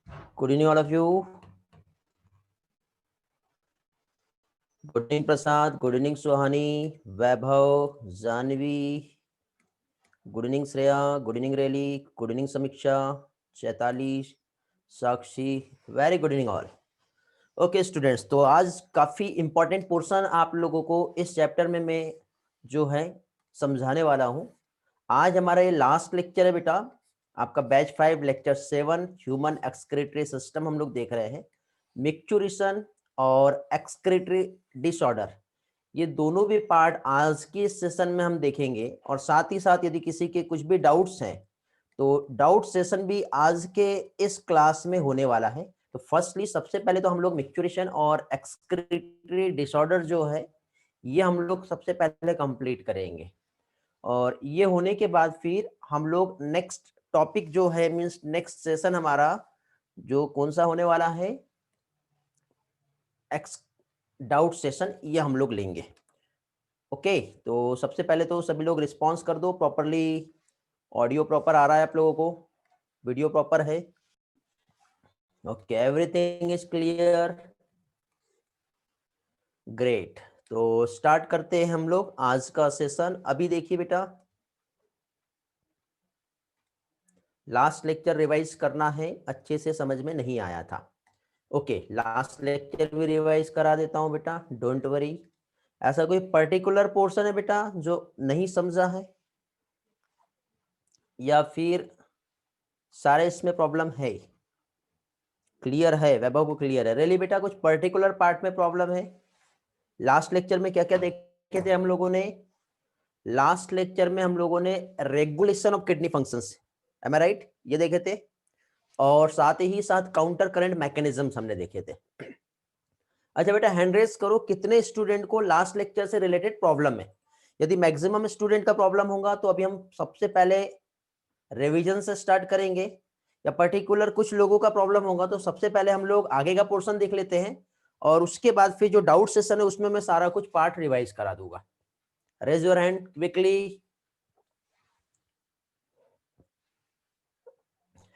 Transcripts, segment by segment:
Good evening, all of you. Good evening, Prasad. Good evening, Suhani, Vaibhav, Janvi. Good evening, Shreya. Good evening, Rayli. Good evening, Samiksha, Chaitali, Sakshi. Very good evening, all. Okay students, तो आज काफ़ी important portion आप लोगों को इस chapter में मैं जो है समझाने वाला हूँ। आज हमारा ये लास्ट लेक्चर है बेटा, आपका batch 5 lecture 7 human excretory system हम लोग देख रहे हैं। मिक्चुरेशन और एक्सक्रीटरी डिसऑर्डर, ये दोनों भी पार्ट आज की सेशन में हम देखेंगे। और साथ ही साथ यदि किसी के कुछ भी डाउट्स हैं तो डाउट सेशन भी आज के इस क्लास में होने वाला है। तो फर्स्टली सबसे पहले तो हम लोग मिक्चुरेशन और एक्सक्रीटरी डिसऑर्डर जो है ये हम लोग सबसे पहले कंप्लीट करेंगे, और ये होने के बाद फिर हम लोग नेक्स्ट टॉपिक जो है मींस नेक्स्ट सेशन हमारा जो कौन सा होने वाला है, एक्स डाउट सेशन, ये हम लोग लेंगे। ओके, तो सबसे पहले तो सभी लोग रिस्पॉन्स कर दो प्रॉपरली। ऑडियो प्रॉपर आ रहा है आप लोगों को, वीडियो प्रॉपर है? Okay, everything is clear, great. तो स्टार्ट करते हैं हम लोग आज का सेशन। अभी देखिए बेटा, लास्ट लेक्चर रिवाइज करना है, अच्छे से समझ में नहीं आया था। ओके, लास्ट लेक्चर भी रिवाइज करा देता हूं बेटा, डोंट वरी। ऐसा कोई पर्टिकुलर पोर्शन है बेटा जो नहीं समझा है, या फिर सारे इसमें प्रॉब्लम है? क्लियर है? वैभव को क्लियर है? रियली बेटा कुछ पर्टिकुलर पार्ट में प्रॉब्लम है? लास्ट लेक्चर में क्या क्या देखे थे हम लोगों ने? लास्ट लेक्चर में हम लोगों ने regulation of kidney functions, am I right, ये देखे थे। और साथ ही साथ काउंटर करंट मैकेनिज्म्स हमने देखे थे। अच्छा बेटा, हैंड रेज करो कितने स्टूडेंट को लास्ट लेक्चर से रिलेटेड प्रॉब्लम है। यदि मैक्सिमम स्टूडेंट का प्रॉब्लम होगा तो अभी हम सबसे पहले रिवीजन से स्टार्ट करेंगे, या पर्टिकुलर कुछ लोगों का प्रॉब्लम होगा तो सबसे पहले हम लोग आगे का पोर्शन देख लेते हैं, और उसके बाद फिर जो डाउट सेशन है उसमें मैं सारा कुछ पार्ट रिवाइज करा दूंगा। Raise your hand quickly,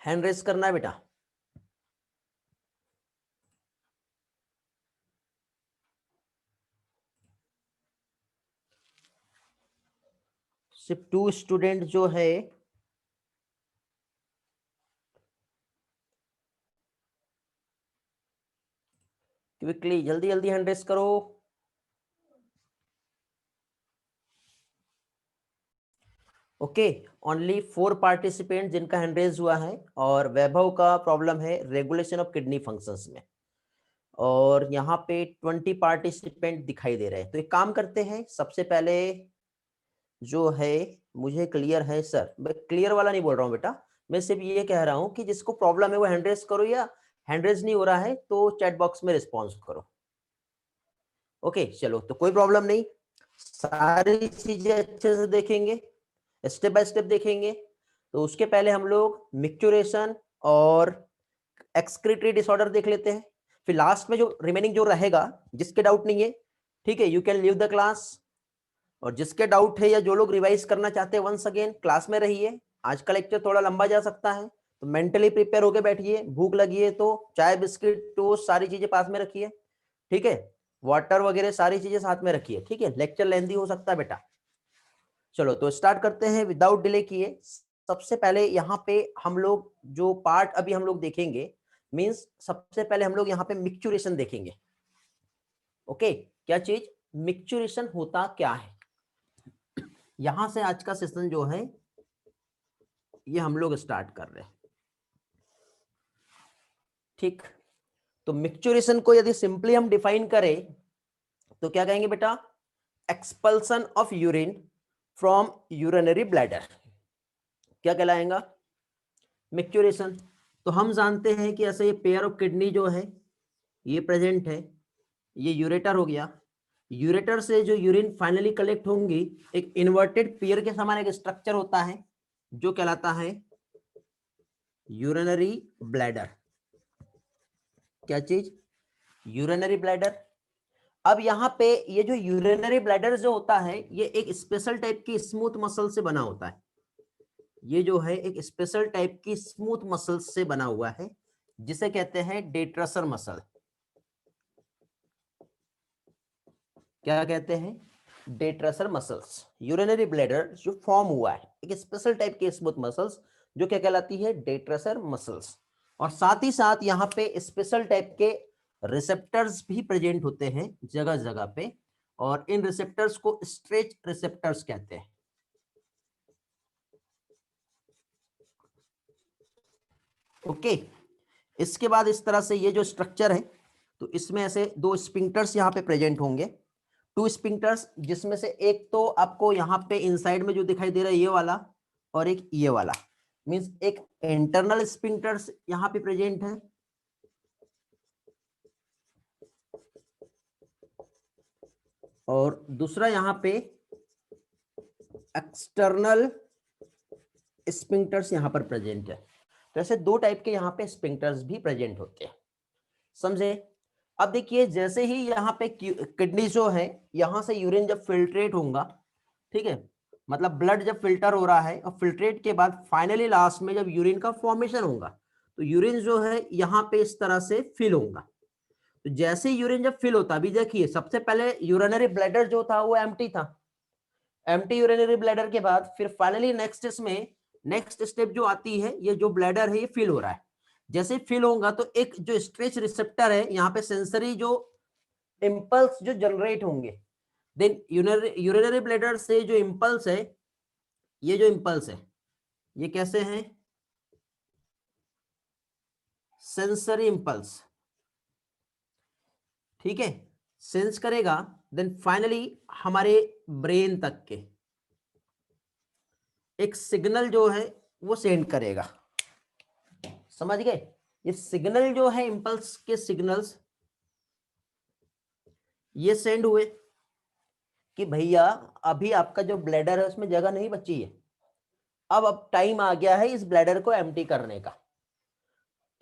hand raise करना है बेटा। सिर्फ 2 स्टूडेंट जो है, क्विकली जल्दी जल्दी हैंड रेज करो। ओके, ओनली 4 पार्टिसिपेंट जिनका हैंड रेज हुआ है, और वैभव का प्रॉब्लम है रेगुलेशन ऑफ किडनी फंक्शंस में, और यहाँ पे 20 पार्टिसिपेंट दिखाई दे रहे हैं। तो एक काम करते हैं, सबसे पहले जो है, मुझे क्लियर है सर, मैं क्लियर वाला नहीं बोल रहा हूँ बेटा, मैं सिर्फ ये कह रहा हूँ कि जिसको प्रॉब्लम है वो हैंड रेज करो, या हैंड रेज नहीं हो रहा है तो चैट बॉक्स में रिस्पॉन्स करो। ओके चलो, तो कोई प्रॉब्लम नहीं, सारी चीजें अच्छे से देखेंगे, स्टेप बाय स्टेप देखेंगे। तो उसके पहले हम लोग मिक्चुरेशन और एक्सक्रीटरी डिसऑर्डर देख लेते हैं, फिर लास्ट में जो रिमेनिंग जो रहेगा, जिसके डाउट नहीं है ठीक है, you can leave the class, और जिसके डाउट है या जो लोग रिवाइज करना चाहते हैं वंस अगेन क्लास में रहिए। आज का लेक्चर थोड़ा लंबा जा सकता है, तो मेंटली प्रिपेयर होके बैठिए, भूख लगी है तो चाय बिस्किट टोस्ट सारी चीजें पास में रखिए, ठीक है, वाटर वगैरह सारी चीजें साथ में रखिए, ठीक है, लेक्चर लेंथी हो सकता है बेटा। चलो तो स्टार्ट करते हैं विदाउट डिले किए। सबसे पहले यहाँ पे हम लोग जो पार्ट अभी हम लोग देखेंगे, मींस सबसे पहले हम लोग यहाँ पे मिक्चुरेशन देखेंगे। ओके, क्या चीज मिक्चुरेशन होता क्या है, यहां से आज का सेशन जो है ये हम लोग स्टार्ट कर रहे हैं। ठीक, तो मिक्चुरेशन को यदि सिंपली हम डिफाइन करें तो क्या कहेंगे बेटा? Expulsion of urine from urinary bladder, क्या कहलाएगा? मिक्चुरेशन। तो हम जानते हैं कि ऐसे ये पेयर ऑफ किडनी जो है ये प्रेजेंट है, ये यूरेटर हो गया, यूरेटर से जो यूरिन फाइनली कलेक्ट होंगी, एक इन्वर्टेड पेयर के समान एक स्ट्रक्चर होता है जो कहलाता है यूरिनरी ब्लैडर। क्या चीज? Urinary bladder. अब यहाँ पे ये जो यूरिनरी ब्लैडर जो होता है ये एक स्पेशल टाइप की स्मूथ मसल से बना होता है, ये जो है एक स्पेशल टाइप की स्मूथ मसल से बना हुआ है, जिसे कहते हैं डेट्रेसर मसल। क्या कहते हैं? डेट्रेसर मसल्स। यूरिनरी ब्लैडर जो फॉर्म हुआ है एक स्पेशल टाइप के स्मूथ मसल्स, जो क्या कहलाती है? डेट्रेसर मसल्स। और साथ ही साथ यहाँ पे स्पेशल टाइप के रिसेप्टर्स भी प्रेजेंट होते हैं जगह जगह पे, और इन रिसेप्टर्स को स्ट्रेच रिसेप्टर्स कहते हैं। ओके, इसके बाद इस तरह से ये जो स्ट्रक्चर है, तो इसमें ऐसे दो स्पिंक्टर्स यहाँ पे प्रेजेंट होंगे, टू स्पिंक्टर्स, जिसमें से एक तो आपको यहाँ पे इनसाइड में जो दिखाई दे रहा है ये वाला, और एक ये वाला, मींस एक इंटरनल स्पिंक्टर्स यहाँ पे प्रेजेंट है, और दूसरा यहाँ पे एक्सटर्नल स्पिंक्टर्स यहाँ पर प्रेजेंट है। तो ऐसे दो टाइप के यहाँ पे स्पिंक्टर्स भी प्रेजेंट होते हैं, समझे? अब देखिए, जैसे ही यहाँ पे किडनी जो है, यहाँ से यूरिन जब फिल्ट्रेट होगा, ठीक है, मतलब ब्लड जब फिल्टर हो रहा है और फिल्ट्रेट के बाद फाइनली लास्ट में जब यूरिन का फॉर्मेशन होगा, तो यूरिन जो है यहाँ पे इस तरह से फिल होगा। तो जैसे यूरिन जब फिल होता, अभी देखिए सबसे पहले यूरिनरी ब्लैडर जो था वो एम्प्टी था, एम्प्टी यूरिनरी ब्लैडर के बाद फिर फाइनली नेक्स्ट स्टेप जो आती है, ये जो ब्लैडर है ये फिल हो रहा है। जैसे फिल होगा तो एक जो स्ट्रेच रिसेप्टर है यहाँ पे, सेंसरी जो इंपल्स जो जनरेट होंगे, देन यूरिनरी ब्लैडर से जो इंपल्स है, ये जो इंपल्स है ये कैसे हैं? सेंसरी इंपल्स, ठीक है, सेंस करेगा, देन फाइनली हमारे ब्रेन तक के एक सिग्नल जो है वो सेंड करेगा। समझ गए? ये सिग्नल जो है, इंपल्स के सिग्नल्स ये सेंड हुए कि भैया अभी आपका जो ब्लैडर है उसमें जगह नहीं बची है, अब टाइम आ गया है इस ब्लैडर को एम्प्टी करने का,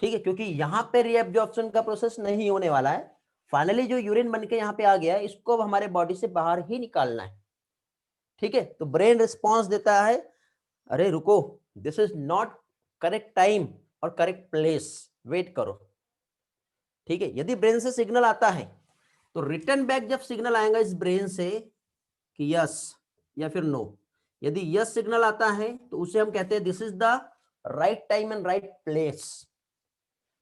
ठीक है, क्योंकि यहां पे रीएब्जॉर्प्शन का प्रोसेस नहीं होने वाला है। फाइनली जो यूरिन बन के यहाँ पे आ गया है, इसको अब हमारे बॉडी से बाहर ही निकालना है, ठीक है। तो ब्रेन रिस्पॉन्स देता है, अरे रुको, this is not correct time और करेक्ट प्लेस, वेट करो, ठीक है। यदि ब्रेन से सिग्नल आता है तो रिटर्न बैक जब सिग्नल आएगा इस ब्रेन से कि यस या फिर नो, यदि यस सिग्नल आता है तो उसे हम कहते हैं this is the right time and right place.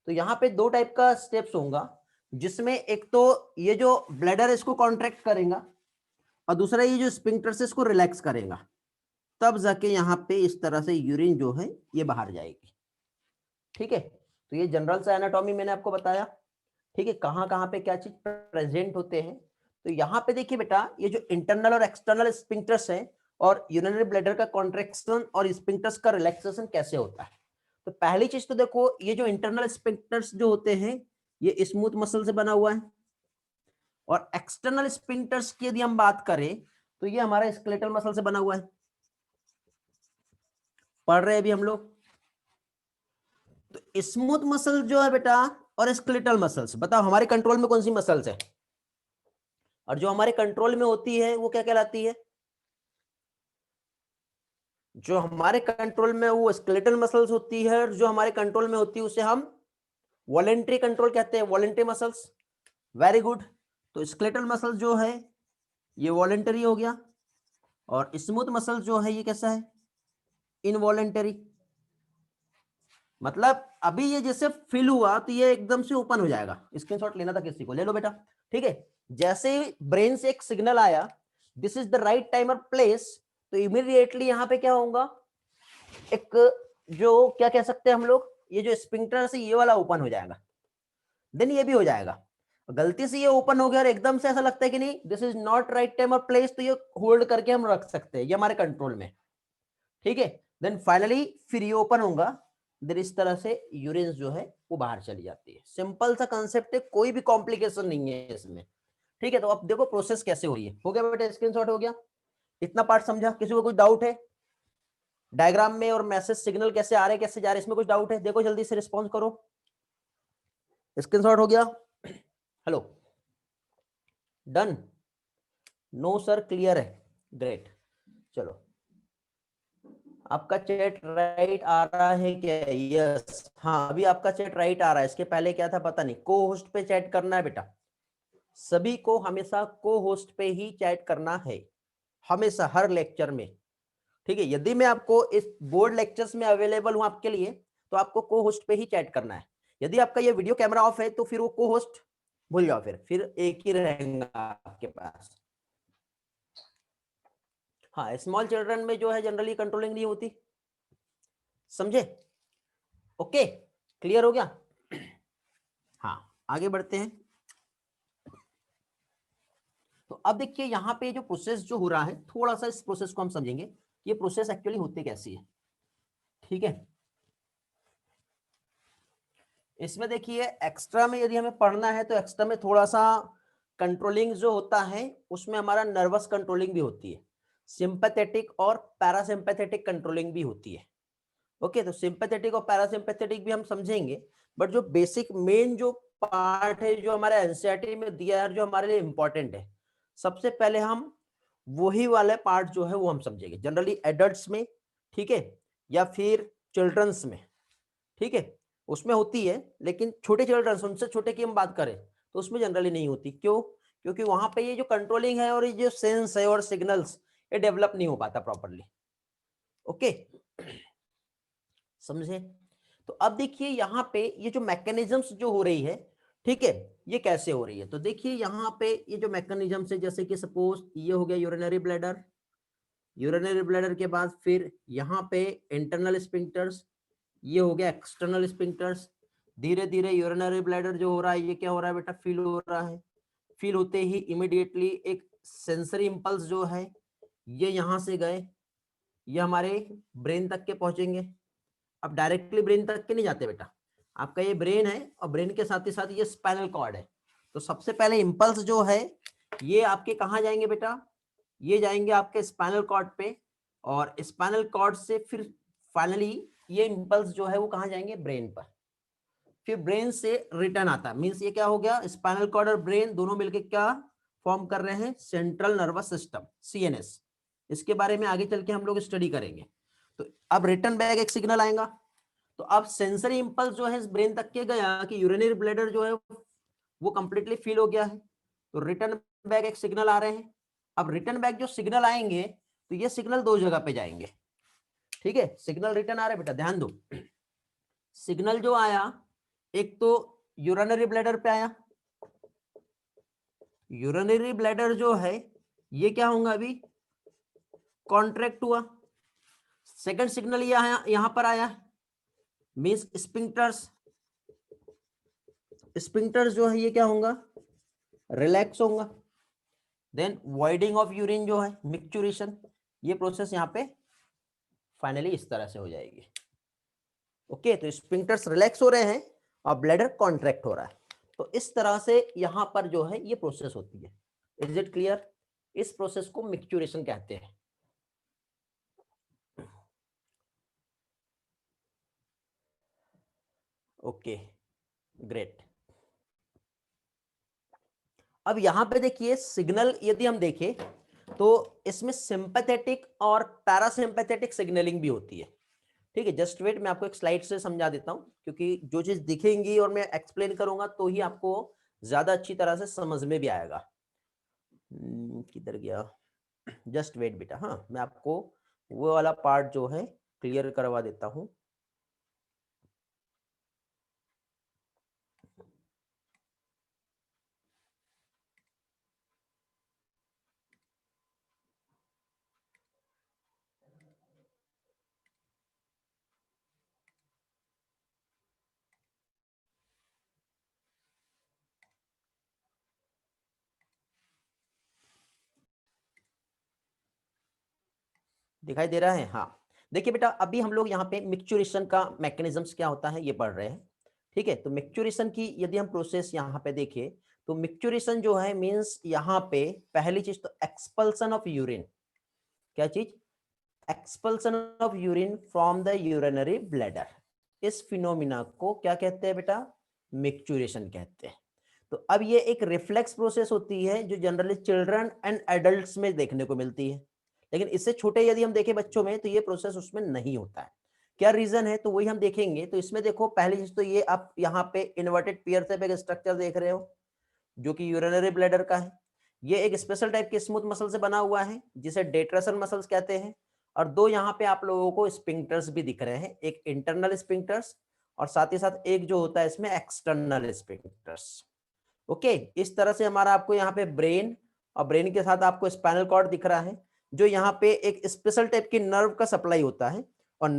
तो यहाँ पे दो टाइप का स्टेप्स होगा, जिसमें एक तो ये जो ब्लैडर इसको कॉन्ट्रैक्ट करेगा, और दूसरा ये जो स्फिंक्टर से इसको रिलैक्स करेगा, तब जाके यहाँ पे इस तरह से यूरिन जो है ये बाहर जाएगी, ठीक है। तो ये जनरल सा एनाटॉमी मैंने आपको बताया, ठीक है, कहाँ कहाँ पे क्या चीज प्रेजेंट होते हैं। तो यहाँ पे देखिए बेटा, ये जो इंटरनल और एक्सटर्नल स्फिंक्टर्स है, और यूरिनरी ब्लैडर का कॉन्ट्रैक्शन और स्फिंक्टर्स का रिलैक्सेशन कैसे होता है। तो पहली चीज तो देखो, ये जो इंटरनल स्फिंक्टर्स जो होते हैं ये स्मूथ मसल से बना हुआ है, और एक्सटर्नल स्फिंक्टर्स की यदि हम बात करें तो ये हमारा स्केलेटल मसल से बना हुआ है। पढ़ रहे हैं अभी हम लोग। तो स्मूथ मसल जो है बेटा और स्केलेटल मसल्स, बताओ हमारे कंट्रोल में कौन सी मसल्स है? और जो हमारे कंट्रोल में होती है वो क्या कहलाती है? जो हमारे कंट्रोल में वो स्केलेटल मसल्स होती है, और जो हमारे कंट्रोल में होती है उसे हम वॉलेंट्री कंट्रोल कहते हैं, वॉलेंट्री मसल्स। Very good. तो स्केलेटल मसल जो है ये वॉलेंटरी हो गया, और स्मूथ मसल जो है ये कैसा है? इनवॉलेंटरी। मतलब अभी ये जैसे फिल हुआ तो ये एकदम से ओपन हो जाएगा। स्क्रीनशॉट लेना था किसी को, ले लो बेटा, ठीक है। जैसे ब्रेन से एक सिग्नल आया this is the right time और प्लेस, तो इमीडिएटली यहाँ पे क्या होगा, एक जो क्या कह सकते हैं हम लोग, ये जो स्फिंक्टर से ये वाला ओपन हो जाएगा, देन ये भी हो जाएगा। गलती से ये ओपन हो गया और एकदम से ऐसा लगता है कि नहीं this is not right time और प्लेस, तो ये होल्ड करके हम रख सकते हैं, ये हमारे कंट्रोल में, ठीक है। देन फाइनली फिर ये ओपन होगा, देन इस तरह से यूरिन जो है वो बाहर चली जाती है। सिंपल सा कंसेप्ट है, कोई भी कॉम्प्लिकेशन नहीं है इसमें, ठीक है। तो अब देखो प्रोसेस कैसे हो रही है। हो गया बेटा, स्क्रीनशॉट हो गया, इतना पार्ट समझा? किसी को कुछ डाउट है डायग्राम में और मैसेज सिग्नल कैसे आ रहे कैसे जा रहे, इसमें कुछ डाउट है? देखो जल्दी से रिस्पॉन्स करो। स्क्रीनशॉट हो गया? Hello, done? No sir, clear है, ग्रेट। चलो आपका चैट राइट आ रहा है क्या? यस, हाँ अभी आपका चैट राइट आ रहा है। इसके पहले क्या था पता नहीं। को होस्ट पे चैट करना है बेटा, सभी को हमेशा को होस्ट पे ही चैट करना है, हमेशा हर लेक्चर में। ठीक है, यदि मैं आपको इस बोर्ड लेक्चर्स में अवेलेबल हूं आपके लिए, तो आपको को होस्ट पे ही चैट करना है। यदि आपका ये वीडियो कैमरा ऑफ है तो फिर वो को होस्ट भूल जाओ, फिर एक ही रहेगा आपके पास। हाँ, स्मॉल चिल्ड्रन में जो है जनरली कंट्रोलिंग नहीं होती, समझे? ओके, क्लियर हो गया? हाँ, आगे बढ़ते हैं। तो अब देखिए यहाँ पे जो प्रोसेस जो हो रहा है, थोड़ा सा इस प्रोसेस को हम समझेंगे, ये प्रोसेस एक्चुअली होते कैसी है। ठीक है, इसमें देखिए एक्स्ट्रा में यदि हमें पढ़ना है तो एक्स्ट्रा में थोड़ा सा कंट्रोलिंग जो होता है उसमें हमारा नर्वस कंट्रोलिंग भी होती है, सिंपैथेटिक और पैरासिम्पैथेटिक कंट्रोलिंग भी होती है। ओके, तो सिंपैथेटिक और पैरासिम्पैथेटिक भी हम समझेंगे, बट जो बेसिक मेन जो पार्ट है जो हमारे एनसीईआरटी में दिया है, जो हमारे लिए इंपॉर्टेंट है, सबसे पहले हम वही वाले पार्ट जो है वो हम समझेंगे, जनरली एडल्ट्स में, ठीक है, या फिर चिल्ड्रंस में। ठीक है, उसमें होती है, लेकिन छोटे चिल्ड्रंस, उनसे छोटे की हम बात करें तो उसमें जनरली नहीं होती। क्यों? क्योंकि वहां पे ये जो कंट्रोलिंग है और ये जो सेंस है और सिग्नल्स, ये डेवलप नहीं हो पाता प्रॉपरली। ओके, समझे? तो अब देखिए यहाँ पे ये जो मैकेनिज्म्स जो हो रही है, ठीक है, ये कैसे हो रही है? तो देखिए यहाँ पे ये जो मैकेनिज्म्स है, जैसे कि सपोज ये हो गया यूरिनरी ब्लैडर, यूरिनरी ब्लैडर के बाद फिर यहाँ पे इंटरनल स्फिंक्टर्स, ये हो गया एक्सटर्नल स्फिंक्टर्स। धीरे धीरे यूरिनरी ब्लैडर जो हो रहा है, ये क्या हो रहा है बेटा? फील हो रहा है। फील होते ही इमिडिएटली एक सेंसरी इंपल्स जो है, ये यहाँ से गए, ये हमारे ब्रेन तक के पहुंचेंगे। अब डायरेक्टली ब्रेन तक के नहीं जाते बेटा, आपका ये ब्रेन है और ब्रेन के साथ ही साथ ये स्पाइनल कॉर्ड है। तो सबसे पहले इंपल्स जो है ये आपके कहाँ जाएंगे बेटा? ये जाएंगे आपके स्पाइनल कॉर्ड पे, और स्पाइनल कॉर्ड से फिर फाइनली ये इंपल्स जो है वो कहाँ जाएंगे? ब्रेन पर। फिर ब्रेन से रिटर्न आता है, मींस ये क्या हो गया? स्पाइनल कॉर्ड और ब्रेन दोनों मिलकर क्या फॉर्म कर रहे हैं? Central nervous system, CNS. इसके बारे में आगे चल के हम लोग स्टडी करेंगे। तो अब रिटर्न बैक एक सिग्नल आएगा। तो अब सेंसरी इंपल्स जो है ब्रेन तक के गया कि यूरिनरी ब्लैडर जो है वो कंप्लीटली फिल हो गया है, तो रिटर्न बैक एक सिग्नल आ रहे हैं। अब रिटर्न बैक जो सिग्नल आएंगे तो ये सिग्नल दो जगह पे जाएंगे। ठीक है, सिग्नल रिटर्न आ रहे बेटा, ध्यान दो। सिग्नल जो आया, एक तो यूरिनरी ब्लैडर पे आया, यूरिनरी ब्लैडर जो है ये क्या होगा? अभी कॉन्ट्रैक्ट हुआ। सेकंड सिग्नल यहां पर आया, मींस स्फिंक्टर्स, स्फिंक्टर्स जो है ये क्या होगा? रिलैक्स होगा। देन वॉइडिंग ऑफ यूरिन जो है, मिक्चुरेशन, ये प्रोसेस यहाँ पे फाइनली इस तरह से हो जाएगी। ओके, तो स्फिंक्टर्स रिलैक्स हो रहे हैं और ब्लैडर कॉन्ट्रैक्ट हो रहा है। तो इस तरह से यहाँ पर जो है ये प्रोसेस होती है। Is it clear? इस प्रोसेस को मिक्चुरेशन कहते हैं। Okay, great. अब यहाँ पे देखिए सिग्नल यदि हम देखें तो इसमें सिंपैथेटिक और पैरासिम्पैथेटिक सिग्नलिंग भी होती है। ठीक है, जस्ट वेट, मैं आपको एक स्लाइड से समझा देता हूं, क्योंकि जो चीज दिखेंगी और मैं एक्सप्लेन करूंगा तो ही आपको ज्यादा अच्छी तरह से समझ में भी आएगा। किधर गया? जस्ट वेट बेटा, हाँ मैं आपको वो वाला पार्ट जो है क्लियर करवा देता हूं। दिखाई दे रहा है? हाँ, देखिए बेटा, अभी हम लोग यहाँ पे मिक्चुरेशन का मैकेनिज्म्स क्या होता है ये पढ़ रहे हैं। ठीक है, तो मिक्चुरेशन की यदि हम प्रोसेस यहाँ पे देखें तो मिक्चुरेशन जो है मींस यहाँ पे पहली चीज तो एक्सपल्सन ऑफ यूरिन। क्या चीज? Expulsion of urine from the urinary bladder. इस फिनोमिना को क्या कहते हैं बेटा? मिक्चुरेशन कहते हैं। तो अब ये एक रिफ्लेक्स प्रोसेस होती है जो जनरली चिल्ड्रन एंड एडल्ट्स में देखने को मिलती है, लेकिन इससे छोटे यदि हम देखें बच्चों में तो ये प्रोसेस उसमें नहीं होता है। क्या रीजन है, तो वही हम देखेंगे। तो इसमें देखो पहली चीज तो ये आप यहाँ पे इन्वर्टेड पियर शेप एक स्ट्रक्चर देख रहे हो जो कि यूरिनरी ब्लैडर का है। ये एक स्पेशल टाइप के स्मूथ मसल से बना हुआ है जिसे डेट्रेसल मसल्स कहते हैं। और दो यहाँ पे आप लोगों को स्पिंक्टर्स भी दिख रहे हैं, एक इंटरनल स्पिंक्टर्स और साथ ही साथ एक जो होता है इसमें एक्सटर्नल स्पिंक्टर्स। ओके, इस तरह से हमारा आपको यहाँ पे ब्रेन और ब्रेन के साथ आपको स्पाइनल कॉर्ड दिख रहा है जो यहाँ पे एक स्पेशल टाइप की नर्व का सप्लाई होता है। और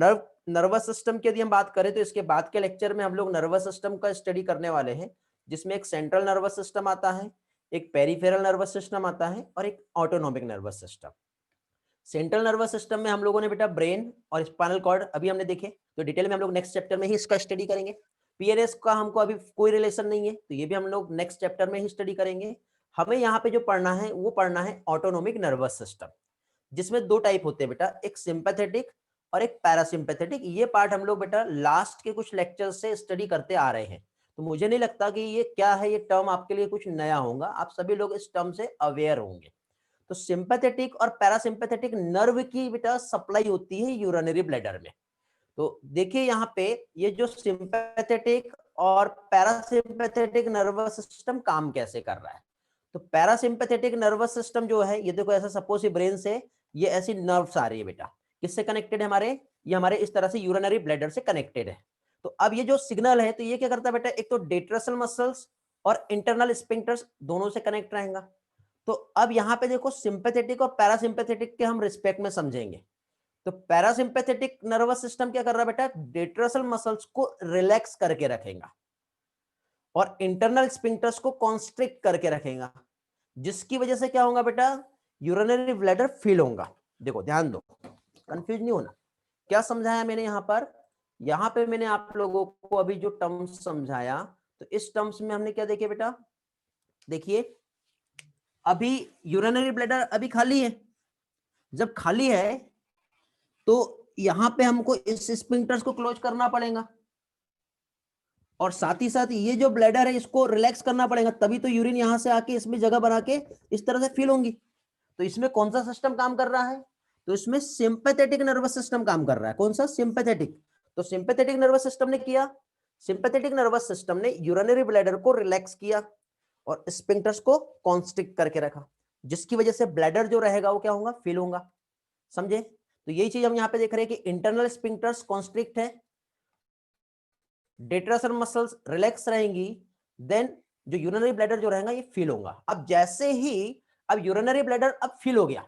नर्वस सिस्टम की यदि हम बात करें तो इसके बाद के लेक्चर में हम लोग नर्वस सिस्टम का स्टडी करने वाले हैं, जिसमें एक सेंट्रल नर्वस सिस्टम आता है, एक पेरिफेरल नर्वस सिस्टम आता है और एक autonomic nervous system. Central nervous system में हम लोगों ने बेटा ब्रेन और स्पाइनल कॉर्ड अभी हमने देखे, तो डिटेल में हम लोग नेक्स्ट चैप्टर में ही इसका स्टडी करेंगे। पीएनएस का हमको अभी कोई रिलेशन नहीं है, तो ये भी हम लोग नेक्स्ट चैप्टर में ही स्टडी करेंगे। हमें यहाँ पे जो पढ़ना है वो पढ़ना है ऑटोनोमिक नर्वस सिस्टम, जिसमें दो टाइप होते हैं बेटा, एक सिंपैथेटिक और एक पैरासिम्पैथेटिक। ये पार्ट हम लोग बेटा लास्ट के कुछ लेक्चर से स्टडी करते आ रहे हैं, तो मुझे नहीं लगता कि ये क्या है, ये टर्म आपके लिए कुछ नया होगा, आप सभी लोग इस टर्म से अवेयर होंगे। तो सिंपैथेटिक और पैरासिम्पैथेटिक नर्व की बेटा सप्लाई होती है यूरिनरी ब्लैडर में। तो देखिए यहाँ पे ये जो सिंपैथेटिक और पैरासिम्पैथेटिक नर्वस सिस्टम काम कैसे कर रहा है। तो पैरासिम्पैथेटिक नर्वस सिस्टम जो है, ये देखो ऐसा सपोज ये ब्रेन से ये ऐसी नर्व्स आ रही है बेटा, किससे कनेक्टेड है हमारे, ये हमारे इस तरह से यूरिनरी ब्लैडर से कनेक्टेड है। तो अब ये जो सिग्नल है तो ये क्या करता है बेटा, एक तो डेट्रेसल मसल्स और इंटरनल स्पिंक्टर्स दोनों से कनेक्ट रहेगा। तो अब यहाँ पे देखो सिंपैथेटिक और पैरासिम्पैथेटिक के हम रिस्पेक्ट में समझेंगे। तो पैरासिम्पैथेटिक नर्वस सिस्टम क्या कर रहा है बेटा, डेट्रेसल मसल्स को रिलैक्स करके रखेगा और इंटरनल स्पिंक्टर्स को कॉन्स्ट्रिक्ट करके रखेगा, जिसकी वजह से क्या होगा बेटा, यूरिनरी ब्लैडर फिल होगा। देखो ध्यान दो, कंफ्यूज नहीं होना। क्या समझाया मैंने यहाँ पे मैंने आप लोगों को अभी जो टर्म्स समझाया, तो इस टर्म्स में हमने क्या देखे बेटा, देखिए अभी यूरिनरी ब्लैडर अभी खाली है। जब खाली है तो यहां पे हमको इस स्पिंक्टर्स को क्लोज करना पड़ेगा और साथ ही साथ ये जो ब्लैडर है इसको रिलैक्स करना पड़ेगा, तभी तो यूरिन यहां से आके इसमें जगह बना के इस तरह से फिल होंगी। तो इसमें कौन सा सिस्टम काम कर रहा है, तो इसमें सिंपैथेटिक नर्वस सिस्टम काम कर रहा है। कौन सा, सिंपैथेटिक। तो सिंपैथेटिक नर्वस सिस्टम ने किया, सिंपैथेटिक नर्वस सिस्टम ने यूरिनरी ब्लैडर को रिलैक्स किया और स्पिंक्टर्स को कॉन्स्ट्रिक्ट करके रखा, जिसकी वजह से ब्लैडर जो रहेगा वो क्या होगा, फिल होगा। समझे। तो यही चीज हम यहाँ पे देख रहे हैं कि इंटरनल स्पिंक्टर्स कॉन्स्ट्रिक्ट है, डेट्रेसल मसल्स रिलैक्स रहेंगी, देन जो यूरिनरी ब्लैडर जो रहेगा ये फिल होगा। अब जैसे ही अब यूरिनरी ब्लैडर अब फिल हो गया,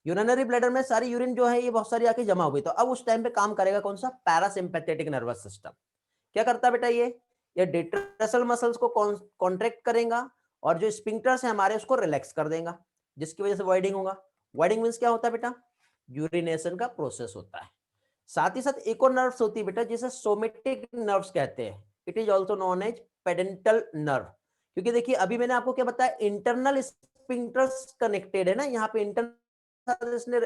यूरिनरी ब्लैडर में सारी यूरिन जो है ये बहुत सारी आके जमा हो गई, तो अब उस टाइम पे काम करेगा कौन सा, पैरासिम्पैथेटिक नर्वस सिस्टम। क्या करता है बेटा, ये डेट्रेसल मसल्स को कॉन्ट्रैक्ट करेगा और जो स्पिंक्टर्स है हमारे उसको रिलैक्स कर देगा, जिसकी वजह से वाइडिंग होगा। वाइडिंग मींस क्या होता है बेटा, यूरिनेशन का प्रोसेस होता है। साथ ही साथ एक और नर्व्स होती है बेटा जिसे सोमेटिक नर्व्स कहते हैं, it is also known as pudendal nerve. क्योंकि देखिए अभी मैंने आपको क्या बताया, इंटरनल स्पिंक्टर्स कनेक्टेड है ना, यहाँ पे इंटरनल इसने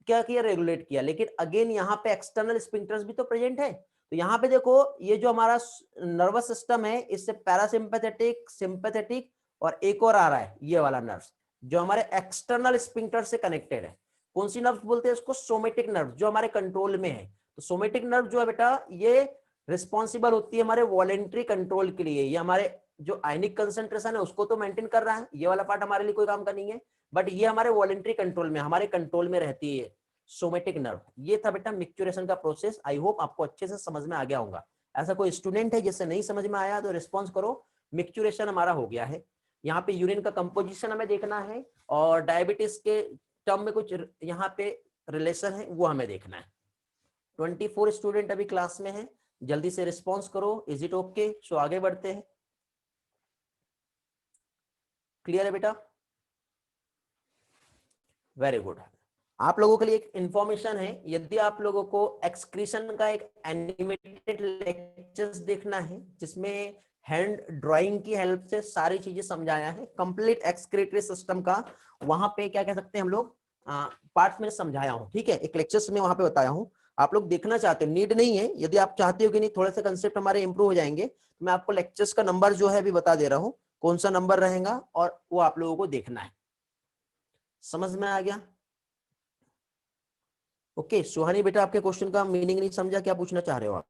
क्या किया, रेगुलेट किया, लेकिन अगेन यहाँ पे एक्सटर्नल स्पिंक्टर्स भी तो प्रेजेंट है। तो यहाँ पे देखो ये जो हमारा नर्वस सिस्टम है इससे पैरासिम्पैथेटिक, सिंपैथेटिक और एक और आ रहा है ये वाला नर्व जो हमारे एक्सटर्नल स्पिंक्टर से कनेक्टेड है। कौन सी नर्व बोलते हैं इसको, सोमेटिक नर्व, जो हमारे कंट्रोल में है। तो सोमेटिक नर्व जो है बेटा ये रिस्पॉन्सिबल होती है हमारे वॉलेंट्री कंट्रोल के लिए। ये हमारे जो आयनिक कंसेंट्रेशन है उसको तो मेंटेन कर रहा है, ये वाला पार्ट हमारे लिए कोई काम का नहीं है, बट ये हमारे वॉलेंट्री कंट्रोल में, हमारे कंट्रोल में रहती है सोमेटिक नर्व। ये था बेटा मिक्चुरेशन का प्रोसेस। आई होप आपको अच्छे से समझ में आ गया होगा। ऐसा कोई स्टूडेंट है जिससे नहीं समझ में आया तो रिस्पॉन्स करो। मिक्चुरेशन हमारा हो गया है। यहाँ पे यूरिन का कंपोजिशन हमें देखना है और डायबिटीज के टर्म में कुछ यहाँ पे रिलेशन है वो हमें देखना है। 24 स्टूडेंट अभी क्लास में है, जल्दी से रिस्पॉन्स करो। Is it okay? सो आगे बढ़ते हैं। क्लियर है बेटा? Very good. आप लोगों के लिए एक इंफॉर्मेशन है, यदि आप लोगों को एक्सक्रीशन का एक एनिमेटेड लेक्चर्स देखना है जिसमें हैंड ड्राइंग की हेल्प से सारी चीजें समझाया है, कंप्लीट एक्सक्रीटरी सिस्टम का, वहां पे क्या कह सकते हैं हम लोग पार्ट्स में समझाया हूं, ठीक है, एक लेक्चर्स में वहां पे बताया हूं। आप लोग देखना चाहते हो, नीड नहीं है, यदि आप चाहते हो कि नहीं थोड़े से कंसेप्ट हमारे इंप्रूव हो जाएंगे, तो मैं आपको लेक्चर्स का नंबर जो है अभी बता दे रहा हूँ, कौन सा नंबर रहेगा और वो आप लोगों को देखना है। समझ में आ गया? ओके सुहानी बेटा, आपके क्वेश्चन का मीनिंग नहीं समझा, क्या पूछना चाह रहे हो आप?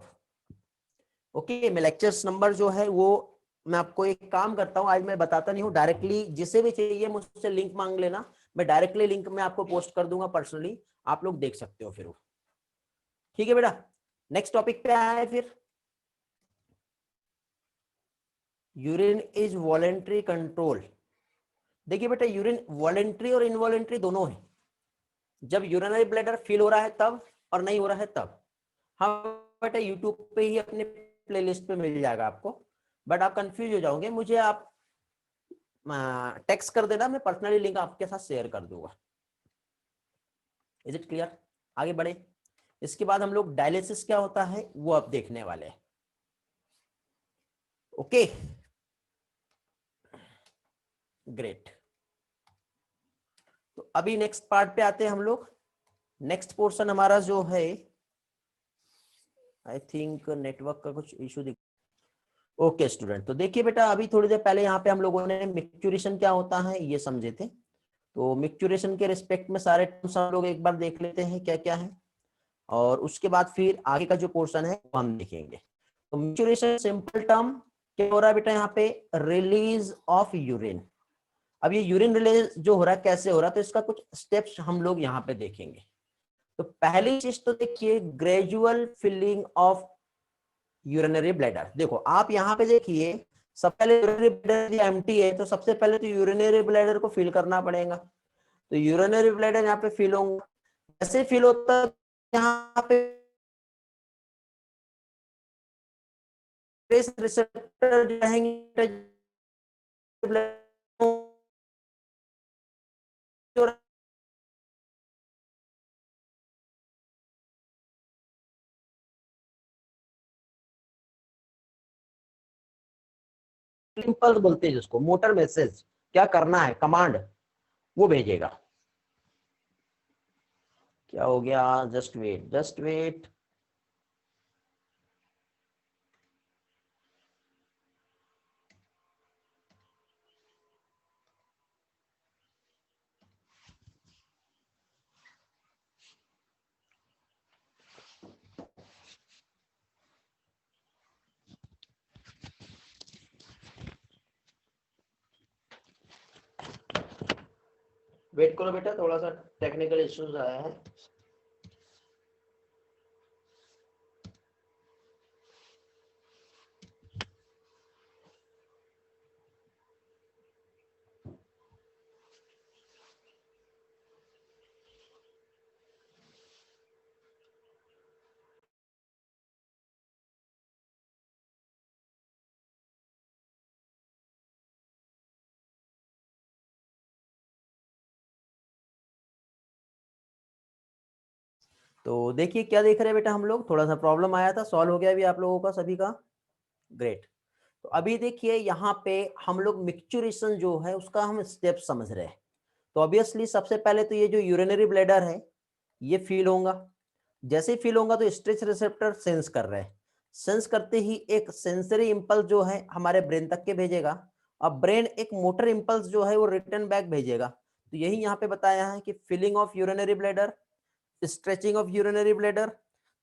ओके मैं लेक्चर्स नंबर जो है वो मैं आपको एक काम करता हूँ, आज मैं बताता नहीं हूँ डायरेक्टली, जिसे भी चाहिए मुझसे लिंक मांग लेना, मैं डायरेक्टली लिंक में आपको पोस्ट कर दूंगा पर्सनली, आप लोग देख सकते हो फिर वो। ठीक है बेटा, नेक्स्ट टॉपिक पे आया है फिर, यूरिन इज वॉलेंट्री कंट्रोल। देखिए बेटा यूरिन वॉलेंट्री और इनवॉलेंट्री दोनों है, जब यूरिनरी ब्लैडर फील हो रहा है तब, और नहीं हो रहा है तब। हाँ बेटा यूट्यूब पे ही अपने प्लेलिस्ट पे मिल जाएगा आपको, बट आप कंफ्यूज हो जाओगे, मुझे आप टेक्स्ट कर देना, मैं पर्सनली लिंक आपके साथ शेयर कर दूंगा। Is it clear? आगे बढ़े, इसके बाद हम लोग डायलिसिस क्या होता है वो अब देखने वाले हैं। ओके ग्रेट, तो अभी नेक्स्ट पार्ट पे आते हैं हम लोग। नेक्स्ट पोर्शन हमारा जो है, आई थिंक नेटवर्क का कुछ इशू दिख। ओके स्टूडेंट, तो देखिए बेटा अभी थोड़ी देर पहले यहाँ पे हम लोगों ने मिक्चुरेशन क्या होता है ये समझे थे, तो मिक्चुरेशन के रिस्पेक्ट में सारे टर्म्स हम लोग एक बार देख लेते हैं क्या क्या है, और उसके बाद फिर आगे का जो पोर्शन है वो हम देखेंगे। तो मिक्चुरेशन सिंपल टर्म क्या हो रहा है बेटा, यहाँ पे रिलीज ऑफ यूरिन। अब ये यूरिन रिलीज जो हो रहा है कैसे हो रहा है, तो इसका कुछ स्टेप्स हम लोग यहाँ पे देखेंगे। तो पहली चीज तो देखिए gradual filling of urinary bladder. देखो आप यहाँ पे देखिए, सबसे पहले यूरिनरी ब्लैडर एम्प्टी है, तो सबसे पहले तो यूरिनरी ब्लैडर को फिल करना पड़ेगा। तो यूरिनरी ब्लैडर यहाँ पे फिल होगा, कैसे फिल होता है, यहाँ पे रिसेप्टर रहेंगे, इम्पल्स बोलते हैं जिसको, मोटर मैसेज क्या करना है, कमांड वो भेजेगा। क्या हो गया, just wait just wait. Wait करो बेटा, थोड़ा सा टेक्निकल इश्यूज आया है। तो देखिए क्या देख रहे हैं बेटा हम लोग, थोड़ा सा प्रॉब्लम आया था, सॉल्व हो गया अभी आप लोगों का सभी का, ग्रेट। तो अभी देखिए यहाँ पे हम लोग मिक्चुरेशन जो है उसका हम स्टेप समझ रहे हैं। तो ऑब्वियसली सबसे पहले तो ये जो यूरिनरी ब्लैडर है ये फील होगा, जैसे ही फील होगा तो स्ट्रेच रिसेप्टर सेंस कर रहे हैं, सेंस करते ही एक सेंसरी इंपल्स जो है हमारे ब्रेन तक के भेजेगा, और ब्रेन एक मोटर इंपल्स जो है वो रिटर्न बैक भेजेगा। तो यही यहाँ पे बताया है कि filling of urinary bladder, stretching of urinary bladder,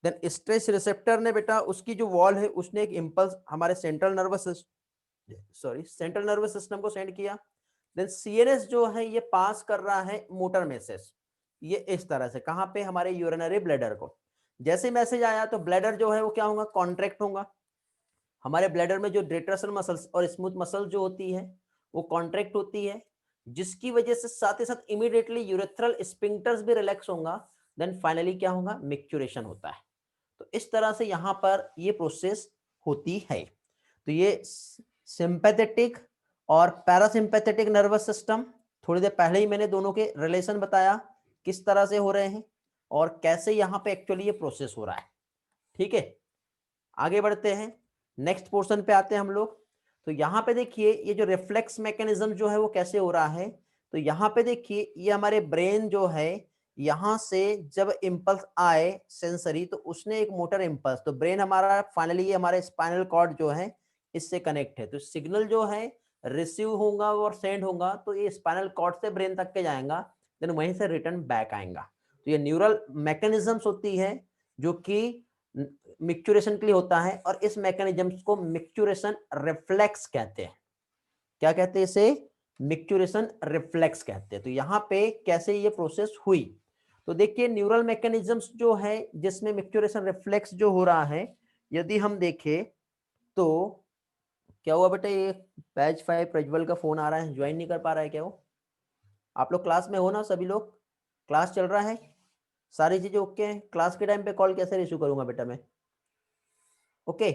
then stretch receptor ने बेटा उसकी जो वॉल है उसने एक इंपल्स हमारे सेंट्रल नर्वस सिस्टम को सेंड किया। देन सीएनएस जो है ये पास कर रहा है मोटर मैसेज, ये इस तरह से कहां पे, हमारे यूरिनरी ब्लैडर को। जैसे मैसेज आया तो ब्लैडर जो है वो क्या होगा, कॉन्ट्रैक्ट होगा। हमारे ब्लैडर में जो डेट्रासल मसल्स और स्मूथ मसल जो होती है वो कॉन्ट्रैक्ट होती है, जिसकी वजह से साथ ही साथ इमीडिएटली यूरेथ्रल स्पिंक्टर्स भी रिलैक्स होगा। देन फाइनली क्या होगा, मिक्चुरेशन होता है। तो इस तरह से यहाँ पर ये प्रोसेस होती है। तो ये सिंपैथेटिक और पैरासिम्पैथेटिक नर्वस सिस्टम, थोड़ी देर पहले ही मैंने दोनों के रिलेशन बताया किस तरह से हो रहे हैं और कैसे यहाँ पे एक्चुअली ये प्रोसेस हो रहा है। ठीक है, आगे बढ़ते हैं, नेक्स्ट पोर्शन पे आते हैं हम लोग। तो यहाँ पे देखिए ये जो रिफ्लेक्स मैकेनिज्म जो है वो कैसे हो रहा है। तो यहाँ पे देखिए ये हमारे ब्रेन जो है, यहाँ से जब इम्पल्स आए सेंसरी तो उसने एक मोटर इम्पल्स, तो ब्रेन हमारा फाइनली ये हमारे स्पाइनल कॉर्ड जो है इससे कनेक्ट है, तो सिग्नल जो है रिसीव होगा और सेंड होगा, तो ये स्पाइनल कॉर्ड से ब्रेन तक के जाएगा, देन वहीं से रिटर्न बैक आएगा। तो ये न्यूरल मैकेनिज्म्स होती है जो कि मिक्चुरेशन के लिए होता है, और इस मैकेनिज्म्स को मिक्चुरेशन रिफ्लेक्स कहते हैं। क्या कहते हैं इसे? मिक्चुरेशन रिफ्लेक्स कहते हैं। तो यहाँ पे कैसे ये प्रोसेस हुई, तो देखिए न्यूरल मैकेनिज्म्स जो है जिसमें मिक्चुरेशन रिफ्लेक्स जो हो रहा है, यदि हम देखें तो क्या हुआ बेटा, ये बैच 5 प्रज्वल का फोन आ रहा है, ज्वाइन नहीं कर पा रहा है क्या वो? आप लोग क्लास में हो ना सभी लोग? क्लास चल रहा है, सारी चीजें ओके हैं? क्लास के टाइम पे कॉल कैसे रिसीव करूंगा बेटा मैं? ओके,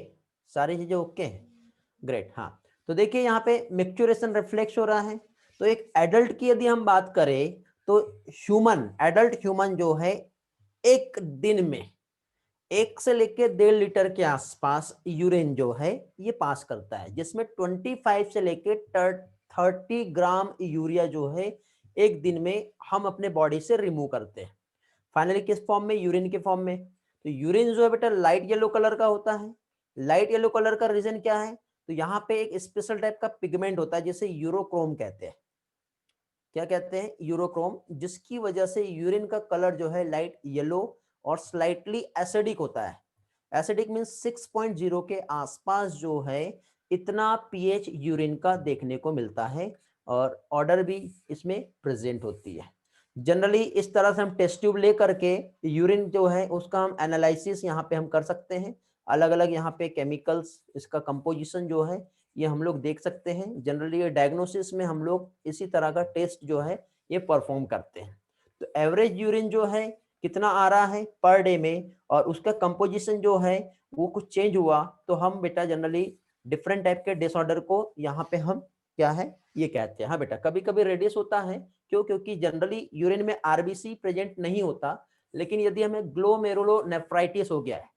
सारी चीजें ओके हैं, ग्रेट। हाँ, तो देखिए यहाँ पे मिक्चुरेशन रिफ्लेक्स हो रहा है। तो एक एडल्ट की यदि हम बात करें तो ह्यूमन, एडल्ट ह्यूमन जो है एक दिन में 1 से लेके 1.5 लीटर के आसपास यूरिन जो है ये पास करता है, जिसमें 25 से लेके 30 ग्राम यूरिया जो है एक दिन में हम अपने बॉडी से रिमूव करते हैं। फाइनली किस फॉर्म में? यूरिन के फॉर्म में। तो यूरिन जो है बेटा लाइट येलो कलर का होता है। लाइट येलो कलर का रीजन क्या है? तो यहाँ पे एक स्पेशल टाइप का पिगमेंट होता है जिसे यूरोक्रोम कहते हैं। क्या कहते हैं? यूरोक्रोम, जिसकी वजह से यूरिन का कलर जो है लाइट येलो और स्लाइटली एसिडिक होता है। एसिडिक मींस 6.0 के आसपास जो है इतना पीएच यूरिन का देखने को मिलता है, और ऑर्डर भी इसमें प्रेजेंट होती है। जनरली इस तरह से हम टेस्ट ट्यूब ले करके यूरिन जो है उसका हम एनालिसिस यहाँ पे हम कर सकते हैं। अलग अलग यहाँ पे केमिकल्स, इसका कंपोजिशन जो है ये हम लोग देख सकते हैं। जनरली ये डायग्नोसिस में हम लोग इसी तरह का टेस्ट जो है ये परफॉर्म करते हैं। तो एवरेज यूरिन जो है कितना आ रहा है पर डे में, और उसका कंपोजिशन जो है वो कुछ चेंज हुआ, तो हम बेटा जनरली डिफरेंट टाइप के डिसऑर्डर को यहाँ पे हम क्या है ये कहते हैं। हाँ बेटा, कभी कभी रेडियस होता है, क्यों? क्योंकि जनरली यूरिन में आरबीसी प्रेजेंट नहीं होता, लेकिन यदि हमें ग्लोमेरुलोनेफ्राइटिस हो गया है,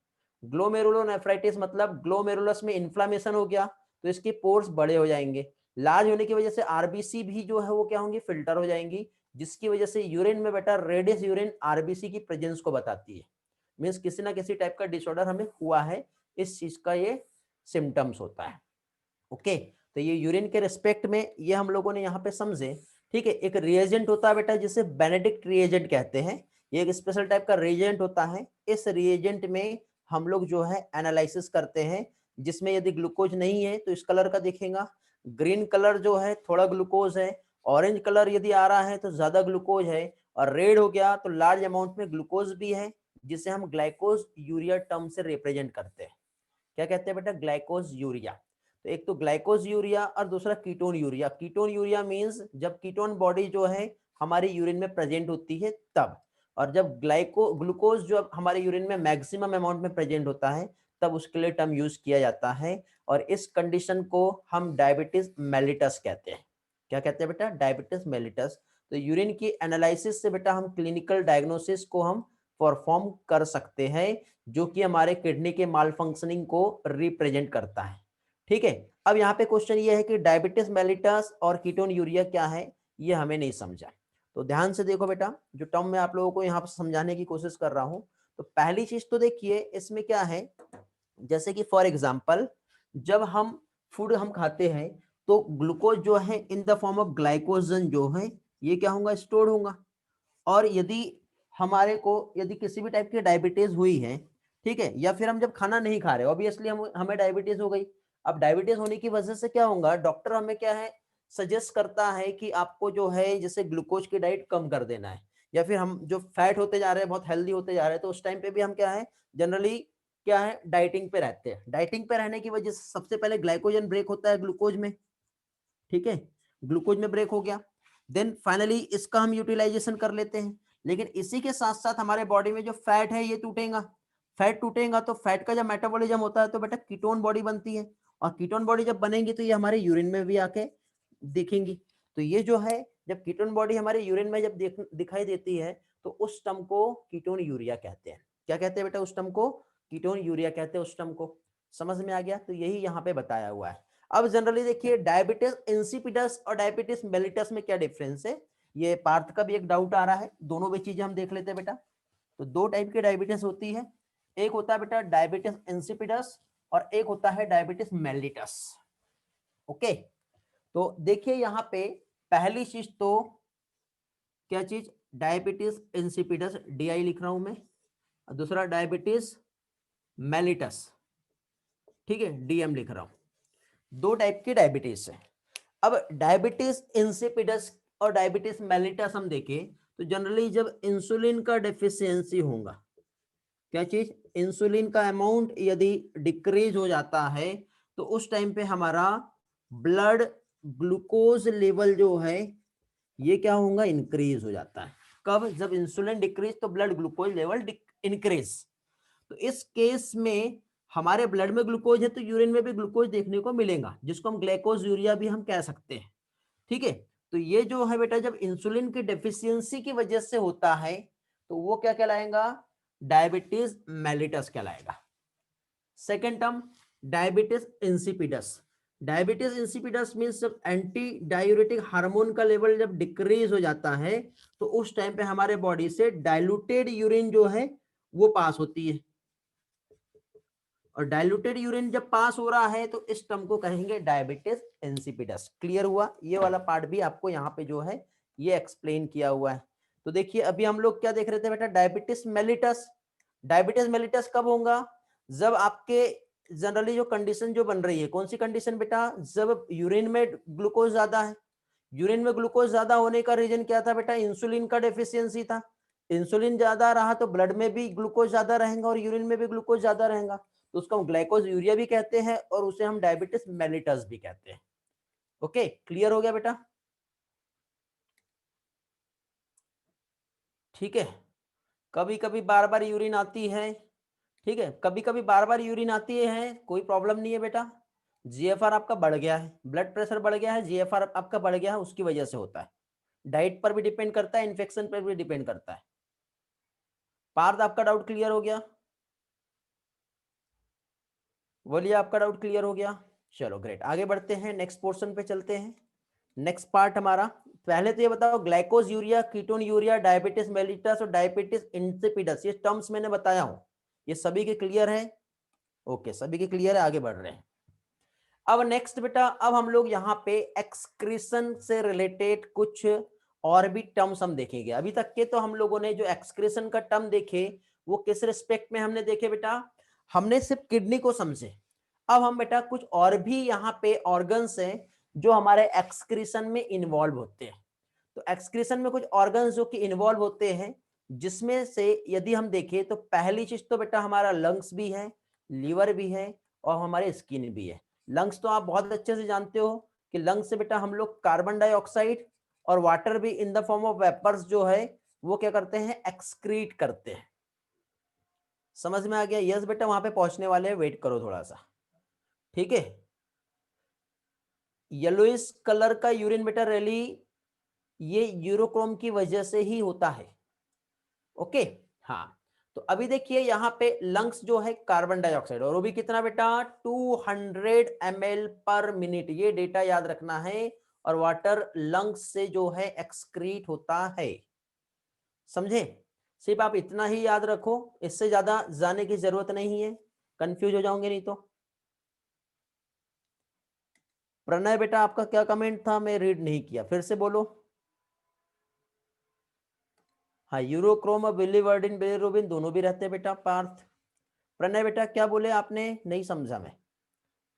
ग्लोमेरुलोनेफ्राइटिस मतलब ग्लोमेरुलस में इन्फ्लामेशन हो गया, तो इसके पोर्स बड़े हो जाएंगे। लार्ज होने की वजह से आरबीसी भी जो है वो क्या होंगी? फिल्टर हो जाएंगी, जिसकी वजह से यूरिन में बेटा रेडियस यूरिन आरबीसी की प्रेजेंस को बताती है। मीन्स किसी ना किसी टाइप का डिसऑर्डर हमें हुआ है, इस चीज का ये सिम्टम्स होता है। ओके, तो ये यूरिन के रिस्पेक्ट में ये हम लोगों ने यहाँ पे समझे। ठीक है, एक रिएजेंट होता है बेटा जिसे बेनेडिक्ट रिएजेंट कहते हैं। ये एक स्पेशल टाइप का रिएजेंट होता है। इस रिएजेंट में हम लोग जो है एनालिसिस करते हैं, जिसमें यदि ग्लूकोज नहीं है तो इस कलर का दिखेगा। ग्रीन कलर जो है थोड़ा ग्लूकोज है, ऑरेंज कलर यदि आ रहा है तो ज्यादा ग्लूकोज है, और रेड हो गया तो लार्ज अमाउंट में ग्लूकोज भी है, जिसे हम ग्लाइकोज यूरिया टर्म से रिप्रेजेंट करते हैं। क्या कहते हैं बेटा? ग्लाइकोज यूरिया। तो एक तो ग्लाइकोज यूरिया और दूसरा ketone urea. Ketone urea means जब कीटोन बॉडी जो है हमारी यूरिन में प्रेजेंट होती है तब, और जब ग्लूकोज जो हमारे यूरिन में मैक्सिमम अमाउंट में प्रेजेंट होता है तब उसके लिए टर्म यूज किया जाता है, और इस कंडीशन को हम डायबिटीज मेलिटस कहते हैं। क्या कहते हैं बेटा? Diabetes mellitus. तो यूरिन की एनालिसिस से बेटा हम क्लिनिकल डायग्नोसिस को हम परफॉर्म कर सकते हैं, जो कि हमारे किडनी के माल फंक्शनिंग को रिप्रेजेंट करता है। ठीक है, अब यहाँ पे क्वेश्चन ये है कि डायबिटीज मेलिटस और कीटोन यूरिया क्या है, ये हमें नहीं समझा। तो ध्यान से देखो बेटा, जो टर्म मैं आप लोगों को यहाँ पर समझाने की कोशिश कर रहा हूँ। तो पहली चीज तो देखिए इसमें क्या है, जैसे कि फॉर एग्जाम्पल जब हम फूड हम खाते हैं तो ग्लूकोज जो है इन द फॉर्म ऑफ ग्लाइकोजन जो है ये क्या होगा? स्टोर होगा। और यदि हमारे को यदि किसी भी टाइप की डायबिटीज हुई है, ठीक है, या फिर हम जब खाना नहीं खा रहे, ऑब्वियसली हमें डायबिटीज हो गई। अब डायबिटीज होने की वजह से क्या होगा? डॉक्टर हमें क्या है सजेस्ट करता है कि आपको जो है जैसे ग्लूकोज की डाइट कम कर देना है, या फिर हम जो फैट होते जा रहे हैं, बहुत हेल्दी होते जा रहे हैं, तो उस टाइम पे भी हम क्या है जनरली क्या है डाइटिंग पे रहते हैं। डाइटिंग पे रहने की वजह से सबसे पहले ग्लाइकोजन ब्रेक होता है ग्लूकोज में, ठीक है, ग्लूकोज में ब्रेक हो गया, देन फाइनली इसका हम यूटिलाइजेशन कर लेते हैं। लेकिन इसी के साथ साथ हमारे बॉडी में जो फैट है ये टूटेगा। फैट टूटेगा तो फैट का जब मेटाबॉलिज्म होता है तो बेटा कीटोन बॉडी बनती है, और कीटोन बॉडी जब बनेंगी तो ये हमारे यूरिन में भी आके दिखेंगी। तो ये जो है जब कीटोन बॉडी हमारे यूरिन में जब दिखाई देती है तो उस टर्म को कीटोन यूरिया कहते हैं। क्या कहते हैं बेटा? उस टर्म को कीटोन यूरिया कहते हैं। उस टर्म को समझ में आ गया? तो यही यहाँ पे बताया हुआ है। अब जनरली देखिए डायबिटीज इंसिपिडस और डायबिटीज मेलिटस में क्या डिफरेंस है, ये पार्थ का भी एक डाउट आ रहा है। दोनों भी चीजें हम देख लेते हैं बेटा। तो दो टाइप की डायबिटीज होती है, एक होता है बेटा डायबिटीज इंसिपिडस और एक होता है डायबिटीज मेलिटस। ओके, तो देखिए यहाँ पे पहली चीज तो क्या चीज, डायबिटीज इंसिपिडस DI लिख रहा हूं मैं, और दूसरा डायबिटीज मेलिटस, ठीक है, DM लिख रहा हूं। दो टाइप की डायबिटीज है। अब डायबिटीज इंसिपिडस और डायबिटीज मेलिटस हम देखें तो जनरली जब इंसुलिन का डेफिशिएंसी होगा, क्या चीज, इंसुलिन का अमाउंट यदि डिक्रीज हो जाता है तो उस टाइम पे हमारा ब्लड ग्लूकोज लेवल जो है ये क्या होगा, इंक्रीज हो जाता है। कब, जब इंसुलिन डिक्रीज तो ब्लड ग्लूकोज लेवल इंक्रीज। तो इस केस में हमारे ब्लड में ग्लूकोज है तो यूरिन में भी ग्लूकोज देखने को मिलेगा, जिसको हम ग्लाइकोज यूरिया भी हम कह सकते हैं, ठीक है। तो ये जो है बेटा जब इंसुलिन की डेफिशिएंसी की वजह से होता है तो वो क्या कहलाएगा, डायबिटीज मेलिटस कहलाएगा। Second term diabetes insipidus. Diabetes insipidus means जब एंटी डायूरेटिक हार्मोन का लेवल जब डिक्रीज हो जाता है तो उस टाइम पे हमारे बॉडी से डाइल्यूटेड यूरिन जो है वो पास होती है, और डाइल्यूटेड यूरिन जब पास हो रहा है तो इस टर्म को कहेंगे डायबिटीज इंसिपिडस। क्लियर हुआ, ये वाला पार्ट भी आपको यहाँ पे जो है ये एक्सप्लेन किया हुआ है। तो देखिए अभी हम लोग क्या देख रहे थे बेटा, डायबिटीज मेलिटस। डायबिटीज मेलिटस कब होगा, जब आपके जनरली जो कंडीशन जो बन रही है, कौन सी कंडीशन बेटा, जब यूरिन में ग्लूकोज ज्यादा है। यूरिन में ग्लूकोज ज्यादा होने का रीजन क्या था बेटा, इंसुलिन का डेफिशिएंसी था। इंसुलिन ज्यादा रहा तो ब्लड में भी ग्लूकोज ज्यादा रहेगा और यूरिन में भी ग्लूकोज ज्यादा रहेगा, तो उसको हम ग्लाइकोज यूरिया भी कहते हैं और उसे हम डायबिटीज मेलिटस भी कहते हैं। ओके, क्लियर हो गया बेटा, ठीक है। कभी कभी बार बार यूरिन आती है, ठीक है, कभी कभी बार बार यूरिन आती है, कोई प्रॉब्लम नहीं है बेटा। GFR आपका बढ़ गया है, ब्लड प्रेशर बढ़ गया है, GFR आपका बढ़ गया है, उसकी वजह से होता है। डाइट पर भी डिपेंड करता है, इन्फेक्शन पर भी डिपेंड करता है। पार्थ आपका डाउट क्लियर हो गया, बोलिए आपका डाउट क्लियर हो गया। चलो ग्रेट, आगे बढ़ते हैं, नेक्स्ट पोर्शन पे चलते हैं। नेक्स्ट पार्ट हमारा, पहले तो ये बताओ glycosuria, ketonuria, diabetes mellitus और डायबिटीज इंसिपिडस, ये टर्म्स मैंने बताया हूं, ये सभी के क्लियर है। ओके, सभी के क्लियर है, आगे बढ़ रहे हैं। अब नेक्स्ट बेटा, अब हम लोग यहाँ पे एक्सक्रीशन से रिलेटेड कुछ और भी टर्म्स हम देखेंगे। अभी तक के तो हम लोगों ने जो एक्सक्रीशन का टर्म देखे वो किस रिस्पेक्ट में हमने देखे बेटा, हमने सिर्फ किडनी को समझे। अब हम बेटा कुछ और भी यहाँ पे ऑर्गन्स हैं जो हमारे एक्सक्रीशन में इन्वॉल्व होते हैं। तो एक्सक्रीशन में कुछ ऑर्गन्स जो कि इन्वॉल्व होते हैं, जिसमें से यदि हम देखें तो पहली चीज तो बेटा हमारा लंग्स भी है, लीवर भी है और हमारे स्किन भी है। लंग्स तो आप बहुत अच्छे से जानते हो कि लंग्स से बेटा हम लोग कार्बन डाइऑक्साइड और वाटर भी in the form of vapours जो है वो क्या करते हैं, एक्सक्रीट करते हैं। समझ में आ गया, यस बेटा, वहां पे पहुंचने वाले हैं, वेट करो थोड़ा सा, ठीक है। येलोइश कलर का यूरिन बेटा रैली ये यूरोक्रोम की वजह से ही होता है। ओके, हाँ। तो अभी देखिए यहाँ पे लंग्स जो है कार्बन डाइऑक्साइड, और वो भी कितना बेटा, 200 ml पर मिनट, ये डेटा याद रखना है। और वाटर लंग्स से जो है एक्सक्रीट होता है, समझे। सिर्फ आप इतना ही याद रखो, इससे ज्यादा जाने की जरूरत नहीं है, कंफ्यूज हो जाओगे नहीं तो। प्रणय बेटा आपका क्या कमेंट था, मैं रीड नहीं किया, फिर से बोलो। हाँ, यूरोक्रोम और बिलीवर्डिन बिलीरुबिन दोनों भी रहते हैं बेटा। पार्थ, प्रणय बेटा क्या बोले आपने, नहीं समझा मैं,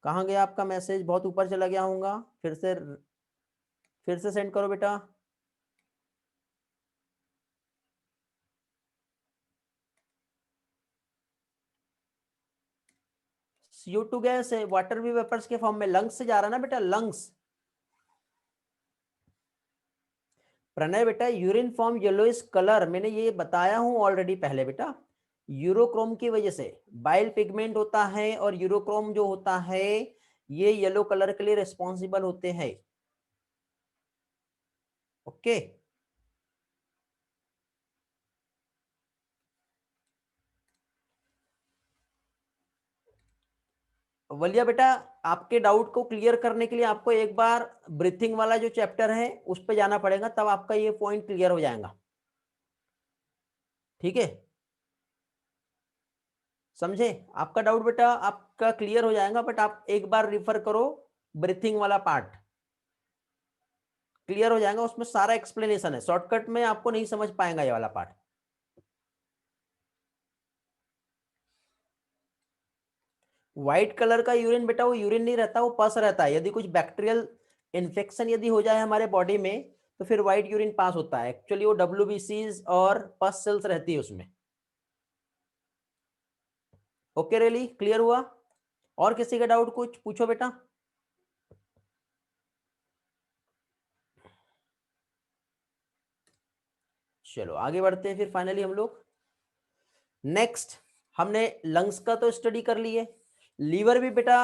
कहाँ गया आपका मैसेज, बहुत ऊपर चला गया होगा, फिर से सेंड करो बेटा। CO2 गैस है, वाटर भी वेपर्स के फॉर्म में, लंग्स से जा रहा है ना बेटा, लंग्स। प्रणय बेटा यूरिन फॉर्म येलोइश कलर, मैंने ये बताया हूं ऑलरेडी पहले बेटा, यूरोक्रोम की वजह से बाइल पिगमेंट होता है, और यूरोक्रोम जो होता है ये येलो कलर के लिए रिस्पॉन्सिबल होते हैं। ओके, वलिया बेटा आपके डाउट को क्लियर करने के लिए आपको एक बार ब्रीथिंग वाला जो चैप्टर है उस पर जाना पड़ेगा, तब आपका ये पॉइंट क्लियर हो जाएगा, ठीक है। समझे, आपका डाउट बेटा आपका क्लियर हो जाएगा, बट आप एक बार रिफर करो ब्रीथिंग वाला पार्ट। क्लियर हो जाएगा, उसमें सारा एक्सप्लेनेशन है, शॉर्टकट में आपको नहीं समझ पाएगा ये वाला पार्ट। व्हाइट कलर का यूरिन बेटा वो यूरिन नहीं रहता, वो पस रहता है। यदि कुछ बैक्टीरियल इन्फेक्शन यदि हो जाए हमारे बॉडी में तो फिर व्हाइट यूरिन पास होता है। एक्चुअली वो WBCs और पस सेल्स रहती है उसमें। ओके रेली, क्लियर हुआ? और किसी का डाउट कुछ पूछो बेटा। चलो आगे बढ़ते हैं फिर फाइनली हम लोग। नेक्स्ट हमने लंग्स का तो स्टडी कर लिए। लीवर भी बेटा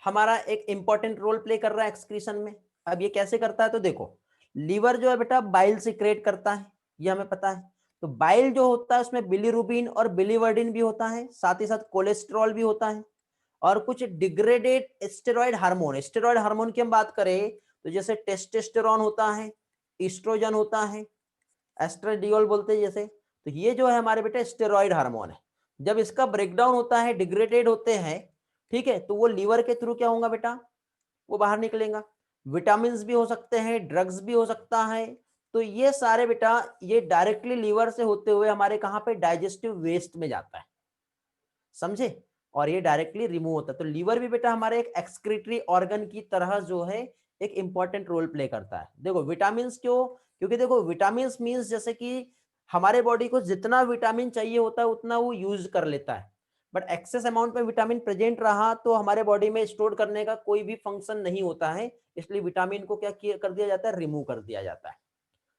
हमारा एक इंपॉर्टेंट रोल प्ले कर रहा है एक्सक्रीशन में। अब ये कैसे करता है तो देखो, लीवर जो है बेटा बाइल सिक्रेट करता है, ये हमें पता है। तो बाइल जो होता है उसमें बिलीरुबिन और बिलीवर्डिन भी होता है, साथ ही साथ कोलेस्ट्रॉल भी होता है, और कुछ degraded steroid hormone. Steroid hormone की हम बात करें तो जैसे टेस्टोस्टेरोन होता है, ईस्ट्रोजन होता है, एस्ट्राडियोल बोलते हैं जैसे। तो ये जो है हमारे बेटे स्टेरॉइड हार्मोन है। जब इसका ब्रेकडाउन होता है, डिग्रेडेड होते हैं, ठीक है, तो वो लीवर के थ्रू क्या होगा बेटा, वो बाहर निकलेगा। विटामिन भी हो सकते हैं, ड्रग्स भी हो सकता है। तो ये सारे बेटा ये डायरेक्टली लीवर से होते हुए हमारे कहाँ पे डाइजेस्टिव वेस्ट में जाता है, समझे, और ये डायरेक्टली रिमूव होता है। तो लीवर भी बेटा हमारे एक एक्सक्रीटरी ऑर्गन की तरह जो है एक इंपॉर्टेंट रोल प्ले करता है। देखो विटामिन क्यों, क्योंकि देखो विटामिन मीन्स जैसे कि हमारे बॉडी को जितना विटामिन चाहिए होता है उतना वो यूज कर लेता है, बट एक्सेस अमाउंट में विटामिन प्रेजेंट रहा तो हमारे बॉडी में स्टोर करने का कोई भी फंक्शन नहीं होता है, इसलिए विटामिन को क्या कर दिया जाता है, रिमूव कर दिया जाता है,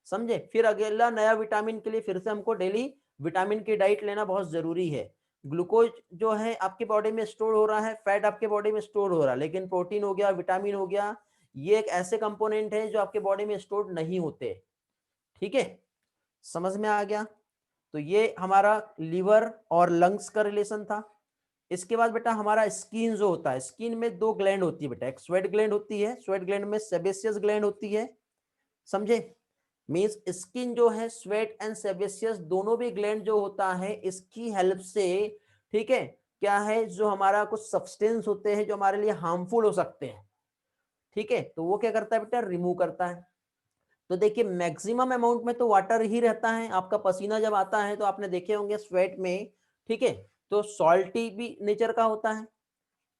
समझे। फिर अगला नया विटामिन के लिए फिर से हमको डेली विटामिन की डाइट लेना बहुत जरूरी है। ग्लूकोज जो है आपकी बॉडी में स्टोर हो रहा है, फैट आपके बॉडी में स्टोर हो रहा है, लेकिन प्रोटीन हो गया, विटामिन हो गया, ये एक ऐसे कंपोनेंट है जो आपके बॉडी में स्टोर नहीं होते, ठीक है, समझ में आ गया। तो ये हमारा लीवर और लंग्स का रिलेशन था। इसके बाद बेटा हमारा स्किन जो होता है, स्किन में दो ग्लैंड होती है बेटा, एक स्वेट ग्लैंड होती है, स्वेट ग्लैंड में सेबेसियस ग्लैंड होती है, समझे। मींस स्किन जो है स्वेट एंड सेबेसियस दोनों भी ग्लैंड जो होता है इसकी हेल्प से, ठीक है, क्या है, जो हमारा कुछ सब्सटेंस होते हैं जो हमारे लिए हार्मफुल हो सकते हैं, ठीक है, तो वो क्या करता है बेटा, रिमूव करता है। तो देखिए मैक्सिमम अमाउंट में तो वाटर ही रहता है, आपका पसीना जब आता है तो आपने देखे होंगे स्वेट में, ठीक है, तो सॉल्टी भी नेचर का होता है,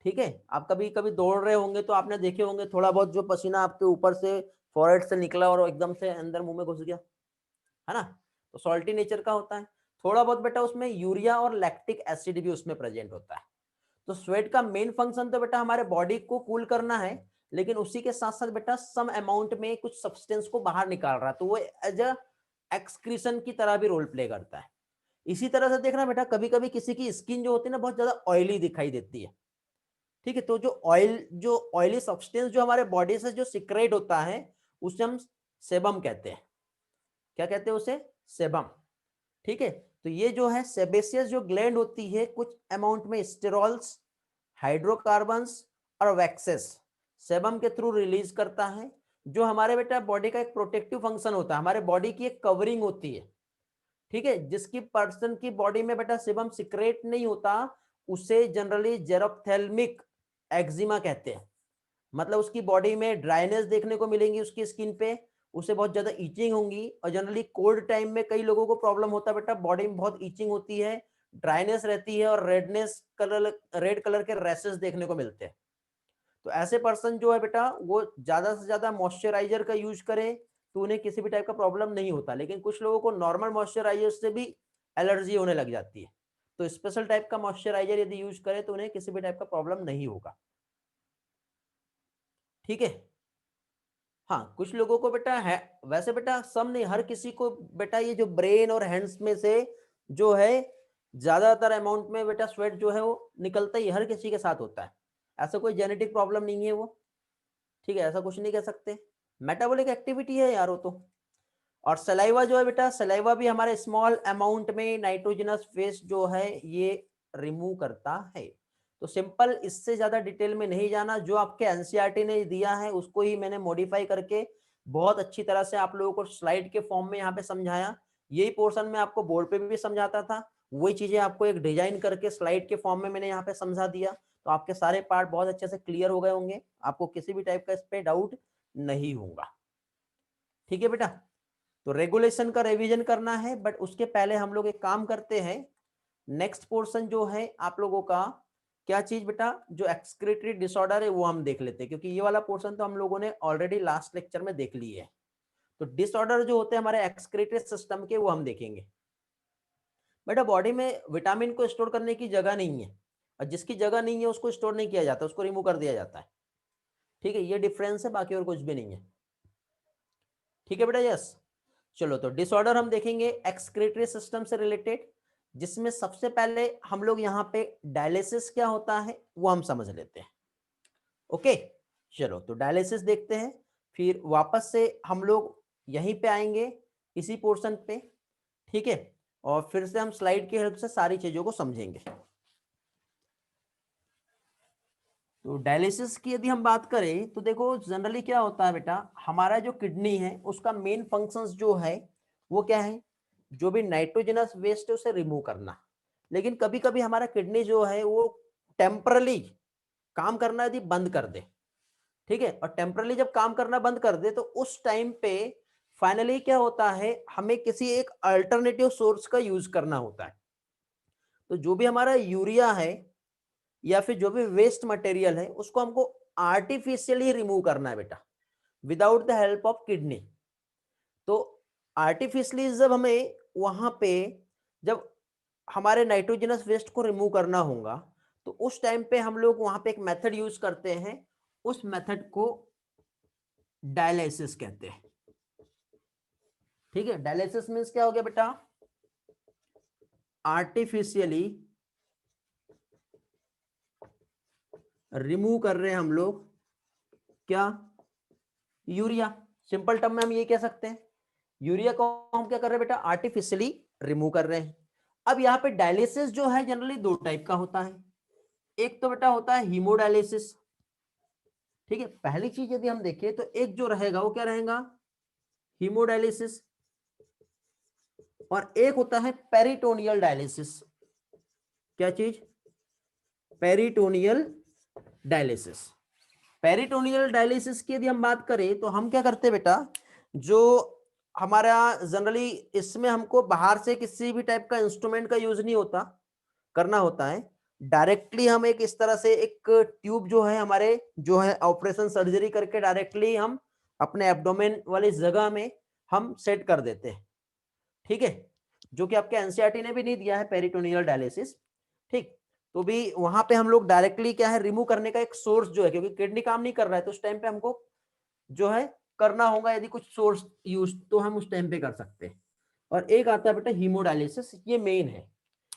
ठीक है। आप कभी कभी दौड़ रहे होंगे तो आपने देखे होंगे थोड़ा बहुत जो पसीना आपके ऊपर से फॉरहेड से निकला और एकदम से अंदर मुंह में घुस गया, है ना, तो सॉल्टी नेचर का होता है। थोड़ा बहुत बेटा उसमें यूरिया और लैक्टिक एसिड भी उसमें प्रेजेंट होता है। तो स्वेट का मेन फंक्शन तो बेटा हमारे बॉडी को कूल करना है, लेकिन उसी के साथ साथ बेटा सम अमाउंट में कुछ सब्सटेंस को बाहर निकाल रहा है, तो वो एज अ एक्सक्रीशन की तरह भी रोल प्ले करता है। इसी तरह से देखना बेटा कभी कभी किसी की स्किन जो होती है ना बहुत ज्यादा ऑयली दिखाई देती है, ठीक है, तो जो ऑयली सब्सटेंस जो हमारे बॉडी से जो सिक्रेट होता है उसे हम सेबम कहते हैं। क्या कहते हैं उसे, सेबम, ठीक है। तो ये जो है सेबेसियस जो ग्लैंड होती है कुछ अमाउंट में स्टेरॉल्स, हाइड्रोकार्बन्स और वैक्सेस सेबम के थ्रू रिलीज करता है, जो हमारे बेटा बॉडी का एक प्रोटेक्टिव फंक्शन होता है, हमारे बॉडी की एक कवरिंग होती है, ठीक है। जिसकी पर्सन की बॉडी में बेटा सेबम सिक्रेट नहीं होता उसे जनरली जेरोप्थेल्मिक एक्जिमा कहते हैं। मतलब उसकी बॉडी में ड्राइनेस देखने को मिलेंगी, उसकी स्किन पे उसे बहुत ज्यादा ईचिंग होंगी, और जनरली कोल्ड टाइम में कई लोगों को प्रॉब्लम होता है बेटा, बॉडी में बहुत ईचिंग होती है, ड्राइनेस रहती है और रेडनेस कलर, रेड कलर के रैसेस देखने को मिलते हैं। तो ऐसे पर्सन जो है बेटा वो ज्यादा से ज्यादा मॉइस्चराइजर का यूज करे तो उन्हें किसी भी टाइप का प्रॉब्लम नहीं होता, लेकिन कुछ लोगों को नॉर्मल मॉइस्चराइजर से भी एलर्जी होने लग जाती है, तो स्पेशल टाइप का मॉइस्चराइजर यदि यूज करे तो उन्हें किसी भी टाइप का प्रॉब्लम नहीं होगा, ठीक है। हाँ कुछ लोगों को बेटा है, वैसे बेटा सब नहीं, हर किसी को बेटा ये जो ब्रेन और हैंड्स में से जो है ज्यादातर अमाउंट में बेटा स्वेट जो है वो निकलता ही हर किसी के साथ होता है, ऐसा कोई जेनेटिक प्रॉब्लम नहीं है वो, ठीक है, ऐसा कुछ नहीं कह सकते, मेटाबॉलिक एक्टिविटी है यार वो तो। और सलाइवा जो है बेटा, सलाइवा भी हमारे स्मॉल अमाउंट में नाइट्रोजनस फेस जो है ये रिमूव करता है। तो सिंपल, इससे ज्यादा डिटेल में नहीं जाना, जो आपके एनसीईआरटी ने दिया है उसको ही मैंने मॉडिफाई करके बहुत अच्छी तरह से आप लोगों को स्लाइड के फॉर्म में यहाँ पे समझाया। यही पोर्शन में आपको बोर्ड पे भी समझाता था, वही चीजें आपको एक डिजाइन करके स्लाइड के फॉर्म में मैंने यहाँ पे समझा दिया, तो आपके सारे पार्ट बहुत अच्छे से क्लियर हो गए होंगे, आपको किसी भी टाइप का इस पे डाउट नहीं होगा, ठीक है बेटा, तो रेगुलेशन का रिवीजन करना है, बट उसके पहले हम लोग एक काम करते हैं। नेक्स्ट पोर्शन जो है आप लोगों का क्या चीज बेटा, जो एक्सक्रीटरी डिसऑर्डर है वो हम देख लेते हैं, क्योंकि ये वाला पोर्शन तो हम लोगों ने ऑलरेडी लास्ट लेक्चर में देख ली है। तो डिसऑर्डर जो होते हैं हमारे एक्सक्रीटरी सिस्टम के, वो हम देखेंगे। बेटा बॉडी में विटामिन को स्टोर करने की जगह नहीं है, और जिसकी जगह नहीं है उसको स्टोर नहीं किया जाता, उसको रिमूव कर दिया जाता है। ठीक है, ये डिफरेंस है, बाकी और कुछ भी नहीं है। ठीक है बेटा, यस। चलो, तो डिसऑर्डर हम देखेंगे एक्सक्रीटरी सिस्टम से रिलेटेड, जिसमें सबसे पहले हम लोग यहाँ पे डायलिसिस क्या होता है वो हम समझ लेते हैं। ओके, चलो तो डायलिसिस देखते हैं, फिर वापस से हम लोग यहीं पे आएंगे इसी पोर्शन पे। ठीक है, और फिर से हम स्लाइड की हेल्प से सारी चीजों को समझेंगे। तो डायलिसिस की यदि हम बात करें तो देखो जनरली क्या होता है बेटा, हमारा जो किडनी है उसका मेन फंक्शंस जो है वो क्या है, जो भी नाइट्रोजनस वेस्ट है उसे रिमूव करना। लेकिन कभी कभी हमारा किडनी जो है वो टेम्परली काम करना यदि बंद कर दे, ठीक है, और टेम्परली जब काम करना बंद कर दे तो उस टाइम पे फाइनली क्या होता है, हमें किसी एक अल्टरनेटिव सोर्स का यूज करना होता है। तो जो भी हमारा यूरिया है या फिर जो भी वेस्ट मटेरियल है उसको हमको आर्टिफिशियली रिमूव करना है बेटा, without the help of kidney. तो आर्टिफिशियली जब हमें वहां पे जब हमारे नाइट्रोजनस वेस्ट को रिमूव करना होगा, तो उस टाइम पे हम लोग वहां पे एक मेथड यूज करते हैं, उस मेथड को डायलिसिस कहते हैं। ठीक है, डायलिसिस मीन्स क्या हो गया बेटा, आर्टिफिशियली रिमूव कर रहे हैं हम लोग क्या, यूरिया। सिंपल टर्म में हम ये कह सकते हैं, यूरिया को हम क्या कर रहे हैं बेटा, आर्टिफिशियली रिमूव कर रहे हैं। अब यहाँ पे डायलिसिस जो है जनरली दो टाइप का होता है, एक तो बेटा होता है हीमोडायलिसिस। ठीक है, पहली चीज यदि हम देखें तो एक जो रहेगा वो क्या रहेगा, हीमोडायलिसिस, और एक होता है पेरिटोनियल डायलिसिस। क्या चीज, पेरिटोनियल डायलिसिस। पेरिटोनियल डायलिसिस की यदि हम बात करें तो हम क्या करते हैं बेटा, जो हमारा जनरली इसमें हमको बाहर से किसी भी टाइप का इंस्ट्रूमेंट का यूज नहीं होता, करना होता है डायरेक्टली। हम एक इस तरह से एक ट्यूब जो है हमारे जो है ऑपरेशन सर्जरी करके डायरेक्टली हम अपने एब्डोमेन वाली जगह में हम सेट कर देते हैं। ठीक है, जो कि आपके एनसीईआरटी ने भी नहीं दिया है पेरिटोनियल डायलिसिस। ठीक, तो भी वहां पे हम लोग डायरेक्टली क्या है, रिमूव करने का एक सोर्स जो है, क्योंकि किडनी काम नहीं कर रहा है तो उस टाइम पे हमको जो है करना होगा, यदि कुछ सोर्स यूज तो हम उस टाइम पे कर सकते हैं। और एक आता है बेटा हीमोडायलिसिस, ये मेन है।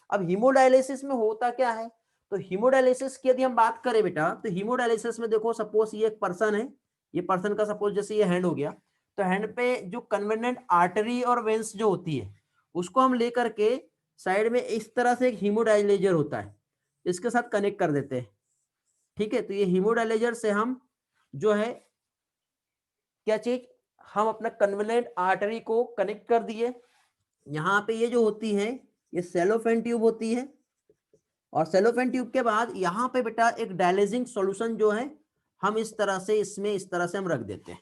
अब हीमोडायलिसिस में होता क्या है, तो हीमोडायलिसिस की यदि हम बात करें बेटा, तो हीमोडायलिसिस में देखो सपोज ये एक पर्सन है, ये पर्सन का सपोज जैसे ये हैंड हो गया, तो हैंड पे जो कन्वेनेंट आर्टरी और वेंस जो होती है उसको हम लेकर के साइड में इस तरह से एक हीमोडायलाइजर होता है, इसके साथ कनेक्ट कर देते हैं। ठीक है, तो ये हीमोडायलाइजर से हम जो है क्या चीज, हम अपना कन्वेनेंट आर्टरी को कनेक्ट कर दिए। यहाँ पे ये जो होती है ये सेलोफेन ट्यूब होती है, और सेलोफेन ट्यूब के बाद यहाँ पे बेटा एक डायलिजिंग सॉल्यूशन जो है हम इस तरह से इसमें इस तरह से हम रख देते हैं।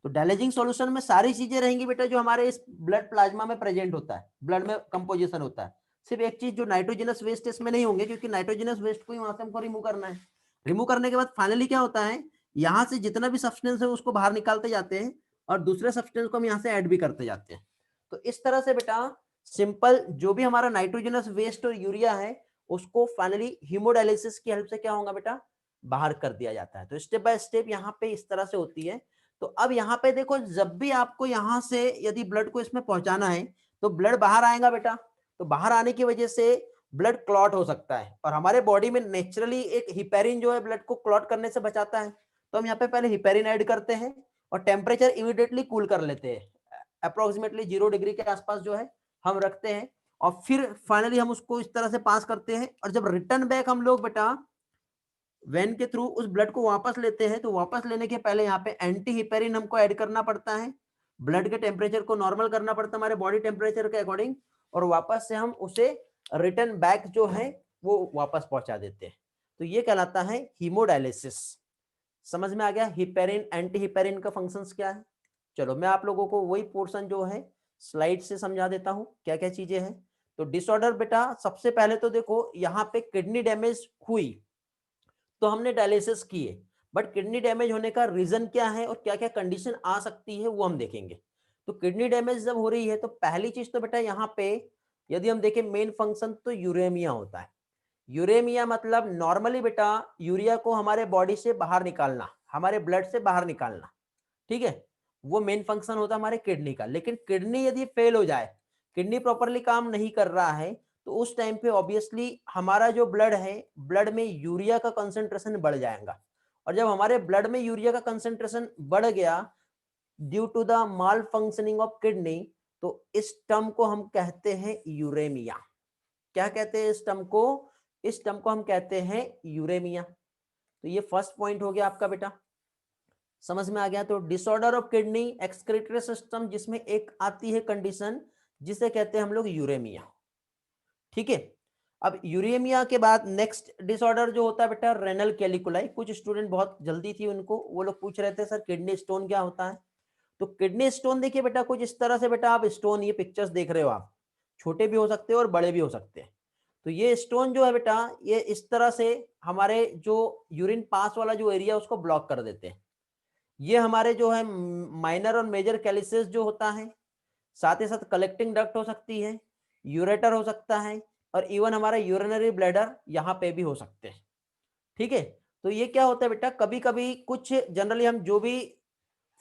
तो डायलिजिंग सॉल्यूशन में सारी चीजें रहेंगी बेटा जो हमारे इस ब्लड प्लाज्मा में प्रेजेंट होता है, ब्लड में कंपोजिशन होता है। सिर्फ एक चीज जो नाइट्रोजनस वेस्ट इसमें नहीं होंगे, क्योंकि नाइट्रोजनस वेस्ट को ही वहां से हमको रिमूव करना है। रिमूव करने के बाद फाइनली क्या होता है, यहाँ से जितना भी सब्सटेंस है उसको बाहर निकालते जाते हैं, और दूसरे सब्सटेंस को हम यहाँ से ऐड भी करते जाते हैं। तो इस तरह से बेटा सिंपल जो भी हमारा नाइट्रोजनस वेस्ट और यूरिया है उसको फाइनली हीमोडायलिसिस की हेल्प से क्या होगा बेटा, बाहर कर दिया जाता है। तो स्टेप बाय स्टेप यहाँ पे इस तरह से होती है। तो अब यहाँ पे देखो, जब भी आपको यहाँ से यदि ब्लड को इसमें पहुंचाना है तो ब्लड बाहर आएगा बेटा, तो बाहर आने की वजह से ब्लड क्लॉट हो सकता है, और हमारे बॉडी में नेचुरली एक हिपेरिन जो है ब्लड को क्लॉट करने से बचाता है। तो हम यहाँ पे पहले हिपेरिन ऐड करते हैं और टेम्परेचर इमीडिएटली कूल कर लेते हैं, अप्रोक्सीमेटली 0 डिग्री के आसपास जो है हम रखते हैं, और फिर फाइनली हम उसको इस तरह से पास करते हैं। और जब रिटर्न बैक हम लोग बेटा वेन के थ्रू उस ब्लड को वापस लेते हैं, तो वापस लेने के पहले यहाँ पे एंटी हिपेरिन हमको ऐड करना पड़ता है, ब्लड के टेम्परेचर को नॉर्मल करना पड़ता है हमारे बॉडी टेम्परेचर के अकॉर्डिंग, और वापस से हम उसे रिटर्न बैक जो है वो वापस पहुंचा देते हैं। तो ये कहलाता है हीमोडायलिसिस। समझ में आ गया हिपेरिन एंटी हिपेरिन का फंक्शंस क्या है। चलो मैं आप लोगों को वही पोर्शन जो है स्लाइड से समझा देता हूँ क्या क्या चीजें हैं। तो डिसऑर्डर बेटा सबसे पहले तो देखो यहाँ पे किडनी डैमेज हुई तो हमने डायलिसिस किए, बट किडनी डैमेज होने का रीजन क्या है और क्या क्या कंडीशन आ सकती है वो हम देखेंगे। तो किडनी डैमेज जब हो रही है तो पहली चीज तो बेटा यहाँ पे यदि हम देखें मेन फंक्शन तो यूरेमिया होता है। यूरेमिया मतलब नॉर्मली बेटा यूरिया को हमारे बॉडी से बाहर निकालना, हमारे ब्लड से बाहर निकालना, ठीक है, वो मेन फंक्शन होता है हमारे किडनी का। लेकिन किडनी यदि फेल हो जाए, किडनी प्रॉपरली काम नहीं कर रहा है, तो उस टाइम पे ऑब्वियसली हमारा जो ब्लड है, ब्लड में यूरिया का कंसंट्रेशन बढ़ जाएगा। और जब हमारे ब्लड में यूरिया का कंसंट्रेशन बढ़ गया due to the malfunctioning of kidney, तो इस टर्म को हम कहते हैं यूरेमिया। क्या कहते हैं इस टर्म को? इस टर्म को हम कहते हैं यूरेमिया। तो ये फर्स्ट पॉइंट हो गया आपका बेटा, समझ में आ गया। तो disorder of kidney excretory system, जिसमें एक आती है कंडीशन जिसे कहते हैं हम लोग यूरेमिया, ठीक है। अब यूरेमिया के बाद नेक्स्ट डिसऑर्डर जो होता है बेटा रेनल कैलिकुलाई। कुछ स्टूडेंट बहुत जल्दी थी उनको, वो लोग पूछ रहे थे सर किडनी स्टोन क्या होता है। तो किडनी स्टोन देखिए बेटा कुछ इस तरह से, बेटा आप स्टोन ये पिक्चर्स देख रहे हो, आप छोटे भी हो सकते हो और बड़े भी हो सकते हैं। तो ये स्टोन जो है बेटा ये इस तरह से हमारे जो यूरिन पास वाला जो एरिया उसको ब्लॉक कर देते हैं। ये हमारे जो है माइनर और मेजर कैलिसेस जो होता है, साथ ही साथ कलेक्टिंग डक्ट हो सकती है, यूरेटर हो सकता है, और इवन हमारा यूरिनरी ब्लैडर यहाँ पे भी हो सकते हैं, ठीक है। तो ये क्या होता है बेटा, कभी कभी कुछ जनरली हम जो भी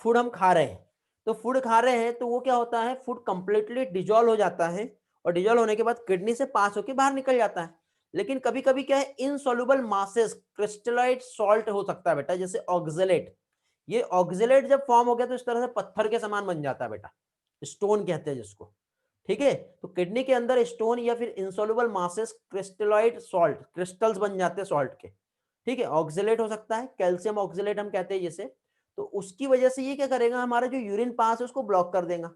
फूड हम खा रहे हैं, तो फूड खा रहे हैं तो वो क्या होता है, फूड कंप्लीटली डिजोल्व हो जाता है, और डिजोल्व होने के बाद किडनी से पास होकर बाहर निकल जाता है। लेकिन कभी कभी क्या है, इनसॉल्युबल मासेस क्रिस्टलाइट सॉल्ट हो सकता है बेटा, जैसे ऑक्जेलेट। ये ऑक्जेलेट जब फॉर्म हो गया तो इस तरह से पत्थर के समान बन जाता है बेटा, स्टोन कहते हैं जिसको, ठीक है। तो किडनी के अंदर स्टोन या फिर insoluble masses crystallite salt, crystals बन जाते हैं सॉल्ट के, ठीक है। ऑक्जेलेट हो सकता है, कैल्शियम ऑक्जेलेट हम कहते हैं जैसे। तो उसकी वजह से ये क्या करेगा, हमारा जो यूरिन पास है उसको ब्लॉक कर देगा।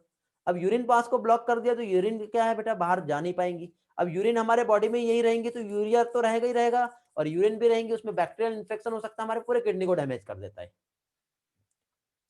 अब यूरिन पास को ब्लॉक कर दिया तो यूरिन क्या है बेटा, बाहर जा नहीं पाएंगी। अब यूरिन हमारे बॉडी में यही रहेंगे तो यूरिया तो रहेगा ही रहेगा, और यूरिन भी रहेंगे, उसमें बैक्टीरियल इन्फेक्शन हो सकता है, हमारे पूरे किडनी को डैमेज कर देता है,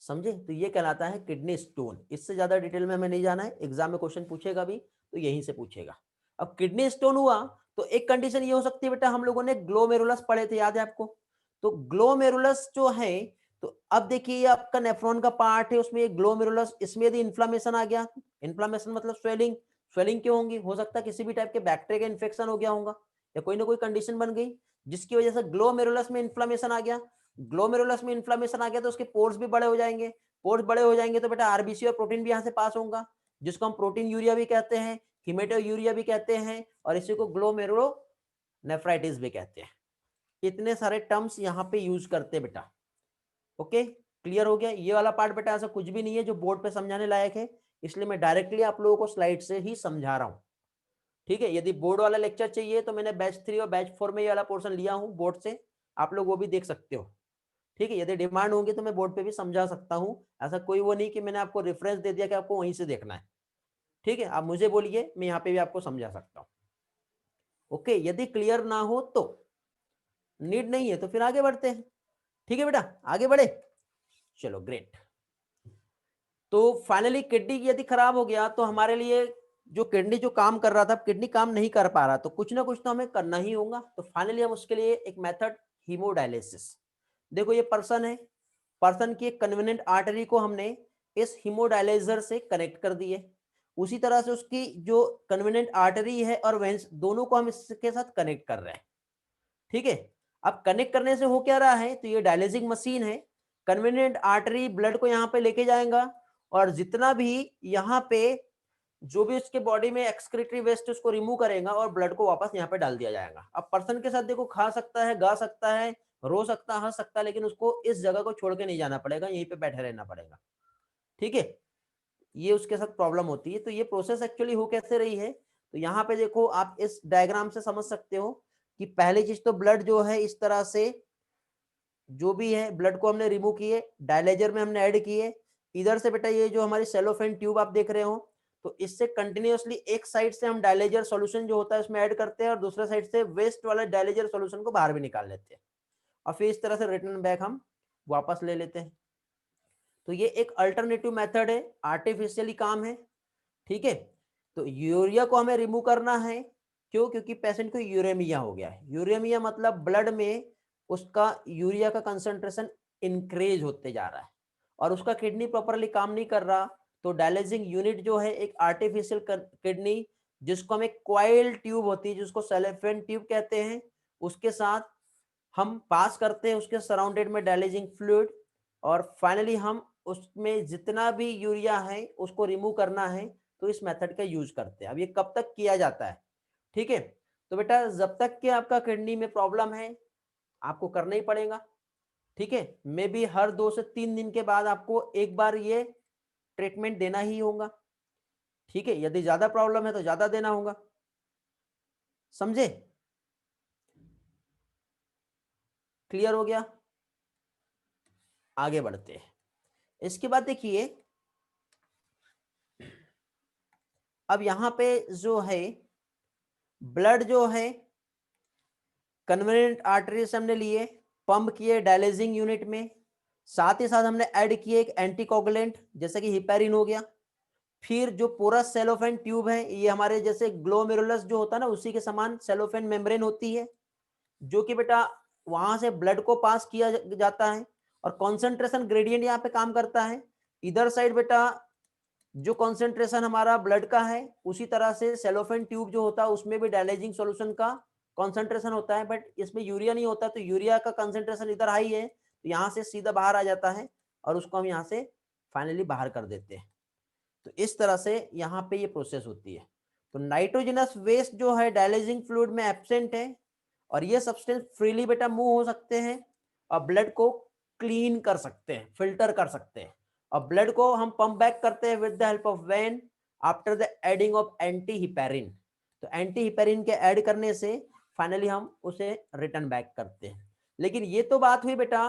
समझे। तो ये कहलाता है किडनी स्टोन। इससे ज्यादा डिटेल में हमें नहीं जाना है, एग्जाम में क्वेश्चन पूछेगा भी तो यहीं से पूछेगा। अब किडनी स्टोन हुआ तो एक कंडीशन ये हो सकती है बेटा, हम लोगों ने ग्लोमेरुलस पढ़े थे, याद है आपको। तो ग्लोमेरुलस जो है, तो अब देखिए ये आपका नेफ्रॉन का पार्ट है, उसमें ये ग्लोमेरुलस, इसमें यदि इन्फ्लामेशन आ गया, इन्फ्लामेशन मतलब स्वेलिंग, स्वेलिंग क्यों होंगी, हो सकता है किसी भी टाइप के बैक्टीरिया का इन्फेक्शन हो गया होगा, या कोई ना कोई कंडीशन बन गई जिसकी वजह से ग्लोमेरुलस में इन्फ्लामेशन आ गया। ग्लोमेरुलस में इन्फ्लामेशन आ गया तो उसके पोर्स भी बड़े हो जाएंगे, पोर्स बड़े हो जाएंगे तो बेटा आरबीसी और प्रोटीन भी यहाँ से पास होगा, जिसको हम प्रोटीन यूरिया भी कहते हैं, हिमेटो यूरिया भी कहते हैं, और इसी को ग्लोमेरुलो नेफ्राइटिस भी कहते हैं। इतने सारे टर्म्स यहाँ पे यूज करते हैं बेटा। ओके, क्लियर हो गया। ये वाला पार्ट बेटा ऐसा कुछ भी नहीं है जो बोर्ड पे समझाने लायक है, इसलिए मैं डायरेक्टली आप लोगों को स्लाइड से ही समझा रहा हूँ, ठीक है। यदि बोर्ड वाला लेक्चर चाहिए तो मैंने बैच 3 और बैच 4 में ये वाला पोर्शन लिया हूँ बोर्ड से, आप लोग वो भी देख सकते हो, ठीक है। यदि डिमांड होगी तो मैं बोर्ड पे भी समझा सकता हूँ, ऐसा कोई वो नहीं कि मैंने आपको रेफरेंस दे दिया कि आपको वहीं से देखना है, ठीक है। आप मुझे बोलिए, मैं यहाँ पे भी आपको समझा सकता हूँ। ओके, यदि क्लियर ना हो तो, नीड नहीं है तो फिर आगे बढ़ते हैं, ठीक है बेटा, आगे बढ़े। चलो ग्रेट। तो फाइनली किडनी यदि खराब हो गया तो हमारे लिए जो किडनी जो काम कर रहा था, किडनी काम नहीं कर पा रहा, तो कुछ ना कुछ तो हमें करना ही होगा। तो फाइनली हम उसके लिए एक मेथड, हीमोडायलिसिस। देखो ये पर्सन है, पर्सन की एक कन्वीनिएंट आर्टरी को हमने इस हीमोडायलाइजर से कनेक्ट कर दिए, उसी तरह से उसकी जो कन्वीनिएंट आर्टरी है और वेंस दोनों को हम इसके साथ कनेक्ट कर रहे हैं, ठीक है। अब कनेक्ट करने से हो क्या रहा है, तो ये डायलिसिंग मशीन है, कन्वीनिएंट आर्टरी ब्लड को यहाँ पे लेके जाएगा, और जितना भी यहाँ पे जो भी उसके बॉडी में एक्सक्रीटरी वेस्ट उसको रिमूव करेगा और ब्लड को वापस यहाँ पे डाल दिया जाएगा। अब पर्सन के साथ देखो खा सकता है, गा सकता है, रो सकता है, हंस सकता है, लेकिन उसको इस जगह को छोड़ के नहीं जाना पड़ेगा, यहीं पे बैठे रहना पड़ेगा, ठीक है। ये उसके साथ प्रॉब्लम होती है। तो ये प्रोसेस एक्चुअली हो कैसे रही है, तो यहाँ पे देखो आप इस डायग्राम से समझ सकते हो कि पहली चीज तो ब्लड जो है इस तरह से जो भी है ब्लड को हमने रिमूव किए, डायलाइजर में हमने ऐड किए, इधर से बेटा ये जो हमारी सेलोफेन ट्यूब आप देख रहे हो, तो इससे कंटिन्यूअसली एक साइड से हम डायलाइजर सॉल्यूशन जो होता है उसमें ऐड करते हैं, और दूसरे साइड से वेस्ट वाला डायलाइजर सॉल्यूशन को बाहर भी निकाल लेते हैं, और फिर इस तरह से रिटर्न बैक हम वापस ले लेते हैं। तो ये एक अल्टरनेटिव मेथड है, आर्टिफिशियली काम है, ठीक है। तो यूरिया को हमें रिमूव करना है, क्यों? क्योंकि पेशेंट को यूरेमिया हो गया है। यूरेमिया मतलब ब्लड में उसका यूरिया का कंसंट्रेशन इंक्रीज होते जा रहा है और उसका किडनी प्रॉपरली काम नहीं कर रहा, तो डायलिसिंग यूनिट जो है एक आर्टिफिशियल किडनी, जिसको हम एक क्वाइल ट्यूब होती है जिसको सेलोफेन ट्यूब कहते हैं, उसके साथ हम पास करते हैं उसके सराउंडेड में डायलिसिंग फ्लूइड, और फाइनली हम उसमें जितना भी यूरिया है उसको रिमूव करना है, तो इस मेथड का यूज करते हैं। अब ये कब तक किया जाता है, ठीक है। तो बेटा जब तक कि आपका किडनी में प्रॉब्लम है आपको करना ही पड़ेगा, ठीक है। मे बी हर 2 से 3 दिन के बाद आपको एक बार ये ट्रीटमेंट देना ही होगा, ठीक है। यदि ज्यादा प्रॉब्लम है तो ज्यादा देना होगा, समझे? क्लियर हो गया? आगे बढ़ते हैं। इसके बाद देखिए, अब यहां पे जो है ब्लड जो है कन्वीनियंट आर्टरी से हमने लिए, पंप किए डायलिसिंग यूनिट में, साथ ही साथ हमने ऐड किए एक एंटीकोगुलेंट जैसे कि हिपेरिन हो गया। फिर जो पूरा सेलोफेन ट्यूब है, ये हमारे जैसे ग्लोमेरुलस जो होता है ना उसी के समान सेलोफेन मेम्ब्रेन होती है, जो कि बेटा वहां से ब्लड को पास किया जाता है और कॉन्सेंट्रेशन ग्रेडियंट यहाँ पे काम करता है। इधर साइड बेटा जो कॉन्सेंट्रेशन हमारा ब्लड का है उसी तरह से सेलोफेन ट्यूब जो होता है उसमें भी डायलिसिंग सॉल्यूशन का कॉन्सेंट्रेशन होता है, बट इसमें यूरिया नहीं होता, तो यूरिया का कॉन्सेंट्रेशन इधर हाई है तो यहाँ से सीधा बाहर आ जाता है और उसको हम यहाँ से फाइनली बाहर कर देते हैं। तो इस तरह से यहाँ पे ये प्रोसेस होती है। तो नाइट्रोजनस वेस्ट जो है डायलिसिंग फ्लूइड में एब्सेंट है और ये सब्सटेंस फ्रीली बेटा मूव हो सकते हैं और ब्लड को क्लीन कर सकते हैं, फिल्टर कर सकते हैं, और ब्लड को हम पंप बैक करते हैं with the help of when after the adding of anti heparin. तो एंटी हिपेरिन के ऐड करने से फाइनली हम उसे रिटर्न बैक करते हैं। लेकिन ये तो बात हुई बेटा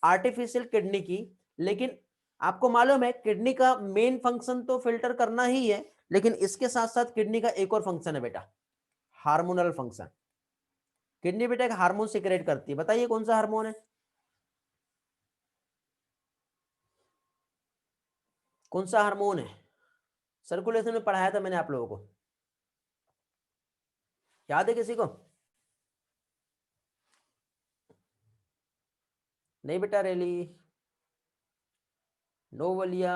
आर्टिफिशियल किडनी की, लेकिन आपको मालूम है किडनी का मेन फंक्शन तो फिल्टर करना ही है, लेकिन इसके साथ साथ किडनी का एक और फंक्शन है बेटा, हार्मोनल फंक्शन। किडनी बेटा एक हार्मोन सीक्रेट करती है, बताइए कौन सा हार्मोन है? कौन सा हार्मोन है? सर्कुलेशन में पढ़ाया था मैंने आप लोगों को, याद है किसी को? नहीं बेटा, रेली, नोवलिया,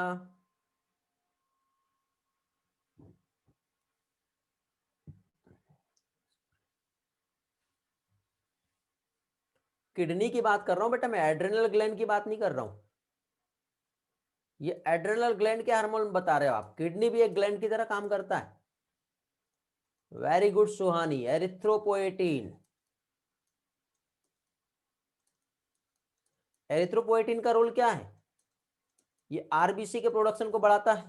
किडनी की बात कर रहा हूं बेटा, मैं एड्रेनल ग्लैंड की बात नहीं कर रहा हूं। ये एड्रेनल ग्लैंड के हार्मोन बता रहे हो आप, किडनी भी एक ग्लैंड की तरह काम करता है। वेरी गुड सुहानी, एरिथ्रोपोएटिन। एरिथ्रोपोएटिन का रोल क्या है? ये आरबीसी के प्रोडक्शन को बढ़ाता है,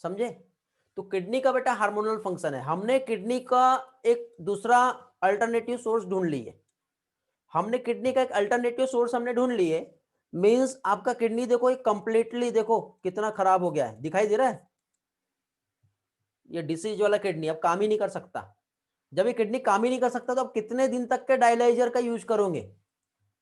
समझे? तो किडनी का बेटा हार्मोनल फंक्शन है। हमने किडनी का एक दूसरा अल्टरनेटिव सोर्स ढूंढ लिए, हमने किडनी का एक अल्टरनेटिव सोर्स हमने ढूंढ लिए, मींस आपका किडनी देखो एक कंप्लीटली देखो कितना खराब हो गया है, दिखाई दे रहा है? ये डिसीज वाला किडनी अब काम ही नहीं कर सकता। जब ये किडनी काम ही नहीं कर सकता तो आप कितने दिन तक के डायलाइजर का यूज करोगे?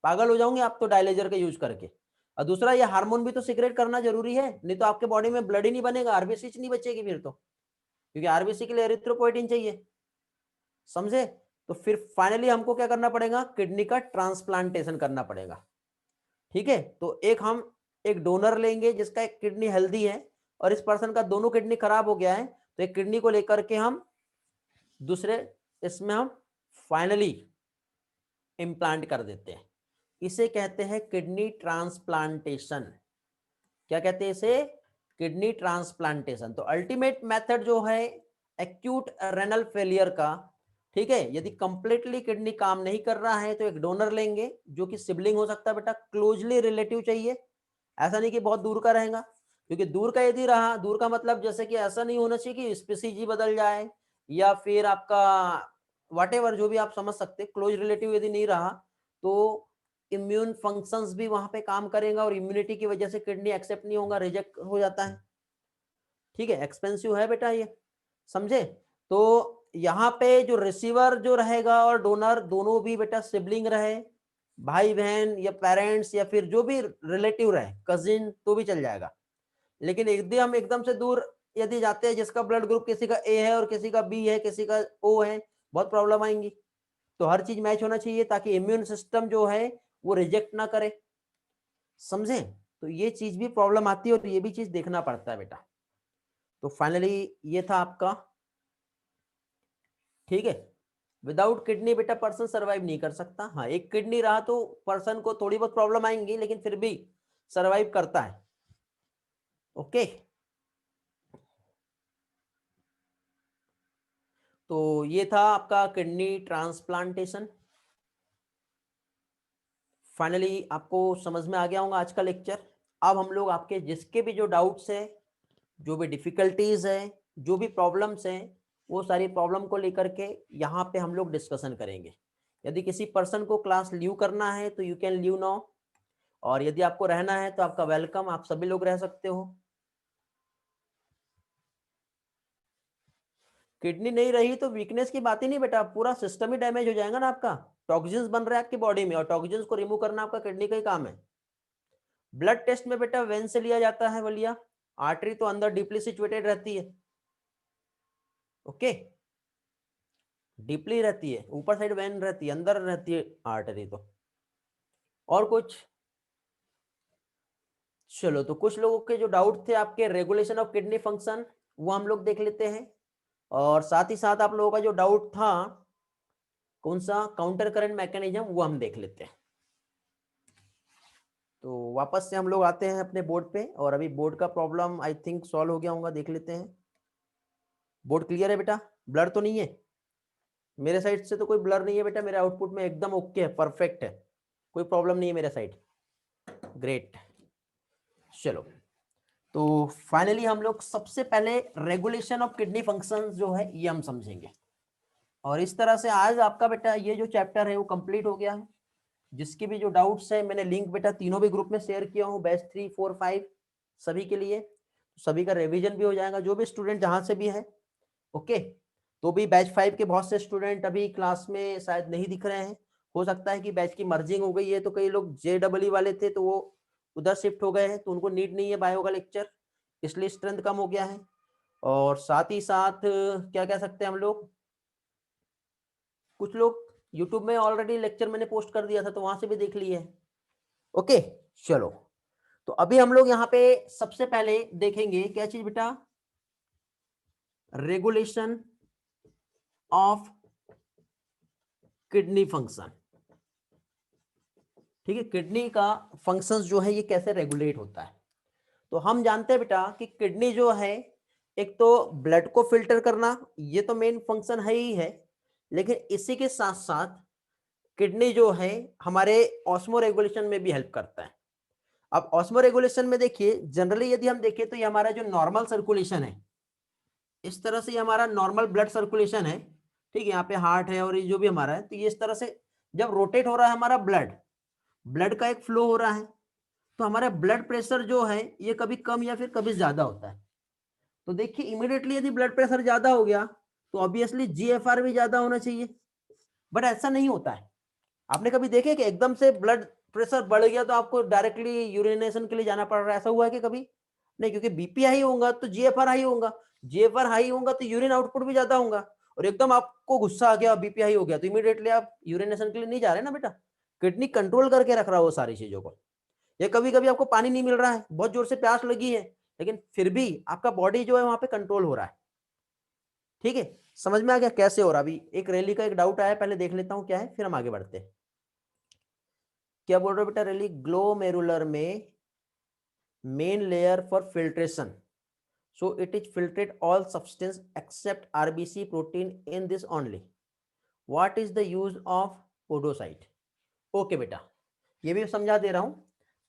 पागल हो जाओगे आप तो डायलाइजर का यूज करके। और दूसरा ये हार्मोन भी तो सीक्रेट करना जरूरी है, नहीं तो आपके बॉडी में ब्लड ही नहीं बनेगा, आरबीसी नहीं बचेगी फिर तो, क्योंकि आरबीसी के लिए एरिथ्रोपोएटिन चाहिए, समझे? तो फिर फाइनली हमको क्या करना पड़ेगा, किडनी का ट्रांसप्लांटेशन करना पड़ेगा, ठीक है। तो एक हम एक डोनर लेंगे जिसका एक किडनी हेल्दी है और इस पर्सन का दोनों किडनी खराब हो गया है, तो एक किडनी को लेकर के हम दूसरे इसमें हम फाइनली इम्प्लांट कर देते हैं। इसे कहते हैं किडनी ट्रांसप्लांटेशन। क्या कहते हैं इसे? Kidney transplantation. तो अल्टीमेट मेथड जो है एक्यूट रेनल फेलियर का, ठीक है, यदि कंप्लीटली किडनी काम नहीं कर रहा है तो एक डोनर लेंगे जो कि सिबलिंग हो सकता है बेटा, क्लोजली रिलेटिव चाहिए, ऐसा नहीं कि बहुत दूर का रहेगा, क्योंकि दूर का यदि रहा, दूर का मतलब जैसे कि ऐसा नहीं होना चाहिए कि स्पीसीज बदल जाए या फिर आपका व्हाटएवर जो भी आप समझ सकते, क्लोज रिलेटिव यदि नहीं रहा तो इम्यून फंक्शंस भी वहां पे काम करेगा और इम्यूनिटी की वजह से किडनी एक्सेप्ट नहीं होगा, रिजेक्ट हो जाता है, ठीक है। एक्सपेंसिव है बेटा ये, समझे? तो यहाँ पे जो रिसीवर जो रहेगा और डोनर दोनों भी बेटा सिबलिंग रहे, भाई बहन या पेरेंट्स या फिर जो भी रिलेटिव रहे, कजिन, तो भी चल जाएगा। लेकिन एकदम से दूर यदि जाते हैं, जिसका ब्लड ग्रुप किसी का ए है और किसी का बी है, किसी का ओ है, बहुत प्रॉब्लम आएंगी। तो हर चीज मैच होना चाहिए ताकि इम्यून सिस्टम जो है वो रिजेक्ट ना करे, समझे। तो ये चीज भी प्रॉब्लम आती है और ये भी चीज देखना पड़ता है बेटा। तो फाइनली ये था आपका, ठीक है। विदाउट किडनी बेटा पर्सन सरवाइव नहीं कर सकता। हाँ, एक किडनी रहा तो पर्सन को थोड़ी बहुत प्रॉब्लम आएंगी, लेकिन फिर भी सरवाइव करता है। ओके, तो ये था आपका किडनी ट्रांसप्लांटेशन। फाइनली आपको समझ में आ गया होगा आज का लेक्चर। अब हम लोग आपके जिसके भी जो डाउट्स है, जो भी डिफिकल्टीज है, जो भी प्रॉब्लम्स हैं, वो सारी प्रॉब्लम को लेकर के यहाँ पे हम लोग डिस्कशन करेंगे। यदि किसी पर्सन को क्लास लीव करना है तो यू कैन लीव नाउ, और यदि आपको रहना है तो आपका वेलकम, आप सभी लोग रह सकते हो। किडनी नहीं रही तो वीकनेस की बात ही नहीं बेटा, पूरा सिस्टम ही डैमेज हो जाएगा ना आपका। टॉक्सिन्स बन रहे हैं आपकी बॉडी में और टॉक्सिन्स को रिमूव करना आपका किडनी का ही काम है। ब्लड टेस्ट में बेटा वेन से लिया जाता है बलिया, आर्टरी तो अंदर डीपली सिचुएटेड रहती है। ओके, डीपली रहती है, ऊपर साइड वेन रहती है, अंदर रहती है आर्टरी। तो और कुछ, चलो, तो कुछ लोगों के जो डाउट थे आपके रेगुलेशन ऑफ किडनी फंक्शन, वो हम लोग देख लेते हैं। और साथ ही साथ आप लोगों का जो डाउट था कौन सा काउंटर करंट मैकेनिज्म, वो हम देख लेते हैं। तो वापस से हम लोग आते हैं अपने बोर्ड पे, और अभी बोर्ड का प्रॉब्लम आई थिंक सॉल्व हो गया होगा, देख लेते हैं। बोर्ड क्लियर है बेटा, ब्लर तो नहीं है मेरे साइड से? तो कोई ब्लर नहीं है बेटा, मेरे आउटपुट में एकदम ओके है, परफेक्ट है, कोई प्रॉब्लम नहीं है मेरे साइड। ग्रेट, चलो। तो फाइनली हम लोग सबसे पहले रेगुलेशन ऑफ किडनी फंक्शंस जो है ये हम समझेंगे। और इस तरह से आज आपका बेटा ये जो चैप्टर है वो कंप्लीट हो गया है। जिसकी भी जो डाउट्स है, मैंने लिंक बेटा तीनों भी ग्रुप में शेयर किया हूँ, बैच 3, 4, 5 सभी के लिए। सभी का रिवीजन भी हो जाएगा, जो भी स्टूडेंट जहां से भी है। ओके, तो भी बैच 5 के बहुत से स्टूडेंट अभी क्लास में शायद नहीं दिख रहे हैं। हो सकता है कि बैच की मर्जिंग हो गई है, तो कई लोग JEE वाले थे तो वो उधर शिफ्ट हो गए हैं, तो उनको नीड नहीं है बायो का लेक्चर, इसलिए स्ट्रेंथ कम हो गया है। और साथ ही साथ क्या कह सकते हैं हम लोग, कुछ लोग यूट्यूब में ऑलरेडी लेक्चर मैंने पोस्ट कर दिया था तो वहां से भी देख लिए है। ओके, चलो। तो अभी हम लोग यहाँ पे सबसे पहले देखेंगे क्या चीज बेटा, रेगुलेशन ऑफ किडनी फंक्शन। ठीक है, किडनी का फंक्शंस जो है ये कैसे रेगुलेट होता है। तो हम जानते हैं बेटा कि किडनी जो है, एक तो ब्लड को फिल्टर करना, ये तो मेन फंक्शन है ही है, लेकिन इसी के साथ साथ किडनी जो है हमारे ऑस्मो रेगुलेशन में भी हेल्प करता है। अब ऑस्मो रेगुलेशन में देखिए, जनरली यदि हम देखें तो ये हमारा जो नॉर्मल सर्कुलेशन है, इस तरह से ये हमारा नॉर्मल ब्लड सर्कुलेशन है। ठीक है, यहाँ पे हार्ट है और ये जो भी हमारा है, तो ये इस तरह से जब रोटेट हो रहा है हमारा ब्लड, ब्लड का एक फ्लो हो रहा है, तो हमारा ब्लड प्रेशर जो है ये कभी कम या फिर कभी ज्यादा होता है। तो देखिए इमीडिएटली यदि ब्लड प्रेशर ज्यादा हो गया तो ऑब्वियसली GFR भी ज्यादा होना चाहिए, बट ऐसा नहीं होता है। आपने कभी देखे कि एकदम से ब्लड प्रेशर बढ़ गया तो आपको डायरेक्टली यूरिनेशन के लिए जाना पड़ रहा है, ऐसा हुआ है कि कभी? नहीं, क्योंकि बीपी हाई होगा तो GFR हाई होगा, GFR हाई होगा तो यूरिन आउटपुट भी ज्यादा होगा। और एकदम आपको गुस्सा आ गया, बीपी हाई हो गया, तो इमीडिएटली आप यूरिनेशन के लिए नहीं जा रहे ना बेटा। किडनी कंट्रोल करके रख रहा है वो सारी चीजों को। या कभी कभी आपको पानी नहीं मिल रहा है, बहुत जोर से प्यास लगी है, लेकिन फिर भी आपका बॉडी जो है वहां पे कंट्रोल हो रहा है। ठीक है, समझ में आ गया कैसे हो रहा। अभी एक रैली का एक डाउट आया, पहले देख लेता हूं क्या है, फिर हम आगे बढ़ते हैं। क्या बोल रहे हो बेटा, रैली ग्लोमेरुलर में main layer for filtration, so it is filtrate all substance except RBC protein in this only. What is the use of podocyte? Okay बेटा, ये भी समझा दे रहा हूं।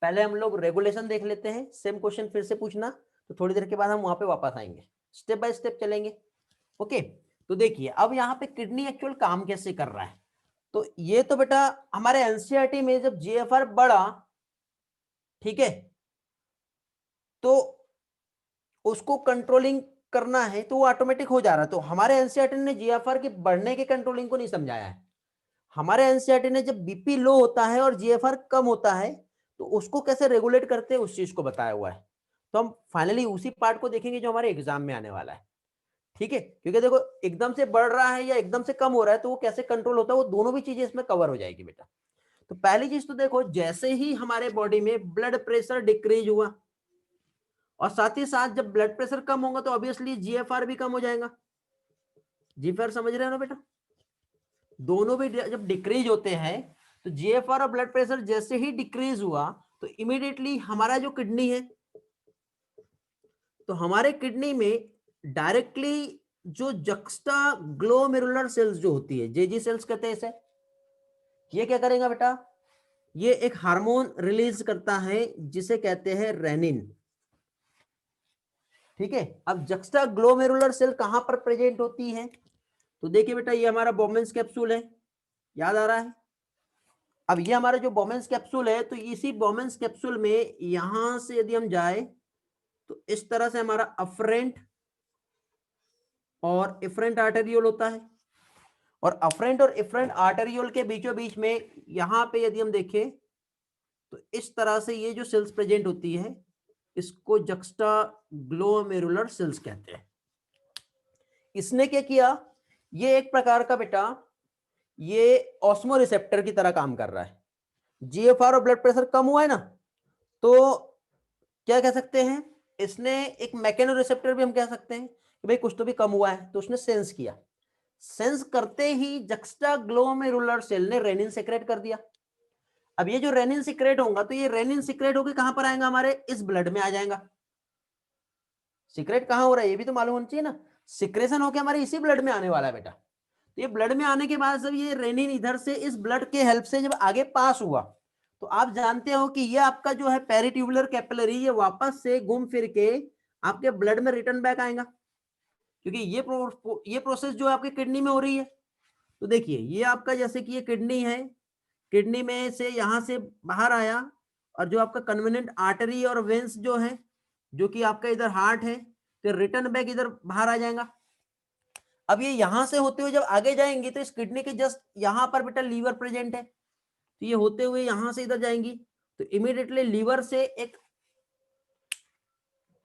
पहले हम लोग रेगुलेशन देख लेते हैं, सेम क्वेश्चन फिर से पूछना, तो थोड़ी देर के बाद हम वहां पे वापस आएंगे, स्टेप बाय स्टेप चलेंगे। ओके, तो देखिए अब यहाँ पे किडनी एक्चुअल काम कैसे कर रहा है। तो ये तो बेटा हमारे एनसीईआरटी में जब GFR बढ़ा, ठीक है, तो उसको कंट्रोलिंग करना है तो वो ऑटोमेटिक हो जा रहा है। तो हमारे एनसीईआरटी ने GFR के बढ़ने के कंट्रोलिंग को नहीं समझाया है, हमारे एनसीईआरटी ने जब बीपी लो होता है और जीएफआर कम होता है तो उसको कैसे रेगुलेट करते हैं उस चीज को बताया हुआ है। तो हम फाइनली उसी पार्ट को देखेंगे जो हमारे एग्जाम में आने वाला है। ठीक है, क्योंकि देखो एकदम से बढ़ रहा है या एकदम से कम हो रहा है तो वो कैसे कंट्रोल होता है, वो दोनों भी चीजें इसमें कवर हो जाएगी बेटा। तो पहली चीज तो देखो, जैसे ही हमारे बॉडी में ब्लड प्रेशर डिक्रीज हुआ और साथ ही साथ जब ब्लड प्रेशर कम होगा तो ऑब्वियसली जीएफआर भी कम हो जाएगा। जीएफआर समझ रहे हो ना बेटा, दोनों भी जब डिक्रीज होते हैं तो जीएफआर और ब्लड प्रेशर जैसे ही डिक्रीज हुआ तो इमीडिएटली हमारा जो किडनी है, तो हमारे किडनी में डायरेक्टली जो जक्स्टा ग्लोमेरुलर सेल्स जो होती है, जेजी सेल्स कहते हैं इसे, ये क्या करेगा बेटा, ये एक हार्मोन रिलीज करता है जिसे कहते हैं रेनिन। ठीक है, अब जक्स्टा ग्लोमेरुलर सेल कहां पर प्रेजेंट होती है, तो देखिए बेटा ये हमारा बोमेंस कैप्सूल है, याद आ रहा है। अब ये हमारा जो बोमेंस कैप्सूल है, तो इसी बोमेंस कैप्सूल में यहां से यदि हम जाए तो इस तरह से हमारा अफरेंट और इफरेंट आर्टेरियोल होता है, और अफरेंट और इफरेंट आर्टेरियोल के बीचों बीच में यहां पे यदि हम देखें तो इस तरह से ये जो सेल्स प्रेजेंट होती है इसको जक्स्टा ग्लोमेरुलर सेल्स कहते हैं। इसने क्या किया, ये एक प्रकार का बेटा ये ऑस्मो रिसेप्टर की तरह काम कर रहा है। जीएफआर और ब्लड प्रेशर कम हुआ है ना, तो क्या कह सकते हैं, इसने एक मैकेनो रिसेप्टर भी हम कह सकते हैं कि भाई कुछ तो भी कम हुआ है, तो उसने सेंस किया। सेंस करते ही जक्स्टा ग्लोमेरुलर सेल ने रेनिन सेक्रेट कर दिया। अब ये जो रेनिन सिक्रेट होगा तो ये रेनिन सिक्रेट होकर कहां पर आएगा, हमारे इस ब्लड में आ जाएगा। सिक्रेट कहां हो रहा है ये भी तो मालूम होना चाहिए ना, सिक्रेशन होकर हमारे इसी ब्लड में आने वाला है बेटा। तो ये ब्लड में आने के बाद जब ये रेनिन इधर से इस ब्लड के हेल्प से जब आगे पास हुआ तो आप जानते हो कि ये आपका जो है पेरिट्यूबुलर कैपिलरी ये वापस से घूम फिर के आपके ब्लड में रिटर्न बैक आएगा, क्योंकि ये प्रोसेस जो आपके किडनी में हो रही है। तो देखिए ये आपका जैसे कि ये किडनी है, किडनी में से यहां से बाहर आया, और जो आपका कन्वीनिएंट आर्टरी और वेंस जो है जो कि आपका इधर हार्ट है, तो रिटर्न बैक इधर बाहर आ जाएगा। अब ये यहां से होते हुए जब आगे जाएंगे तो इस किडनी के जस्ट यहां पर बेटा लीवर प्रेजेंट है, तो ये होते हुए यहां से इधर जाएंगी तो इमीडिएटली लीवर से एक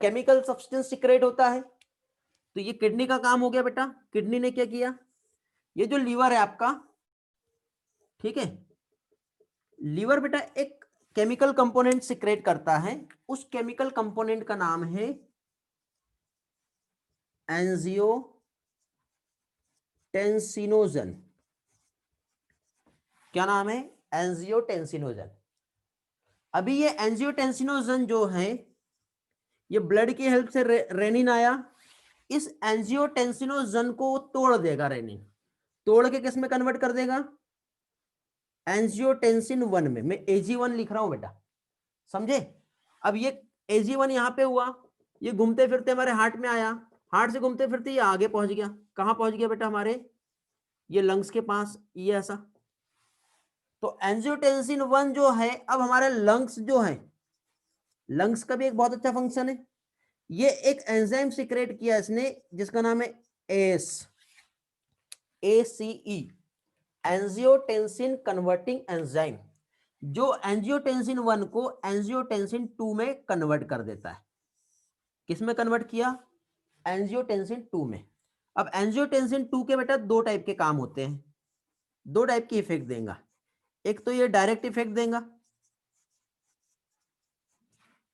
केमिकल सब्सटेंस सिक्रेट होता है। तो ये किडनी का काम हो गया बेटा। किडनी ने क्या किया, ये जो लीवर है आपका, ठीक है, लीवर बेटा एक केमिकल कंपोनेंट सिक्रेट करता है, उस केमिकल कंपोनेंट का नाम है एंजियोटेंसिनोजन। क्या नाम है, एंजियोटेंसिनोजन। अभी ये एंजियोटेंसिनोजन जो है ये ब्लड की हेल्प से रेनिन आया, इस एंजियोटेंसिनोजन को तोड़ देगा रेनिन, तोड़ के किस में कन्वर्ट कर देगा, एंजियोटेंसिन 1 में। मैं AG1 लिख रहा हूं बेटा, समझे। अब ये AG1 यहां पे हुआ, ये घूमते फिरते हमारे हार्ट में आया, हार्ट से घूमते फिरते ये आगे पहुंच गया, कहां पहुंच गया बेटा, हमारे ये लंग्स के पास, ये ऐसा। तो एंजियोटेंसिन 1 जो है, अब हमारे लंग्स जो है, लंग्स का भी एक बहुत अच्छा फंक्शन है, ये एक एंजाइम सिक्रेट किया इसने जिसका नाम है ACE, एंजियोटेंसिन कन्वर्टिंग एंजाइम, जो एंजियोटेंसिन 1 को एंजियोटेंसिन 2 में कन्वर्ट कर देता है। किस में कन्वर्ट किया, एंजियोटेंसिन 2 में। अब एंजियोटेंसिन 2 के बेटा दो टाइप के काम होते हैं, दो टाइप की इफेक्ट देगा, एक तो ये डायरेक्ट इफेक्ट देगा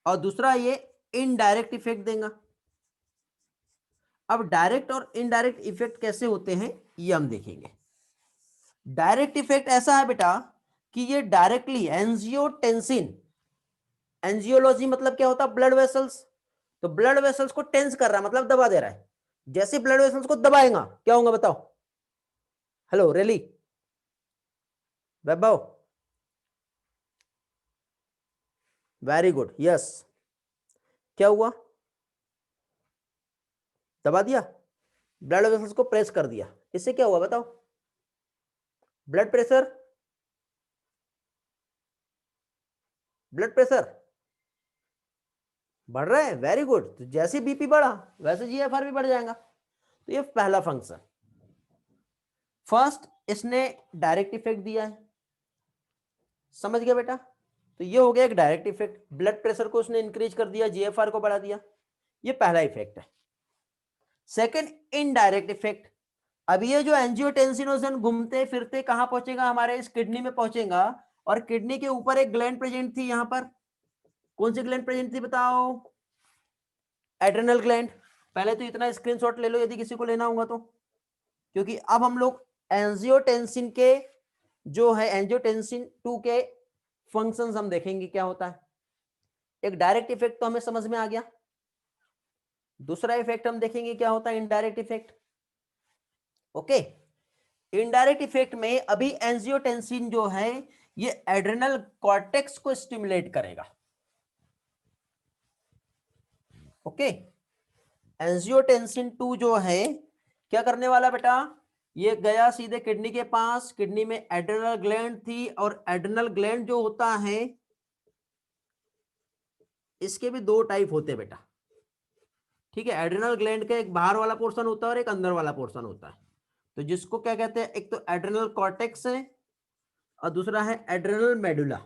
और दूसरा ये इनडायरेक्ट इफेक्ट देगा। अब डायरेक्ट और इनडायरेक्ट इफेक्ट कैसे होते हैं ये हम देखेंगे। डायरेक्ट इफेक्ट ऐसा है बेटा कि ये डायरेक्टली एंजियोटेंसिन, एंजियोलॉजी मतलब क्या होता है, ब्लड वेसल्स, तो ब्लड वेसल्स को टेंस कर रहा है मतलब दबा दे रहा है। जैसे ब्लड वेसल्स को दबाएगा क्या होगा बताओ, हेलो रेली, वैभव, वेरी गुड, यस, क्या हुआ, दबा दिया, ब्लड वेसल्स को प्रेस कर दिया, इससे क्या हुआ बताओ, ब्लड प्रेशर, ब्लड प्रेशर बढ़ रहा है, वेरी गुड। तो जैसे बीपी बढ़ा वैसे जीएफआर भी बढ़ जाएगा। तो ये पहला फंक्शन। फर्स्ट इसने डायरेक्ट इफेक्ट दिया है, समझ गया बेटा। तो ये हो गया एक डायरेक्ट इफेक्ट, ब्लड प्रेशर को उसने इंक्रीज कर दिया, जीएफआर को बढ़ा दिया, ये पहला इफेक्ट है। सेकंड इनडायरेक्ट इफेक्ट, अब ये जो एंजियोटेंसिनोजन घूमते फिरते कहां पहुंचेगा, हमारे इस किडनी में पहुंचेगा, और किडनी के ऊपर एक ग्लैंड प्रेजेंट थी, यहां पर कौन सी ग्लैंड प्रेजेंट थी बताओ, एड्रेनल ग्लैंड। पहले तो इतना स्क्रीनशॉट ले लो यदि किसी को लेना होगा तो, क्योंकि अब हम लोग एंजियोटेंसिन के जो है एंजियोटेंसिन 2 के फंक्शंस हम देखेंगे क्या होता है। एक डायरेक्ट इफेक्ट तो हमें समझ में आ गया, दूसरा इफेक्ट हम देखेंगे क्या होता है, indirect effect. Okay, indirect effect में अभी एंजियोटेंसिन जो है ये एड्रेनल कॉर्टेक्स को स्टिमुलेट करेगा। ओके, एंजियोटेंसिन 2 जो है क्या करने वाला बेटा, ये गया सीधे किडनी के पास, किडनी में एड्रेनल ग्लैंड थी, और एड्रेनल ग्लैंड जो होता है इसके भी दो टाइप होते हैं बेटा, ठीक है। एड्रेनल ग्लैंड का एक बाहर वाला पोर्शन होता है और एक अंदर वाला पोर्शन होता है। तो जिसको क्या कहते हैं, एक तो एड्रेनल कॉर्टेक्स है और दूसरा है एड्रेनल मेडुला।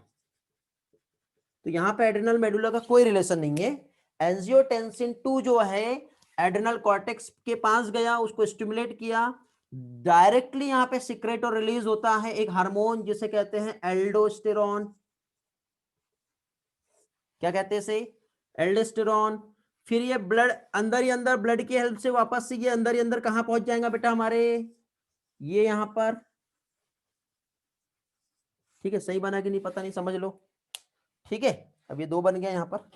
तो यहां पे एड्रेनल मेडुला का कोई रिलेशन नहीं है। एंजियोटेंसिन 2 जो है एड्रेनल कॉर्टेक्स के पास गया, उसको स्टिमुलेट किया, डायरेक्टली यहां पे सीक्रेट और रिलीज होता है एक हार्मोन जिसे कहते हैं एल्डोस्टेरॉन। क्या कहते हैं इसे, एल्डोस्टेरॉन। फिर ये ब्लड अंदर ही अंदर, ब्लड की हेल्प से वापस से ये अंदर ही अंदर कहां पहुंच जाएगा बेटा हमारे, ये यहां पर, ठीक है। सही बना कि नहीं पता नहीं, समझ लो, ठीक है। अब ये दो बन गया यहां पर,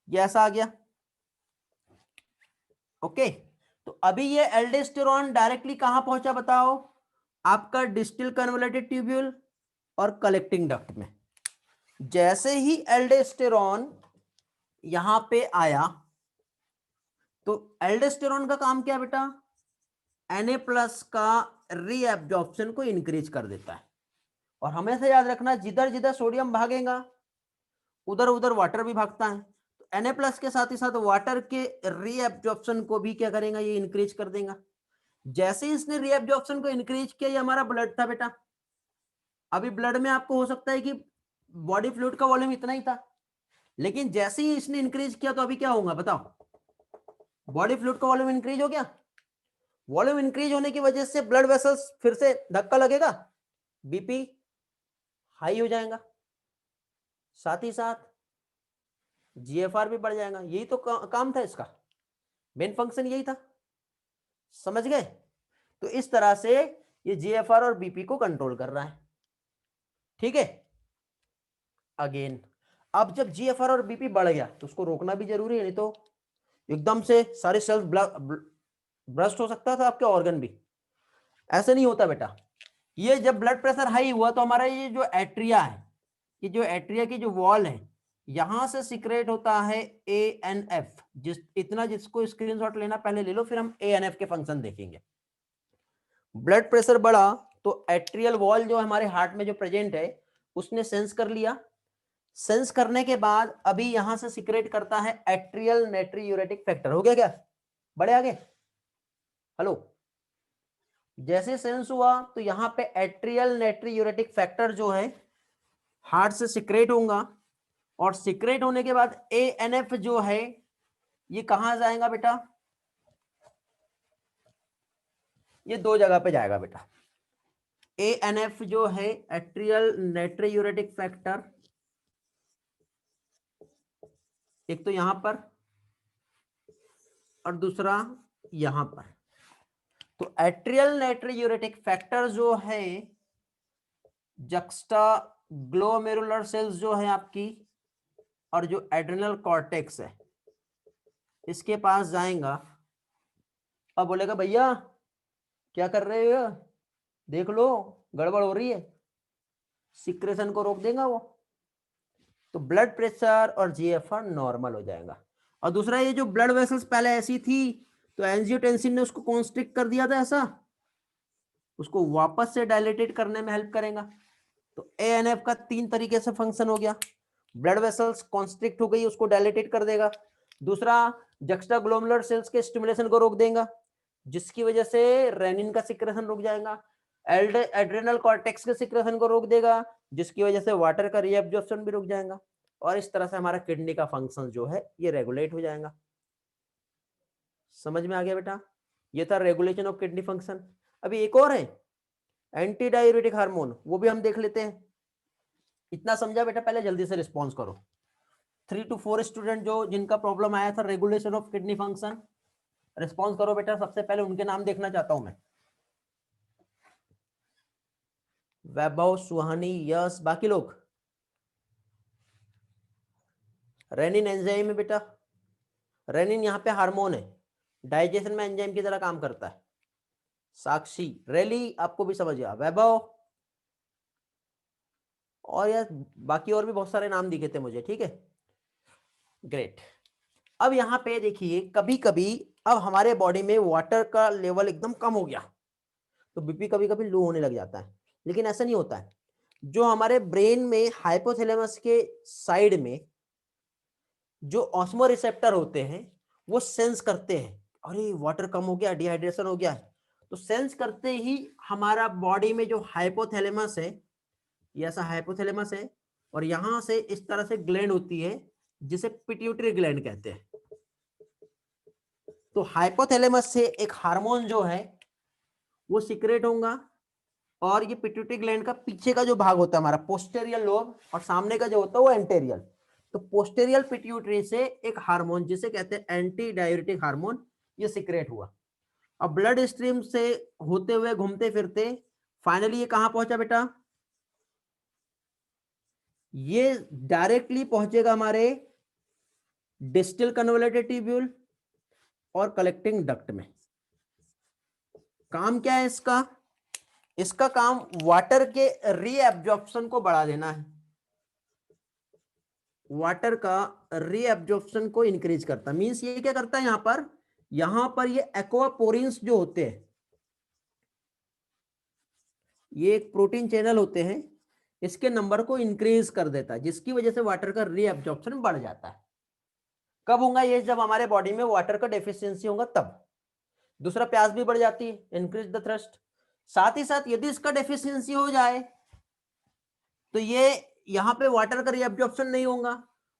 ये ऐसा आ गया। ओके, तो अभी ये एल्डोस्टेरॉन डायरेक्टली कहां पहुंचा बताओ, आपका डिस्टिल कन्वोल्यूटेड ट्यूब्यूल और कलेक्टिंग डक्ट में। जैसे ही एल्डोस्टेरॉन यहां पे आया, तो एल्डोस्टेरॉन का काम क्या बेटा, Na+ का रीएब्जॉर्प्शन को इंक्रीज कर देता है। और हमेशा याद रखना, जिधर जिधर सोडियम भागेगा उधर उधर वाटर भी भागता है। तो Na+ के साथ ही साथ वाटर के रीएब्जॉर्प्शन को भी क्या करेगा, ये इंक्रीज कर देगा। जैसे ही इसने रीएब्जॉर्प्शन को इंक्रीज किया, ये हमारा ब्लड था बेटा, अभी ब्लड में आपको हो सकता है कि बॉडी फ्लूइड का वॉल्यूम इतना ही था, लेकिन जैसे ही इसने इंक्रीज किया तो अभी क्या होगा बताओ, बॉडी फ्लूइड का वॉल्यूम इंक्रीज हो गया। वॉल्यूम इंक्रीज होने की वजह से ब्लड वेसल्स फिर से धक्का लगेगा, बीपी हाई हो जाएगा, साथ ही साथ जीएफआर भी बढ़ जाएगा। यही तो काम था इसका, मेन फंक्शन यही था, समझ गए। तो इस तरह से ये जीएफआर और बीपी को कंट्रोल कर रहा है, ठीक है। अगेन, अब जब जीएफआर और बीपी बढ़ गया तो उसको रोकना भी जरूरी है, नहीं तो एकदम से सारे सेल्स ब्रस्ट हो सकता था, आपके ऑर्गन भी। ऐसे नहीं होता बेटा। ये जब ब्लड प्रेशर हाई हुआ तो हमारा ये जो एट्रिया है, ये जो एट्रिया की जो वॉल है, यहां से सिक्रेट होता है ANF। जिसको स्क्रीनशॉट लेना पहले ले लो, फिर हम ANF के फंक्शन देखेंगे। ब्लड प्रेशर बढ़ा तो एट्रियल वॉल जो हमारे हार्ट में जो प्रेजेंट है उसने सेंस कर लिया, सेंस करने के बाद अभी यहां से सिक्रेट करता है एट्रियल नाइट्रियूरेटिक फैक्टर। हो गया क्या, बड़े आगे, हेलो। जैसे सेंस हुआ तो यहां पे एट्रियल नाइट्रियूरेटिक फैक्टर जो है हार्ट से सिक्रेट होगा, और सिक्रेट होने के बाद ANF जो है ये कहां जाएगा बेटा, ये दो जगह पे जाएगा बेटा। ANF जो है एट्रियल नाइट्रियूरेटिक फैक्टर, एक तो यहां पर और दूसरा यहां पर। तो एट्रियल नाइट्रियूरेटिक फैक्टर जो है जक्स्टा ग्लोमेरुलर सेल्स जो है आपकी, और जो एड्रेनल कॉर्टेक्स है इसके पास जाएगा, अब बोलेगा भैया क्या कर रहे हो, देख लो गड़बड़ हो रही है, सिक्रेशन को रोक देगा वो, तो ब्लड प्रेशर और जीएफआर नॉर्मल हो जाएगा। और दूसरा, ये जो ब्लड वेसल्स पहले ऐसी थी तो एंजियोटेंसिन ने उसको कॉन्स्ट्रिक्ट कर दिया था ऐसा, उसको वापस से डायलेटेड करने में हेल्प करेगा। तो ANF का 3 तरीके से फंक्शन हो गया, ब्लड वेसल्स कॉन्स्ट्रिक्ट हो गई उसको डायलेटेड कर देगा, दूसरा जक्स्टाग्लोमेरुलर सेल्स के स्टिमुलेशन को रोक देगा जिसकी वजह से रेनिन का सिक्रेशन रुक जाएगा, एड्रेनल कॉर्टेक्स के सिक्रेशन को रोक देगा, जिसकी वजह से वाटर का रीएब्जॉर्प्शन भी रुक जाएगा, और इस तरह से हमारा किडनी का फंक्शन जो है ये रेगुलेट हो जाएगा। समझ में आ गया बेटा? ये था रेगुलेशन ऑफ किडनी फंक्शन। अभी एक और है एंटी डायूरेटिक हार्मोन, वो भी हम देख लेते हैं। इतना समझा बेटा? पहले जल्दी से रिस्पॉन्स करो। 3 to 4 स्टूडेंट जो जिनका प्रॉब्लम आया था regulation of kidney function, response करो बेटा। सबसे पहले उनके नाम देखना चाहता हूं मैं। वैभव, सुहानी, यश, बाकी लोग। रेनिन एंजाइम है बेटा। रेनिन यहाँ पे हार्मोन है, डाइजेशन में एंजाइम की तरह काम करता है। साक्षी, रैली आपको भी समझ गया। वैभव, और यार बाकी और भी बहुत सारे नाम दिखे थे मुझे, ठीक है, ग्रेट। अब यहाँ पे देखिए, कभी कभी अब हमारे बॉडी में वाटर का लेवल एकदम कम हो गया तो बीपी कभी कभी लो होने लग जाता है, लेकिन ऐसा नहीं होता है। जो हमारे ब्रेन में हाइपोथैलेमस के साइड में जो ऑस्मो रिसेप्टर होते हैं वो सेंस करते हैं, अरे वाटर कम हो गया, डिहाइड्रेशन हो गया, तो सेंस करते ही हमारा बॉडी में जो हाइपोथैलेमस है, ये ऐसा हाइपोथैलेमस है, और यहां से इस तरह से ग्लैंड होती है जिसे पिट्यूटरी ग्लैंड कहते हैं। तो हाइपोथैलेमस से एक हार्मोन जो है वो सिक्रेट होगा, और ये पिट्यूटरी ग्लैंड का पीछे का जो भाग होता है हमारा पोस्टेरियल लोब, और सामने का जो होता है वो एंटेरियल। तो पोस्टेरियल पिट्यूटरी से एक हार्मोन जिसे कहते हैं एंटी डायूरेटिक हार्मोन, ये सिक्रेट हुआ। अब ब्लड स्ट्रीम से होते हुए घूमते फिरते फाइनली ये कहां पहुंचा बेटा? ये डायरेक्टली पहुंचेगा हमारे डिस्टल कन्वोल्यूटेड ट्यूब्यूल और कलेक्टिंग डक्ट में। काम क्या है इसका? इसका काम वाटर के रीएब्जॉर्प्शन को बढ़ा देना है, वाटर का रीएब्जॉर्प्शन को इंक्रीज करता है। मींस ये क्या करता है, यहां पर ये एक्वापोरिन्स जो होते हैं, ये एक प्रोटीन चैनल होते हैं, इसके नंबर को इंक्रीज कर देता है, जिसकी वजह से वाटर का रीएब्जॉर्प्शन बढ़ जाता है। कब होगा ये? जब हमारे बॉडी में वाटर का डेफिशिएंसी होगा तब। दूसरा, प्यास भी बढ़ जाती है, इंक्रीज द थ्रस्ट। साथ ही साथ यदि इसका डेफिशिएंसी हो जाए तो ये यहां पे वाटर का रीअब्जॉर्प्शन नहीं होगा।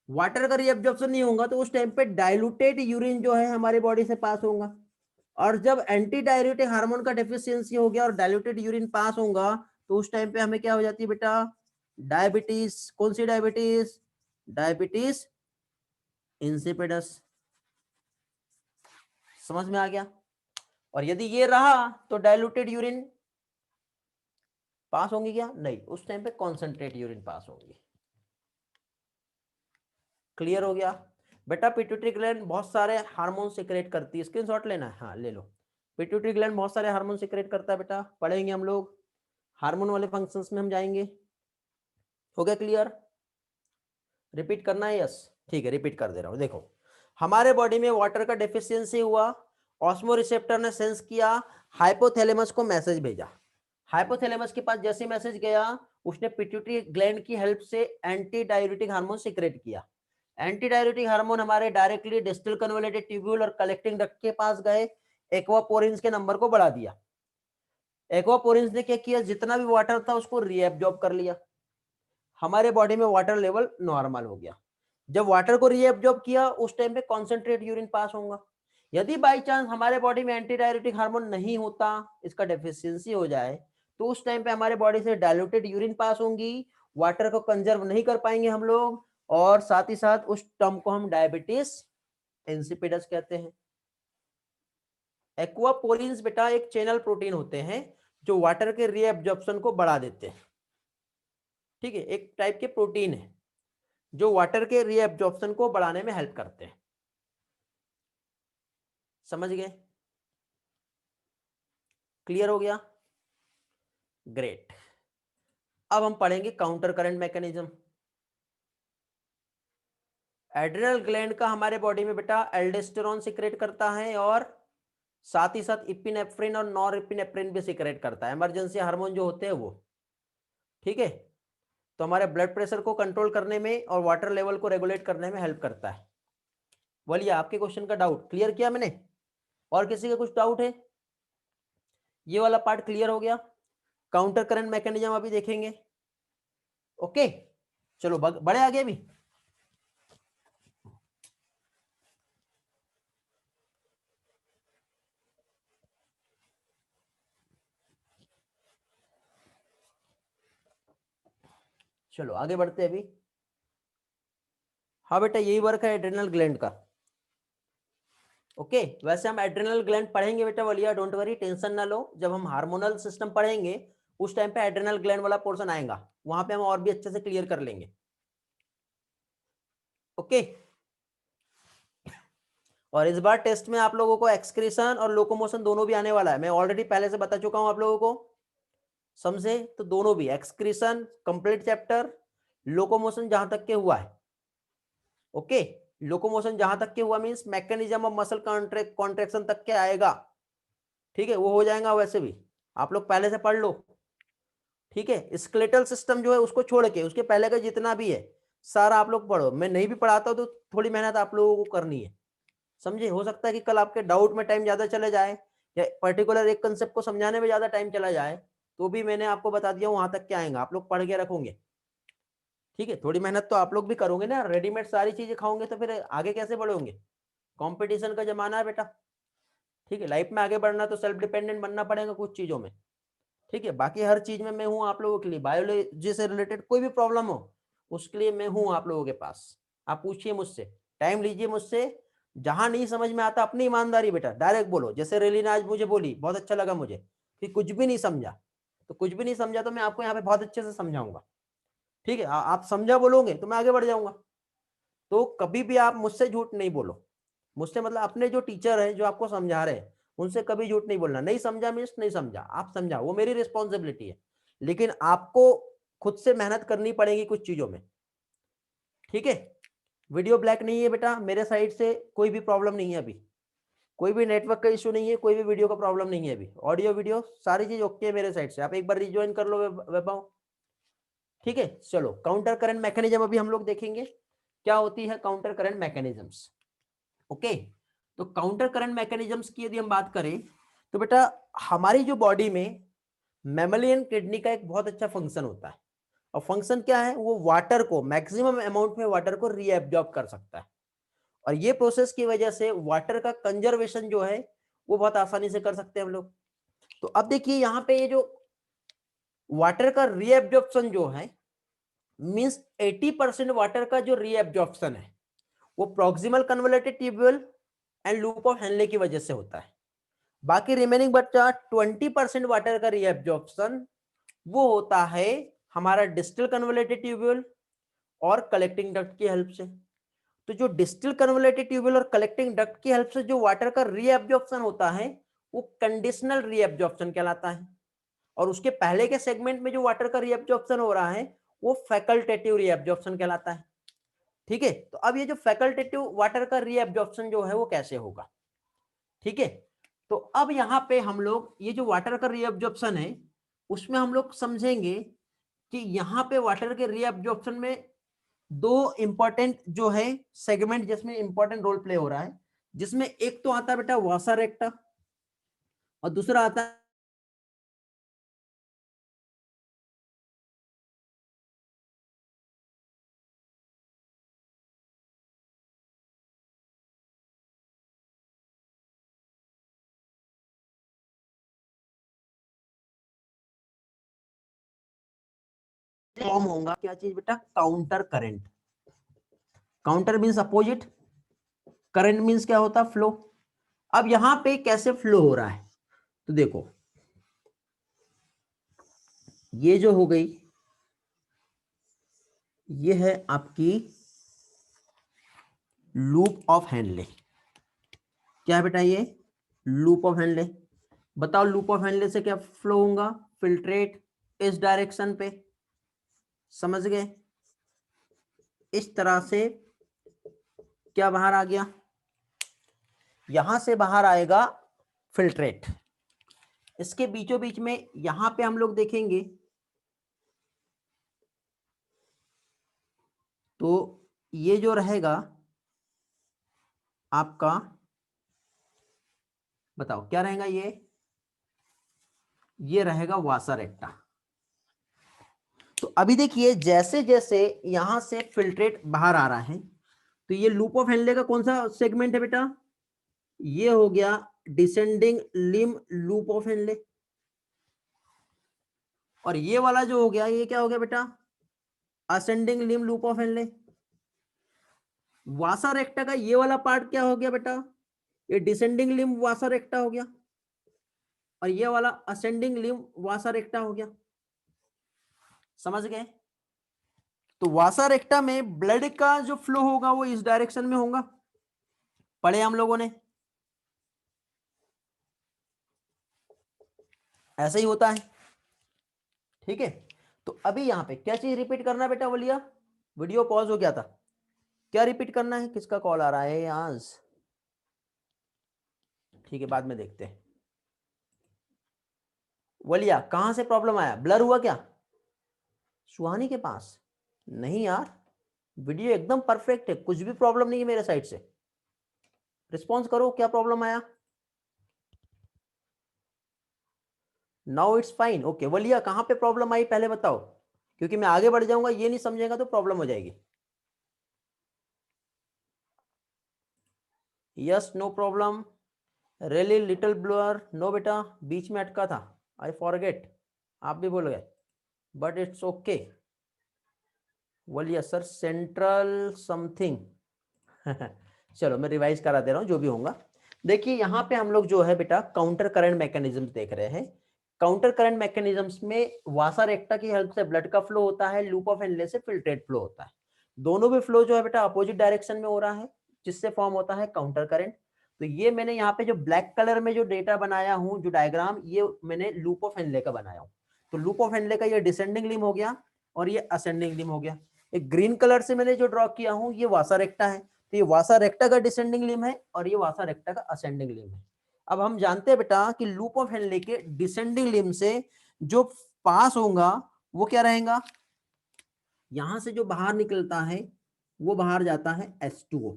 वाटर का रीअब्जॉर्प्शन नहीं होगा तो उस टाइम पे डाइल्यूटेड यूरिन जो है हमारे बॉडी से पास होगा, और जब एंटी डायरेटिक हार्मोन का डेफिशिएंसी हो गया और डाइल्यूटेड यूरिन पास होगा तो उस टाइम पे हमें क्या हो जाती है बेटा? डायबिटीज। कौन सी डायबिटीज? Diabetes insipidus. समझ में आ गया? और यदि ये रहा तो डाइल्यूटेड यूरिन पास होंगी क्या? नहीं, उस टाइम पे कॉन्सेंट्रेट यूरिन पास होंगी। क्लियर हो गया बेटा? पिट्यूटरी ग्लैंड बहुत सारे हार्मोन सिक्रेट करती है, स्क्रीनशॉट लेना है, हाँ ले लो। पिट्यूटरी ग्लैंड बहुत सारे हार्मोन सिक्रेट करता है बेटा, पढ़ेंगे हम लोग, हार्मोन वाले फंक्शंस में हम जाएंगे। हो गया क्लियर? रिपीट करना है? यस, ठीक है, रिपीट कर दे रहा हूं। देखो, हमारे बॉडी में वाटर का डेफिशिएंसी हुआ, ऑस्मो रिसेप्टर ने सेंस किया, हाइपोथैलेमस को मैसेज भेजा। हाइपोथैलेमस के पास जैसे मैसेज गया, उसने पिट्यूटरी ग्लैंड की हेल्प से एंटी डायूरेटिक हार्मोन सिक्रेट किया। एंटी डायूरेटिक हार्मोन हमारे डायरेक्टली डिस्टल कन्वोल्यूटेड ट्यूब्यूल और कलेक्टिंग डक्ट के पास गए, एक्वापोरिन्स के नंबर को बढ़ा दिया। एक्वापोरिन्स ने क्या किया? जितना भी वाटर था उसको रीएब्जॉर्ब कर लिया, हमारे बॉडी में वाटर लेवल नॉर्मल हो गया। जब वाटर को रीएब्जॉर्ब किया उस टाइम पे कॉन्सेंट्रेट यूरिन पास होगा। यदि बाई चांस हमारे बॉडी में एंटी डायरेटिक हार्मोन नहीं होता, इसका डेफिशिएंसी हो जाए, तो उस टाइम पे हमारे बॉडी से डाइल्यूटेड यूरिन पास होंगी, वाटर को कंजर्व नहीं कर पाएंगे हम लोग, और साथ ही साथ उस टर्म को हम डायबिटीज इंसिपिडस कहते हैं। एक्वापोरिन्स बेटा एक चैनल प्रोटीन होते हैं जो वाटर के रीएब्जॉर्प्शन को बढ़ा देते हैं, ठीक है, एक टाइप के प्रोटीन है जो वाटर के रीएब्जॉर्प्शन को बढ़ाने में हेल्प करते हैं। समझ गए? क्लियर हो गया? ग्रेट। अब हम पढ़ेंगे counter current mechanism. Adrenal gland का हमारे बॉडी में बेटा एल्डोस्टेरोन सिक्रेट करता है, और साथ ही साथ इपिनेफ्रिन और नॉरएपिनेफ्रिन भी सिक्रेट करता है, इमरजेंसी हार्मोन जो होते हैं वो, ठीक है। तो हमारे ब्लड प्रेशर को कंट्रोल करने में और वाटर लेवल को रेगुलेट करने में हेल्प करता है। बोलिए, आपके क्वेश्चन का डाउट क्लियर किया मैंने? और किसी का कुछ डाउट है? ये वाला पार्ट क्लियर हो गया? काउंटर करंट मैकेनिज्म अभी देखेंगे। ओके, चलो बढ़े आगे भी। चलो आगे बढ़ते हैं अभी। हाँ बेटा, यही वर्क है एड्रेनल ग्लैंड का। ओके, वैसे हम एड्रेनल ग्लैंड पढ़ेंगे बेटा वालिया, डोंट वरी, टेंशन ना लो। जब हम हार्मोनल सिस्टम पढ़ेंगे उस टाइम पे एड्रेनल ग्लैंड वाला पोर्शन आएगा, वहां पे हम और भी अच्छे से क्लियर कर लेंगे। ओके, और इस बार टेस्ट में आप लोगों को एक्सक्रीशन और लोकोमोशन दोनों भी आने वाला है। मैं ऑलरेडी पहले से बता चुका हूं आप लोगों को, समझे? तो दोनों भी, एक्सक्रीशन कंप्लीट चैप्टर, लोकोमोशन जहां तक के हुआ है। ओके, लोकोमोशन जहां तक के हुआ means mechanism of muscle contraction तक के आएगा। ठीक है, वो हो जाएगा, वैसे भी आप लोग पहले से पढ़ लो। ठीक है, स्केलेटल सिस्टम जो है उसको छोड़ के उसके पहले का जितना भी है सारा आप लोग पढ़ो। मैं नहीं भी पढ़ाता हूं तो थोड़ी मेहनत आप लोगों को करनी है, समझे? हो सकता है कि कल आपके डाउट में टाइम ज्यादा चले जाए या पर्टिकुलर एक कंसेप्ट को समझाने में ज्यादा टाइम चला जाए, तो भी मैंने आपको बता दिया वहां तक क्या आएगा, आप लोग पढ़ के रखोगे। ठीक है, थोड़ी मेहनत तो आप लोग भी करोगे ना, रेडीमेड सारी चीजें खाओगे तो फिर आगे कैसे बढ़ोगे? कंपटीशन का जमाना है बेटा। ठीक है, लाइफ में आगे बढ़ना तो सेल्फ डिपेंडेंट बनना पड़ेगा कुछ चीजों में। ठीक है, बाकी हर चीज में मैं हूँ आप लोगों के लिए। बायोलॉजी से रिलेटेड कोई भी प्रॉब्लम हो उसके लिए मैं हूँ आप लोगों के पास। आप पूछिए मुझसे, टाइम लीजिए मुझसे। जहां नहीं समझ में आता अपनी ईमानदारी बेटा डायरेक्ट बोलो। जैसे रेली ने आज मुझे बोली, बहुत अच्छा लगा मुझे कि कुछ भी नहीं समझा, तो कुछ भी नहीं समझा तो मैं आपको यहाँ पे बहुत अच्छे से समझाऊंगा। ठीक है, आप समझा बोलोगे तो मैं आगे बढ़ जाऊंगा। तो कभी भी आप मुझसे झूठ नहीं बोलो। मुझसे मतलब अपने जो टीचर है जो आपको समझा रहे हैं उनसे कभी झूठ नहीं बोलना। नहीं समझा मीन्स नहीं समझा, आप समझा, वो मेरी रिस्पॉन्सिबिलिटी है, लेकिन आपको खुद से मेहनत करनी पड़ेगी कुछ चीजों में। ठीक है, वीडियो ब्लैक नहीं है बेटा, मेरे साइड से कोई भी प्रॉब्लम नहीं है अभी, कोई भी नेटवर्क का इशू नहीं है, कोई भी वीडियो का प्रॉब्लम नहीं है अभी। ऑडियो वीडियो सारी चीज ओके है मेरे साइड से। आप एक बार रिज्वाइन कर लो वेबाओ। ठीक है, चलो काउंटर करंट मैकेनिज्म अभी हम लोग देखेंगे क्या होती है काउंटर करंट मैकेनिज्म्स। ओके, तो काउंटर करंट मैकेनिज्म्स की यदि हम बात करें तो बेटा हमारी जो बॉडी में मैमलियन किडनी का एक बहुत अच्छा फंक्शन होता है। और फंक्शन क्या है? वो वाटर को, मैक्सिमम अमाउंट में वाटर को रीएब्जॉर्ब कर सकता है। और ये प्रोसेस की वजह से वाटर का कंजर्वेशन जो है वो बहुत आसानी से कर सकते हैं हम लोग। तो अब देखिए यहाँ पे ये जो वाटर का रीएब्जॉर्प्शन जो है मींस 80% वाटर का जो रीएब्जॉर्प्शन है वो proximal convoluted tubule and loop of Henle की वजह से होता है। बाकी रिमेनिंग बच्चा 20% वाटर का रीएब्जॉर्प्शन वो होता है हमारा डिस्टल कन्वोल्यूटेड ट्यूब्यूल और कलेक्टिंग डक्ट की हेल्प से। तो जो डिस्टल कन्वोल्यूटेड ट्यूब्यूल और कलेक्टिंग डक्ट की हेल्प से जो वाटर का रीएब्जॉर्प्शन होता है वो कंडीशनल रीएब्जॉर्प्शन कहलाता है। और उसके पहले के सेगमेंट में जो वाटर का रीएब्जॉर्प्शन हो रहा है वो फैकल्टेटिव रीएब्जॉर्प्शन कहलाता है। ठीक है, तो अब ये जो फैकल्टेटिव वाटर का रीएब्जॉर्प्शन जो है वो कैसे होगा? ठीक है, तो अब यहाँ पे हम लोग ये जो वाटर का रीअब्जॉर्प्शन है उसमें हम लोग समझेंगे कि यहाँ पे वाटर के रीअब्जॉर्प्शन में दो इंपॉर्टेंट जो है सेगमेंट जिसमें इंपॉर्टेंट रोल प्ले हो रहा है, जिसमें एक तो आता है बेटा वासा रेक्टा और दूसरा आता है फॉर्म होगा क्या चीज बेटा? Counter current. Counter means opposite, current means क्या होता है? फ्लो। अब यहां पे कैसे फ्लो हो रहा है तो देखो, ये जो हो गई ये है आपकी लूप ऑफ हेनले। क्या है बेटा ये? Loop of Henle. बताओ लूप ऑफ हेनले से क्या फ्लो होगा? फिल्ट्रेट इस डायरेक्शन पे, समझ गए? इस तरह से क्या बाहर आ गया? यहां से बाहर आएगा फिल्ट्रेट। इसके बीचों बीच में यहां पे हम लोग देखेंगे तो ये जो रहेगा आपका, बताओ क्या रहेगा? ये ये रहेगा वासर एक्टा। तो अभी देखिए जैसे जैसे यहां से फिल्ट्रेट बाहर आ रहा है, तो ये लूप ऑफ हेनले का कौन सा सेगमेंट है बेटा? ये हो गया descending limb loop of Henle. और ये वाला जो हो गया, ये क्या हो गया बेटा? Ascending Liam loop of Henle. वासा रेक्टा का ये वाला पार्ट क्या हो गया बेटा? ये डिसेंडिंग लिम वासा रेक्टा हो गया, और ये वाला असेंडिंग लिम वासा रेक्टा हो गया। समझ गए? तो वासा रेक्टा में ब्लड का जो फ्लो होगा वो इस डायरेक्शन में होगा, पढ़े हम लोगों ने, ऐसे ही होता है। ठीक है, तो अभी यहां पे क्या चीज रिपीट करना है बेटा? बोलिए, वीडियो पॉज हो गया था, क्या रिपीट करना है? किसका कॉल आ रहा है आज? ठीक है, बाद में देखते हैं। बोलिया, कहां से प्रॉब्लम आया? ब्लर हुआ क्या सुहानी के पास? नहीं यार, वीडियो एकदम परफेक्ट है, कुछ भी प्रॉब्लम नहीं है मेरे साइड से। रिस्पॉन्स करो, क्या प्रॉब्लम आया? Now it's fine. ओके, बोलिया कहां पे प्रॉब्लम आई पहले बताओ, क्योंकि मैं आगे बढ़ जाऊंगा, ये नहीं समझेगा तो प्रॉब्लम हो जाएगी। Yes, no problem. Really little blur, no बेटा, बीच में अटका था, आई फॉरगेट, आप भी भूल गए, बट इट्स ओके। बोलिए सर सेंट्रल समथिंग। चलो मैं रिवाइज करा दे रहा हूं जो भी होगा। देखिए यहां पे हम लोग जो है बेटा काउंटर करंट मैकेनिज्म देख रहे हैं। काउंटर करंट मैकेनिज्म्स में वासा रेक्टा की हेल्प से ब्लड का फ्लो होता है, लूप ऑफ हेनले से फिल्ट्रेट फ्लो होता है। दोनों भी फ्लो जो है बेटा अपोजिट डायरेक्शन में हो रहा है, जिससे फॉर्म होता है काउंटर करंट। तो ये मैंने यहाँ पे जो ब्लैक कलर में जो डेटा बनाया हूँ, जो डायग्राम, ये मैंने लूप ऑफ हेनले का बनाया हूँ। तो लूप ऑफ हेनले का ये डिसेंडिंग लिम हो गया और ये असेंडिंग लिम हो गया। एक ग्रीन कलर से मैंने जो ड्रॉ किया हूँ ये वासा रेक्टा है, तो ये वासा रेक्टा का डिसेंडिंग लिम है और ये वासा रेक्टा का असेंडिंग लिम है। अब हम जानते हैं बेटा कि लूप ऑफ हेनले के डिसेंडिंग लिम से जो पास होगा वो क्या रहेगा? यहां से जो बाहर निकलता है वो बाहर जाता है H2O।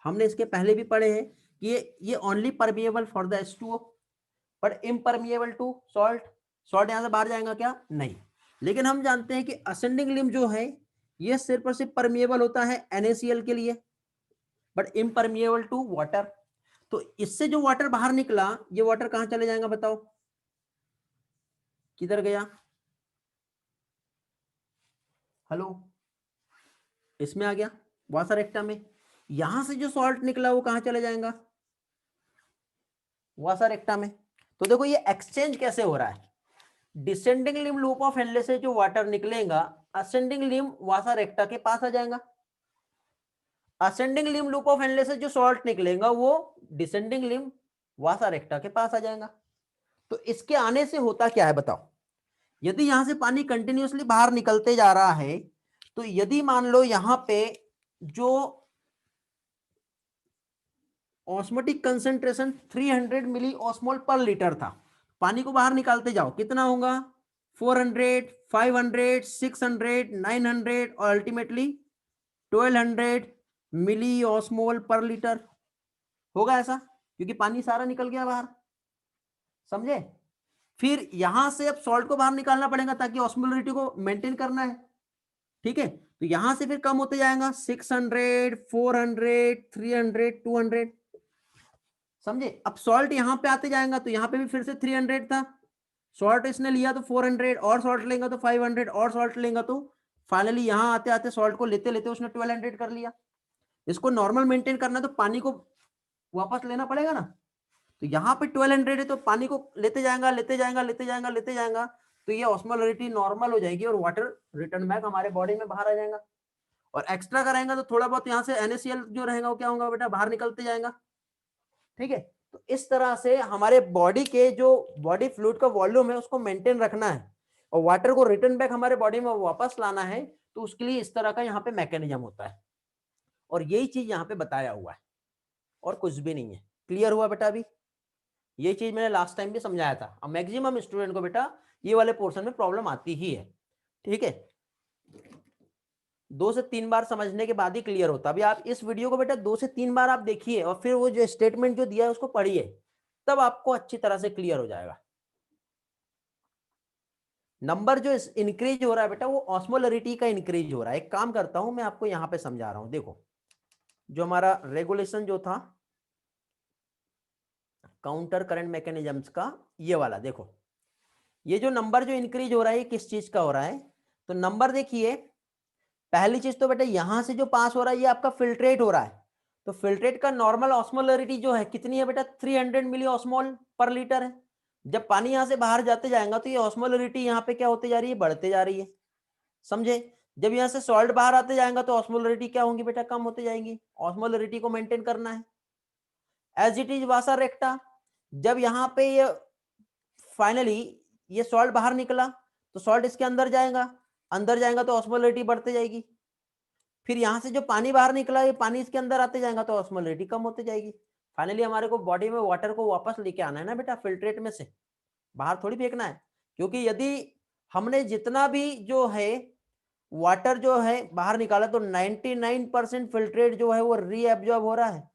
हमने इसके पहले भी पढ़े हैं कि ये only permeable for the H2O but impermeable to salt. Salt यहां से बाहर जाएगा क्या? नहीं। लेकिन हम जानते हैं कि असेंडिंग लिम जो है ये सिर्फ और सिर्फ परमिएबल होता है NaCl के लिए, बट इम्परमिएबल टू वाटर। तो इससे जो वाटर बाहर निकला, ये वाटर कहां चले जाएगा बताओ? किधर गया? हेलो, इसमें आ गया वाटर रेक्टा में। यहां से जो सॉल्ट निकला वो कहां चले जाएगा? वाटर रेक्टा में। तो देखो ये एक्सचेंज कैसे हो रहा है। Descending limb loop of Henle से जो वाटर निकलेगा असेंडिंग लिम वासा रेक्टा के पास आ जाएगा। Ascending Liam loop of Henle से जो सॉल्ट निकलेगा वो डिसेंडिंग लिम वासा रेक्टा के पास आ जाएगा। तो इसके आने से होता क्या है बताओ? यदि यहां से पानी कंटिन्यूअसली बाहर निकलते जा रहा है, तो यदि मान लो यहां पे जो ऑस्मोटिक कंसेंट्रेशन 300 मिली ऑस्मोल पर लीटर था, पानी को बाहर निकालते जाओ कितना होगा? 400, 500, 600, 900 और अल्टीमेटली 1200 मिली ऑस्मोल पर लीटर होगा ऐसा, क्योंकि पानी सारा निकल गया बाहर। समझे? फिर यहां से अब सॉल्ट को बाहर निकालना पड़ेगा ताकि ऑस्मोलरिटी को मेंटेन करना है। ठीक है, तो यहां से फिर कम होते जाएगा 600, 400, 300, 200। समझे? अब सॉल्ट यहां पे आते जाएगा तो यहां पे भी फिर से 300 था, सॉल्ट इसने लिया तो 400, और सॉल्ट लेगा तो 500, और सॉल्ट लेगा तो फाइनली यहां आते आते सॉल्ट को लेते लेते उसने 1200 कर लिया। इसको नॉर्मल मेंटेन करना तो पानी को वापस लेना पड़ेगा ना। तो यहाँ पे 1200 है तो पानी को लेते जाएगा लेते जाएगा लेते जाएगा लेते जाएगा, तो ये ऑस्मोलरिटी नॉर्मल हो जाएगी और वाटर रिटर्न बैक हमारे बॉडी में बाहर आ जाएगा। और एक्स्ट्रा कराएंगे तो थोड़ा बहुत यहाँ से NaCl जो रहेगा वो क्या होगा बेटा? बाहर निकलते जाएगा। ठीक है, तो इस तरह से हमारे बॉडी के जो बॉडी फ्लूइड का वॉल्यूम है उसको मेंटेन रखना है और वाटर को रिटर्न बैक हमारे बॉडी में वापस लाना है, तो उसके लिए इस तरह का यहाँ पे मैकेनिज्म होता है और यही चीज यहाँ पे बताया हुआ है और कुछ भी नहीं है। क्लियर हुआ बेटा? अभी ये चीज मैंने लास्ट टाइम भी समझाया था। अब मैक्सिमम स्टूडेंट को बेटा ये वाले पोर्शन में प्रॉब्लम आती ही है। ठीक है, 2 से 3 बार समझने के बाद ही क्लियर होता है। अभी आप इस वीडियो को बेटा 2 से 3 बार आप देखिए और फिर वो जो स्टेटमेंट जो दिया है उसको पढ़िए, तब आपको अच्छी तरह से क्लियर हो जाएगा। नंबर जो इंक्रीज हो रहा है बेटा वो ऑस्मोलरिटी का इंक्रीज हो रहा है। एक काम करता हूं मैं आपको यहां पे समझा रहा हूं, देखो जो हमारा रेगुलेशन जो था काउंटर करंट मैकेनिज्म्स का, ये वाला देखो, ये जो नंबर जो इंक्रीज हो रहा है ये किस चीज का हो रहा है? तो नंबर देखिए, पहली चीज तो बेटा यहां से जो पास हो रहा है ये आपका फिल्ट्रेट हो रहा है। तो फिल्ट्रेट का नॉर्मल ऑस्मोलरिटी जो है कितनी है बेटा? 300 मिली ऑस्मोल पर लीटर है। जब पानी यहां से बाहर जाते जाएगा तो ये ऑस्मोलरिटी यहाँ पे क्या होती जा रही है? बढ़ते जा रही है, समझे? जब यहाँ से सॉल्ट बाहर आते जाएगा तो ऑस्मोलरिटी क्या होंगी बेटा? कम होते जाएंगी। ऑस्मोलरिटी को मेंटेन करना है। As it is vasa recta, जब यहाँ पे ये फाइनली ये सॉल्ट बाहर निकला तो सॉल्ट इसके अंदर जाएगा तो ऑस्मोलरिटी बढ़ते जाएगी। फिर यहाँ से जो पानी बाहर निकला ये पानी इसके अंदर आते जाएगा तो ऑस्मोलरिटी कम होती जाएगी। फाइनली हमारे को बॉडी में वाटर को वापस लेके आना है ना बेटा, फिल्ट्रेट में से बाहर थोड़ी फेंकना है। क्योंकि यदि हमने जितना भी जो है वाटर जो है बाहर निकाला तो 99% फिल्ट्रेट जो है वो रीएब्जॉर्ब हो रहा है,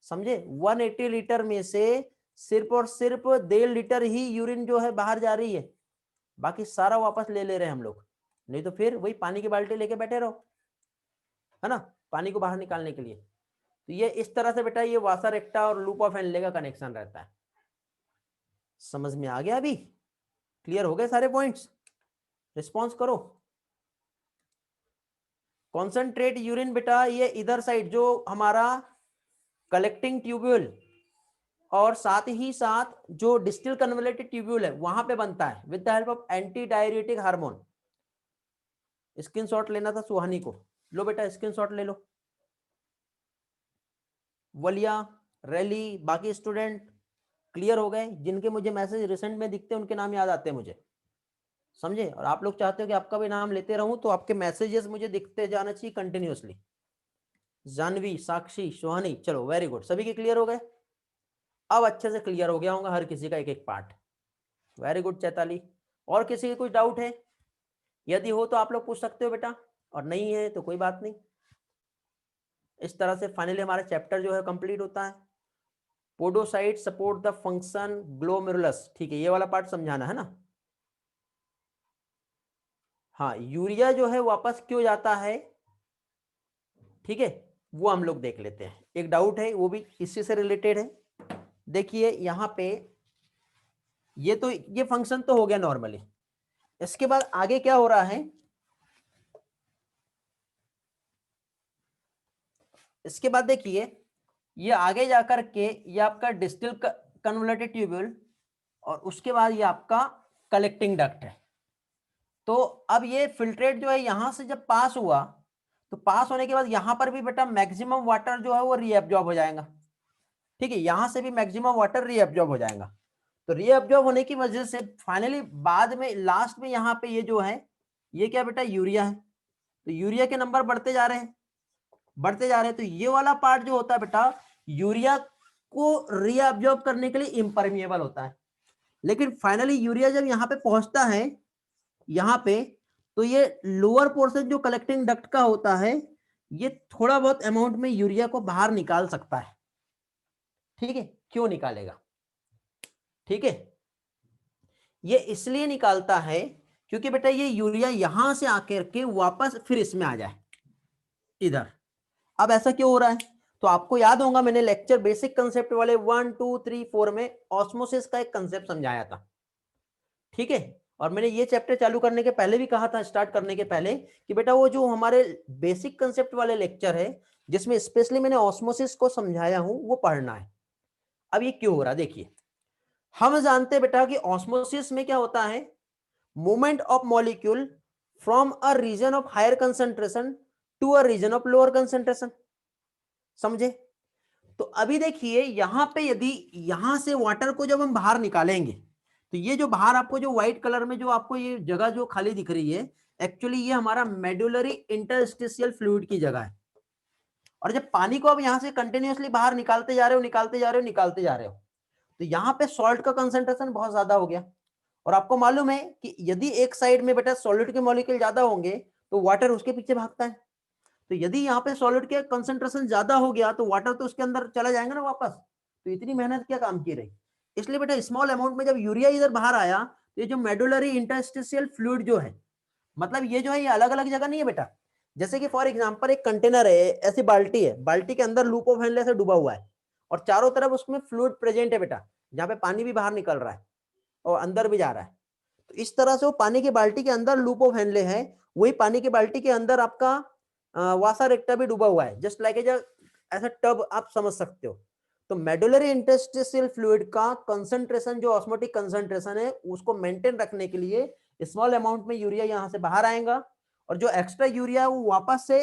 समझे? 180 लीटर में से सिर्फ और सिर्फ 1.5 लीटर ही यूरिन जो है बाहर जा रही है, बाकी सारा वापस ले रहे हैं हम लोग। नहीं तो फिर वही पानी की बाल्टी लेके बैठे रहो, है ना, पानी को बाहर निकालने के लिए। तो ये इस तरह से बेटा ये वासा रेक्टा और लूप ऑफ हेनले का कनेक्शन रहता है। समझ में आ गया? अभी क्लियर हो गए सारे पॉइंट्स? रिस्पॉन्स करो। कॉन्सेंट्रेट यूरिन बेटा ये इधर साइड जो हमारा कलेक्टिंग ट्यूब्यूल और साथ ही साथ जो डिस्टिल कन्वलेटेड ट्यूब्यूल है वहां पे बनता है with the help of anti diuretic hormone. Screenshot लेना था सुहानी को, लो बेटा स्क्रीनशॉट ले लो। वलिया, रैली, बाकी स्टूडेंट क्लियर हो गए? जिनके मुझे मैसेज रिसेंट में दिखते हैं उनके नाम याद आते हैं मुझे, समझे? और आप लोग चाहते हो कि आपका भी नाम लेते रहूं तो आपके मैसेजेस मुझे दिखते जाना चाहिए कंटिन्यूअसली। जानवी, साक्षी, सुहानी, चलो वेरी गुड, सभी के क्लियर हो गए? अब अच्छे से क्लियर हो गया होगा हर किसी का एक एक पार्ट। Very good Chaitali. और किसी की कुछ डाउट है? यदि हो तो आप लोग पूछ सकते हो बेटा, और नहीं है तो कोई बात नहीं। इस तरह से फाइनली हमारा चैप्टर जो है कंप्लीट होता है। Podocyte support the function glomerulus, ठीक है, ये वाला पार्ट समझाना है ना। हाँ, यूरिया जो है वापस क्यों जाता है, ठीक है, वो हम लोग देख लेते हैं। एक डाउट है वो भी इसी से रिलेटेड है। देखिए यहां पे ये तो ये फंक्शन तो हो गया नॉर्मली। इसके बाद आगे क्या हो रहा है? इसके बाद देखिए ये आगे जाकर के ये आपका डिस्टिल कन्वलेटेड ट्यूब्यूल और उसके बाद ये आपका कलेक्टिंग डक्ट है। तो अब ये फिल्ट्रेट जो है यहां से जब पास हुआ तो पास होने के बाद यहां पर भी बेटा मैक्सिमम वाटर जो है वो रीएब्जॉर्ब हो जाएगा, ठीक है, यहां से भी मैक्सिमम वाटर रीएब्जॉर्ब हो जाएगा। तो रीएब्जॉर्ब होने की वजह से फाइनली बाद में लास्ट में यहाँ पे ये जो है ये क्या बेटा? यूरिया है। तो यूरिया के नंबर बढ़ते जा रहे हैं, बढ़ते जा रहे हैं। तो ये वाला पार्ट जो होता है बेटा यूरिया को रीअब्जॉर्ब करने के लिए इम्परमिएबल होता है। लेकिन फाइनली यूरिया जब यहाँ पे पहुंचता है यहाँ पे तो ये लोअर पोर्शन जो कलेक्टिंग डक्ट का होता है ये थोड़ा बहुत अमाउंट में यूरिया को बाहर निकाल सकता है, ठीक है। क्यों निकालेगा? ठीक है, ये इसलिए निकालता है क्योंकि बेटा ये यूरिया यहां से आकर के वापस फिर इसमें आ जाए इधर। अब ऐसा क्यों हो रहा है? तो आपको याद होगा मैंने लेक्चर बेसिक कंसेप्ट वाले 1 2 3 4 में ऑस्मोसिस का एक कंसेप्ट समझाया था, ठीक है। और मैंने ये चैप्टर चालू करने के पहले भी कहा था, स्टार्ट करने के पहले, कि बेटा वो जो हमारे बेसिक कंसेप्ट वाले लेक्चर है जिसमें स्पेशली मैंने ऑस्मोसिस को समझाया हूं वो पढ़ना है। अब ये क्यों हो रहा है? देखिए हम जानते हैं बेटा कि ऑस्मोसिस में क्या होता है, movement of molecule from a region of higher concentration to a region of lower concentration, समझे? तो अभी देखिए यहां पे यदि यहां से वाटर को जब हम बाहर निकालेंगे तो ये जो बाहर आपको जो व्हाइट कलर में जो आपको ये जगह जो खाली दिख रही है एक्चुअली ये हमारा मेडुलरी इंटरस्टिशियल फ्लूइड की जगह है। और जब पानी को अब यहां से कंटिन्यूअसली बाहर निकालते जा रहे हो निकालते जा रहे हो निकालते जा रहे हो तो यहाँ पे सॉल्ट का कंसेंट्रेशन बहुत ज्यादा हो गया। और आपको मालूम है कि यदि एक साइड में बेटा सॉलिड के मॉलिक्यूल ज्यादा होंगे तो वाटर उसके पीछे भागता है। तो यदि यहाँ पे सॉलिड के कंसेंट्रेशन ज्यादा हो गया तो वाटर तो उसके अंदर चला जाएगा ना वापस। तो इतनी मेहनत क्या काम की रही? इसलिए बेटा स्मॉल अमाउंट में जब यूरिया इधर बाहर आया तो ये जो मेडुलरी इंटरस्टिशियल फ्लूइड जो है, मतलब ये जो है ये अलग अलग जगह नहीं है बेटा। जैसे कि फॉर एग्जांपल एक कंटेनर है, ऐसी बाल्टी है, बाल्टी के अंदर लूप ऑफ हेनले से डूबा हुआ है और चारों तरफ उसमें फ्लूइड प्रेजेंट है बेटा, जहाँ पे पानी भी बाहर निकल रहा है और अंदर भी जा रहा है। तो इस तरह से वो पानी की बाल्टी के अंदर लूप ऑफ हेनले है, वही पानी की बाल्टी के अंदर आपका वासा रेक्टा भी डूबा हुआ है, जस्ट लाइक ए ऐसा टब आप समझ सकते हो। तो मेडुलरी इंटरस्टिशियल फ्लूइड का कंसंट्रेशन, जो ऑस्मोटिक कंसंट्रेशन है, उसको मेंटेन रखने के लिए स्मॉल अमाउंट में यूरिया यहाँ से बाहर आएगा और जो एक्स्ट्रा यूरिया वो वापस से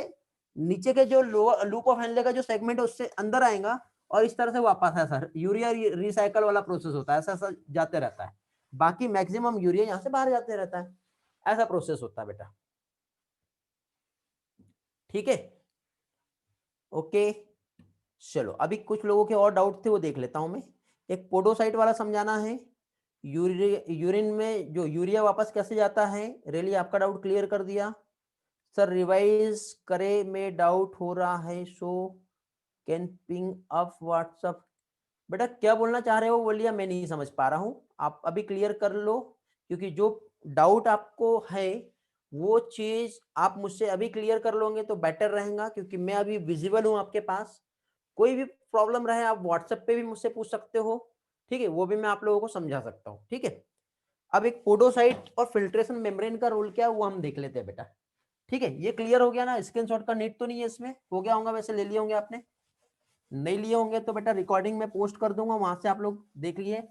नीचे के जो लूप ऑफ हेनले का जो सेगमेंट है उससे अंदर आएगा और इस तरह से वापस ऐसा यूरिया रिसाइकल वाला प्रोसेस होता है, ऐसा ऐसा जाते रहता है। बाकी मैक्सिमम यूरिया यहाँ से बाहर जाते रहता है, ऐसा प्रोसेस होता है बेटा। ठीक है, ओके। चलो अभी कुछ लोगों के और डाउट थे वो देख लेता हूं मैं। एक पोडोसाइट वाला समझाना है, यूरिन में जो यूरिया वापस कैसे जाता है, रेली आपका डाउट क्लियर कर दिया। सर रिवाइज करे में डाउट हो रहा है, so can ping up WhatsApp. बेटा क्या बोलना चाह रहे हो बोलिए, मैं नहीं समझ पा रहा हूं, आप अभी क्लियर कर लो, क्योंकि जो डाउट आपको है वो चीज आप मुझसे अभी क्लियर कर लोगे तो बेटर रहेगा, क्योंकि मैं अभी विजिबल हूं आपके पास। कोई भी प्रॉब्लम रहे आप व्हाट्सएप पे भी मुझसे पूछ सकते हो, ठीक है, वो भी मैं आप लोगों को समझा सकता हूँ। ठीक है, अब एक पोडोसाइट और फिल्ट्रेशन मेम्ब्रेन का रोल क्या है वो हम देख लेते हैं बेटा। ठीक है, ये क्लियर हो गया ना, स्क्रीनशॉट का नीड तो नहीं है इसमें, हो गया होगा वैसे, ले लिए होंगे आपने, नहीं लिए होंगे तो बेटा रिकॉर्डिंग में पोस्ट कर दूंगा, वहां से आप लोग देख लिए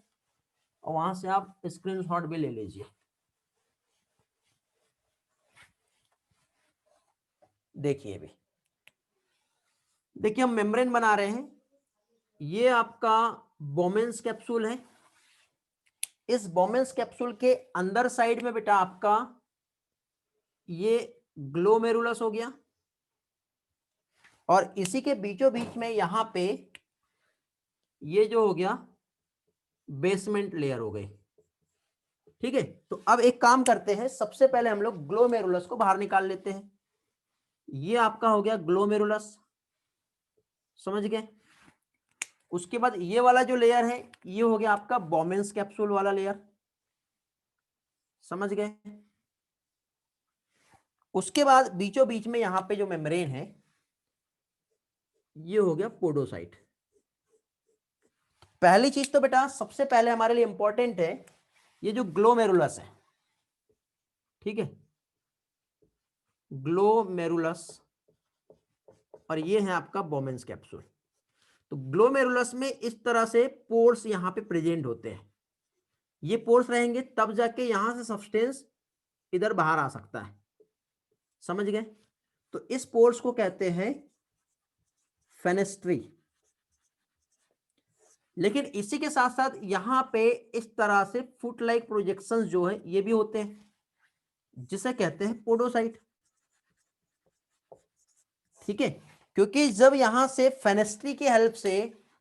और वहां से आप स्क्रीनशॉट भी ले लीजिए। देखिए अभी देखिए हम मेम्ब्रेन बना रहे हैं, ये आपका बोमेंस कैप्सूल है। इस बोमेंस कैप्सूल के अंदर साइड में बेटा आपका ये ग्लोमेरुलस हो गया और इसी के बीचों बीच में यहां पे ये जो हो गया बेसमेंट लेयर हो गई। ठीक है, तो अब एक काम करते हैं, सबसे पहले हम लोग ग्लोमेरुलस को बाहर निकाल लेते हैं। ये आपका हो गया ग्लोमेरुलस, समझ गए। उसके बाद ये वाला जो लेयर है ये हो गया आपका बोमेंस कैप्सूल वाला लेयर, समझ गए। उसके बाद बीचों बीच में यहां पे जो मेम्ब्रेन है ये हो गया पोडोसाइट। पहली चीज तो बेटा सबसे पहले हमारे लिए इंपॉर्टेंट है ये जो ग्लोमेरुलस है, ठीक है, ग्लोमेरुलस, और ये है आपका बोमेंस कैप्सूल। तो ग्लोमेरुलस में इस तरह से पोर्स यहां पे प्रेजेंट होते हैं, ये पोर्स रहेंगे तब जाके यहां से सब्सटेंस इधर बाहर आ सकता है, समझ गए। तो इस पोर्स को कहते हैं फेनेस्ट्री। लेकिन इसी के साथ साथ यहां पे इस तरह से फुट लाइक प्रोजेक्शंस जो है ये भी होते हैं, जिसे कहते हैं पोडोसाइट। ठीक है, क्योंकि जब यहां से फेनेस्ट्री की हेल्प से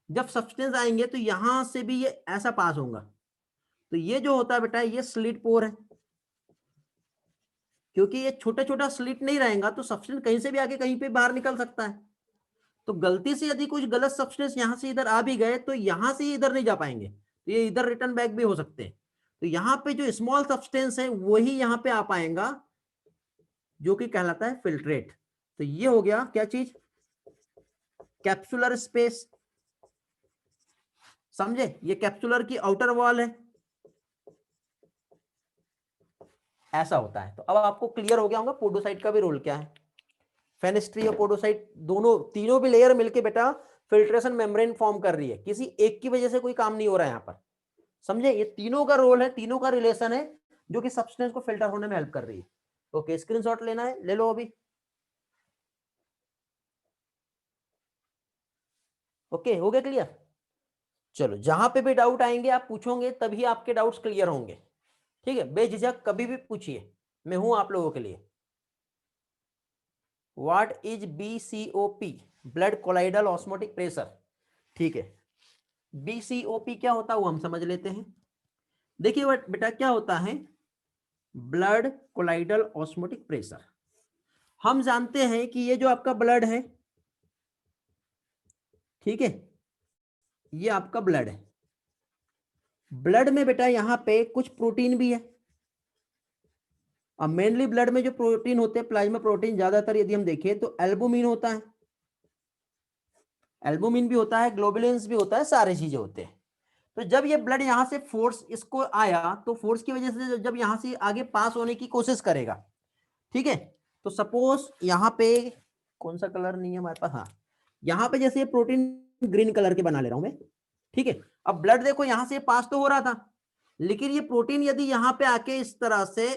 जब सब्सटेंस आएंगे तो यहां से भी ये ऐसा पास होगा, तो ये जो होता है बेटा ये स्लिट पोर है। क्योंकि ये छोटा छोटा स्लिट नहीं रहेगा तो सब्सटेंस कहीं से भी आके कहीं पे बाहर निकल सकता है। तो गलती से यदि कुछ गलत सब्सटेंस यहां से इधर आ भी गए तो यहां से इधर नहीं जा पाएंगे, तो ये इधर रिटर्न बैक भी हो सकते हैं। तो यहाँ पे जो स्मॉल सब्सटेंस है वही यहाँ पे आ पाएगा, जो कि कहलाता है फिल्ट्रेट। तो ये हो गया क्या चीज, कैप्सुलर स्पेस, समझे, ये कैप्सुलर की आउटर वॉल है, ऐसा होता है। तो अब आपको क्लियर हो गया होगा पोडोसाइट का भी रोल क्या है। फेनेस्ट्री और पोडोसाइट दोनों तीनों भी लेयर मिलके बेटा फिल्ट्रेशन मेम्ब्रेन फॉर्म कर रही है, किसी एक की वजह से कोई काम नहीं हो रहा है यहाँ पर, समझे। ये तीनों का रोल है, तीनों का रिलेशन है, जो कि सब्सटेंस को फिल्टर होने में हेल्प कर रही है। ओके, स्क्रीनशॉट लेना है ले लो अभी। ओके, हो गया क्लियर। चलो जहां पे भी डाउट आएंगे आप पूछोगे तभी आपके डाउट्स क्लियर होंगे, ठीक है, बेझिझक कभी भी पूछिए, मैं हूं आप लोगों के लिए। What is BCOP, blood colloidal osmotic pressure. ठीक है, BCOP क्या होता है वो हम समझ लेते हैं। देखिए बेटा क्या होता है ब्लड कोलाइडल ऑस्मोटिक प्रेशर। हम जानते हैं कि ये जो आपका ब्लड है, ठीक है, ये आपका ब्लड है। ब्लड में बेटा यहां पे कुछ प्रोटीन भी है, अब मेनली ब्लड में जो प्रोटीन होते हैं, प्लाज्मा प्रोटीन, ज्यादातर यदि हम देखें तो एल्बुमिन होता है, एल्बुमिन भी होता है, ग्लोबुलिन्स भी होता है, सारे चीजें होते हैं। तो जब ये ब्लड यहाँ से फोर्स इसको आया, तो फोर्स की वजह से जब यहाँ से आगे पास होने की कोशिश करेगा, ठीक है, तो सपोज यहाँ पे कौन सा कलर नहीं है हमारे पास, हाँ, यहाँ पे जैसे ये प्रोटीन ग्रीन कलर के बना ले रहा हूं मैं, ठीक है। अब ब्लड देखो यहाँ से पास तो हो रहा था, लेकिन ये प्रोटीन यदि यहाँ पे आके इस तरह से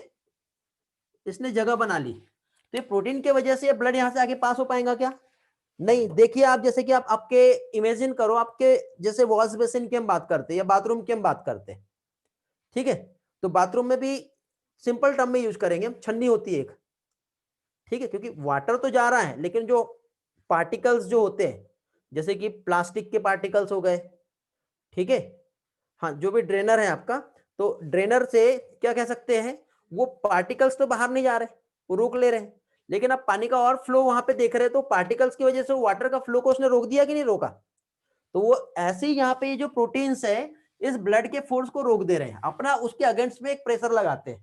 इसने जगह बना ली, तो ये प्रोटीन की वजह से ये ब्लड यहाँ से आगे पास हो पाएगा क्या? नहीं। देखिए आप, जैसे कि आप आपके इमेजिन करो, आपके जैसे वॉश बेसिन की हम बात करते हैं या बाथरूम की हम बात करते हैं, ठीक है, तो बाथरूम में भी सिंपल टर्म में यूज करेंगे हम, छन्नी होती है एक, ठीक है, क्योंकि वाटर तो जा रहा है, लेकिन जो पार्टिकल्स जो होते हैं, जैसे कि प्लास्टिक के पार्टिकल्स हो गए, ठीक है, हाँ, जो भी ड्रेनर है आपका, तो ड्रेनर से क्या कह सकते हैं, वो पार्टिकल्स तो बाहर नहीं जा रहे, वो रोक ले रहे हैं, लेकिन आप पानी का और फ्लो वहां पे देख रहे हैं, तो पार्टिकल्स की वजह से वाटर का फ्लो को उसने रोक दिया कि नहीं रोका? तो वो ऐसे ही यहाँ पे जो प्रोटीन्स है इस ब्लड के फोर्स को रोक दे रहे हैं, अपना उसके अगेंस्ट में एक प्रेशर लगाते हैं।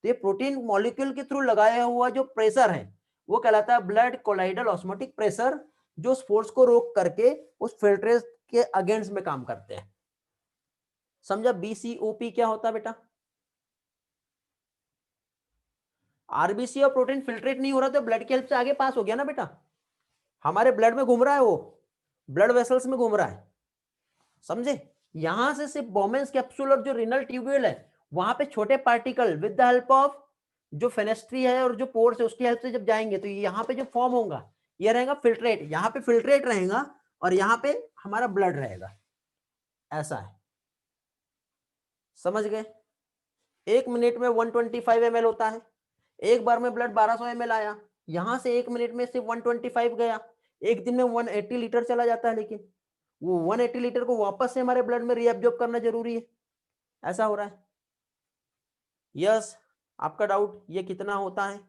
तो ये प्रोटीन मॉलिक्यूल के थ्रू लगाया हुआ जो प्रेशर है वो कहलाता है ब्लड कोलाइडल ऑस्मोटिक प्रेशर, जो उस फोर्स को रोक करके उस फिल्ट्रेट के अगेंस्ट में काम करते हैं। समझा बीसीओपी क्या होता है बेटा? आरबीसी और प्रोटीन फिल्ट्रेट नहीं हो रहा तो ब्लड की हेल्प से आगे पास हो गया ना बेटा, हमारे ब्लड में घूम रहा है, वो ब्लड वेसल्स में घूम रहा है, समझे? यहां से सिर्फ बोमेन्स कैप्सूल और जो रिनल ट्यूब्यूल है वहां पे छोटे particle with the help of जो फेनेस्ट्री है और जो पोर्स है उसकी हेल्प से जब जाएंगे तो यहाँ पे जो फॉर्म होगा ये रहेगा फिल्ट्रेट, यहाँ पे फिल्ट्रेट रहेगा और यहाँ पे हमारा ब्लड रहेगा, ऐसा है, समझ गए? 1 मिनट में 125 ml होता है, एक बार में ब्लड 1200 ml आया, यहां से 1 मिनट में सिर्फ 125 गया, एक दिन में 180 लीटर चला जाता है, लेकिन वो 180 लीटर को वापस से हमारे ब्लड में रीअब्जॉर्ब करना जरूरी है, ऐसा हो रहा है। यस, आपका डाउट ये कितना होता है,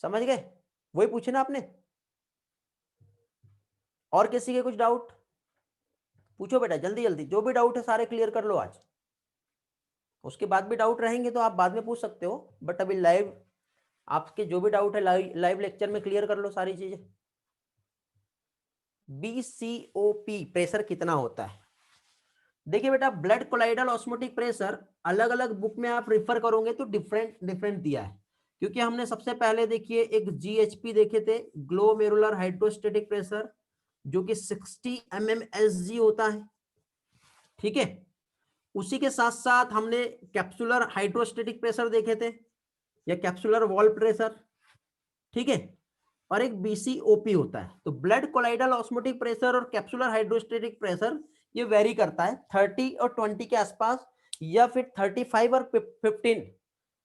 समझ गए? वही पूछे ना आपने, और किसी के कुछ डाउट पूछो बेटा, जल्दी जल्दी, जो भी डाउट है सारे क्लियर कर लो आज, उसके बाद भी डाउट रहेंगे तो आप बाद में पूछ सकते हो, बट अभी लाइव आपके जो भी डाउट है लाइव लेक्चर में क्लियर कर लो सारी चीजें। बीसीओपी प्रेशर कितना होता है? देखिए बेटा, ब्लड कोलाइडल ऑस्मोटिक प्रेशर अलग अलग बुक में आप रेफर करोगे तो डिफरेंट डिफरेंट दिया है, क्योंकि हमने सबसे पहले देखिए एक जीएचपी देखे थे, ग्लोमेरुलर हाइड्रोस्टेटिक प्रेशर, जो कि 60 mmHg होता है, ठीक है। उसी के साथ साथ हमने कैप्सुलर हाइड्रोस्टेटिक प्रेशर देखे थे या कैप्सुलर वॉल प्रेशर, ठीक है, और एक बीसीओपी होता है। तो ब्लड कोलाइडल ऑस्मोटिक प्रेशर और कैप्सुलर हाइड्रोस्टेटिक प्रेशर ये वेरी करता है 30 और 20 के आसपास, या फिर 35 और 15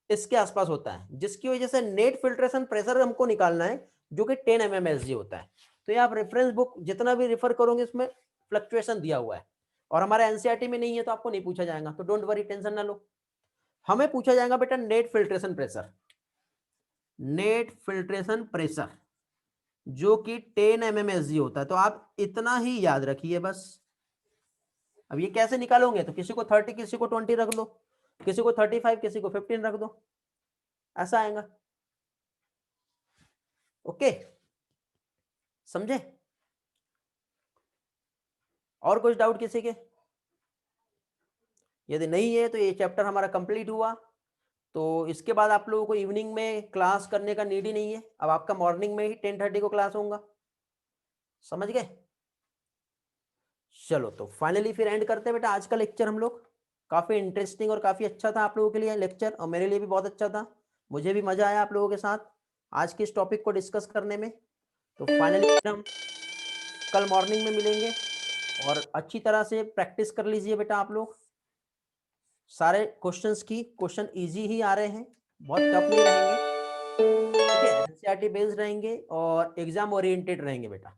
इसके आसपास होता है, जिसकी वजह से नेट फिल्ट्रेशन प्रेशर हमको निकालना है जो कि 10 mmHg होता है। तो ये आप रेफरेंस बुक जितना भी रेफर करोगे इसमें फ्लक्चुएशन दिया हुआ है, और हमारे एनसीईआरटी में नहीं है तो आपको नहीं पूछा जाएगा, तो डोंट वरी, टेंशन ना लो। हमें पूछा जाएगा बेटा net filtration pressure, net filtration pressure जो कि 10 mmHg होता है, तो आप इतना ही याद रखिए बस। अब ये कैसे निकालोगे, तो किसी को 30 किसी को 20 रख दो, किसी को 35 किसी को 15 रख दो, ऐसा आएगा, ओके, समझे? और कुछ डाउट किसी के? यदि नहीं है तो ये चैप्टर हमारा कंप्लीट हुआ, तो इसके बाद आप लोगों को इवनिंग में क्लास करने का नीड ही नहीं है, अब आपका मॉर्निंग में ही 10:30 को क्लास होगा, समझ गए? चलो तो फाइनली फिर एंड करते हैं बेटा आज का लेक्चर हम लोग। काफ़ी इंटरेस्टिंग और काफ़ी अच्छा था आप लोगों के लिए लेक्चर, और मेरे लिए भी बहुत अच्छा था, मुझे भी मज़ा आया आप लोगों के साथ आज के इस टॉपिक को डिस्कस करने में। तो फाइनली हम कल मॉर्निंग में मिलेंगे, और अच्छी तरह से प्रैक्टिस कर लीजिए बेटा आप लोग सारे क्वेश्चंस की, क्वेश्चन इजी ही आ रहे हैं, बहुत टफ नहीं रहेंगे, ठीक है, एनसीईआरटी बेस्ड रहेंगे और एग्जाम ओरिएंटेड रहेंगे बेटा।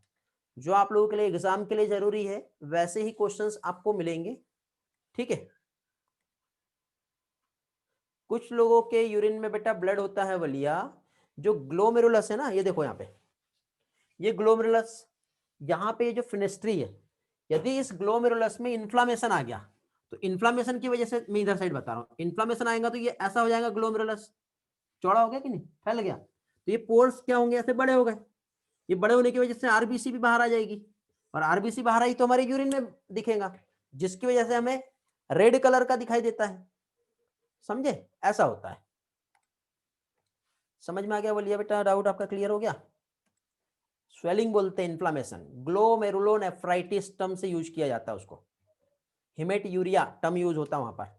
जो आप लोगों के लिए एग्जाम के लिए जरूरी है वैसे ही क्वेश्चंस आपको मिलेंगे, ठीक है। कुछ लोगों के यूरिन में बेटा ब्लड होता है वलिया, जो ग्लोमेरुलस है ना, ये देखो यहाँ पे, ये ग्लोमेरुलस, यहाँ पे जो फिनेस्ट्री है, यदि इस ग्लोमेरुलस में इन्फ्लामेशन आ गया, तो इन्फ्लामेशन की वजह से मैं इधर साइड बता रहा हूँ, इन्फ्लामेशन आएगा तो ये ऐसा हो जाएगा ग्लोमेरुलस, चौड़ा हो गया कि नहीं, फैल गया, तो ये पोर्स क्या होंगे, ऐसे बड़े हो गए। ये बड़े होने की वजह से आरबीसी भी बाहर आ जाएगी, और आरबीसी बाहर आई तो हमारे यूरिन में दिखेगा, जिसकी वजह से हमें रेड कलर का दिखाई देता है। समझे, ऐसा होता है। समझ में आ गया, बोलिए बेटा, डाउट आपका क्लियर हो गया। स्वेलिंग बोलते हैं इन्फ्लामेशन, ग्लोमेरुलोनेफ्राइटिस टर्म से यूज किया जाता है उसको, हिमेटयूरिया टर्म यूज होता है वहां पर।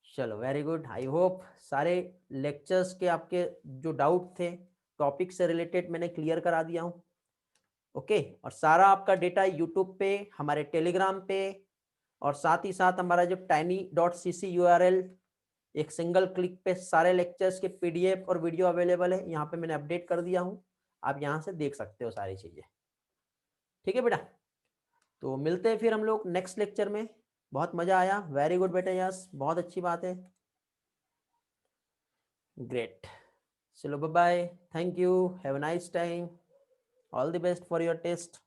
चलो वेरी गुड, आई होप सारे लेक्चर्स के आपके जो डाउट थे टॉपिक से रिलेटेड मैंने क्लियर करा दिया हूं। ओके, और सारा आपका डेटा यूट्यूब पे, हमारे टेलीग्राम पे, और साथ ही साथ हमारा जो tiny.cc URL, एक सिंगल क्लिक पे सारे लेक्चर्स के PDF और वीडियो अवेलेबल है, यहाँ पे मैंने अपडेट कर दिया हूँ, आप यहाँ से देख सकते हो सारी चीजें। ठीक है बेटा, तो मिलते हैं फिर हम लोग नेक्स्ट लेक्चर में। बहुत मजा आया, वेरी गुड बेटा, यस बहुत अच्छी बात है, ग्रेट। चलो bye bye, thank you, have a nice time, all the best for your test.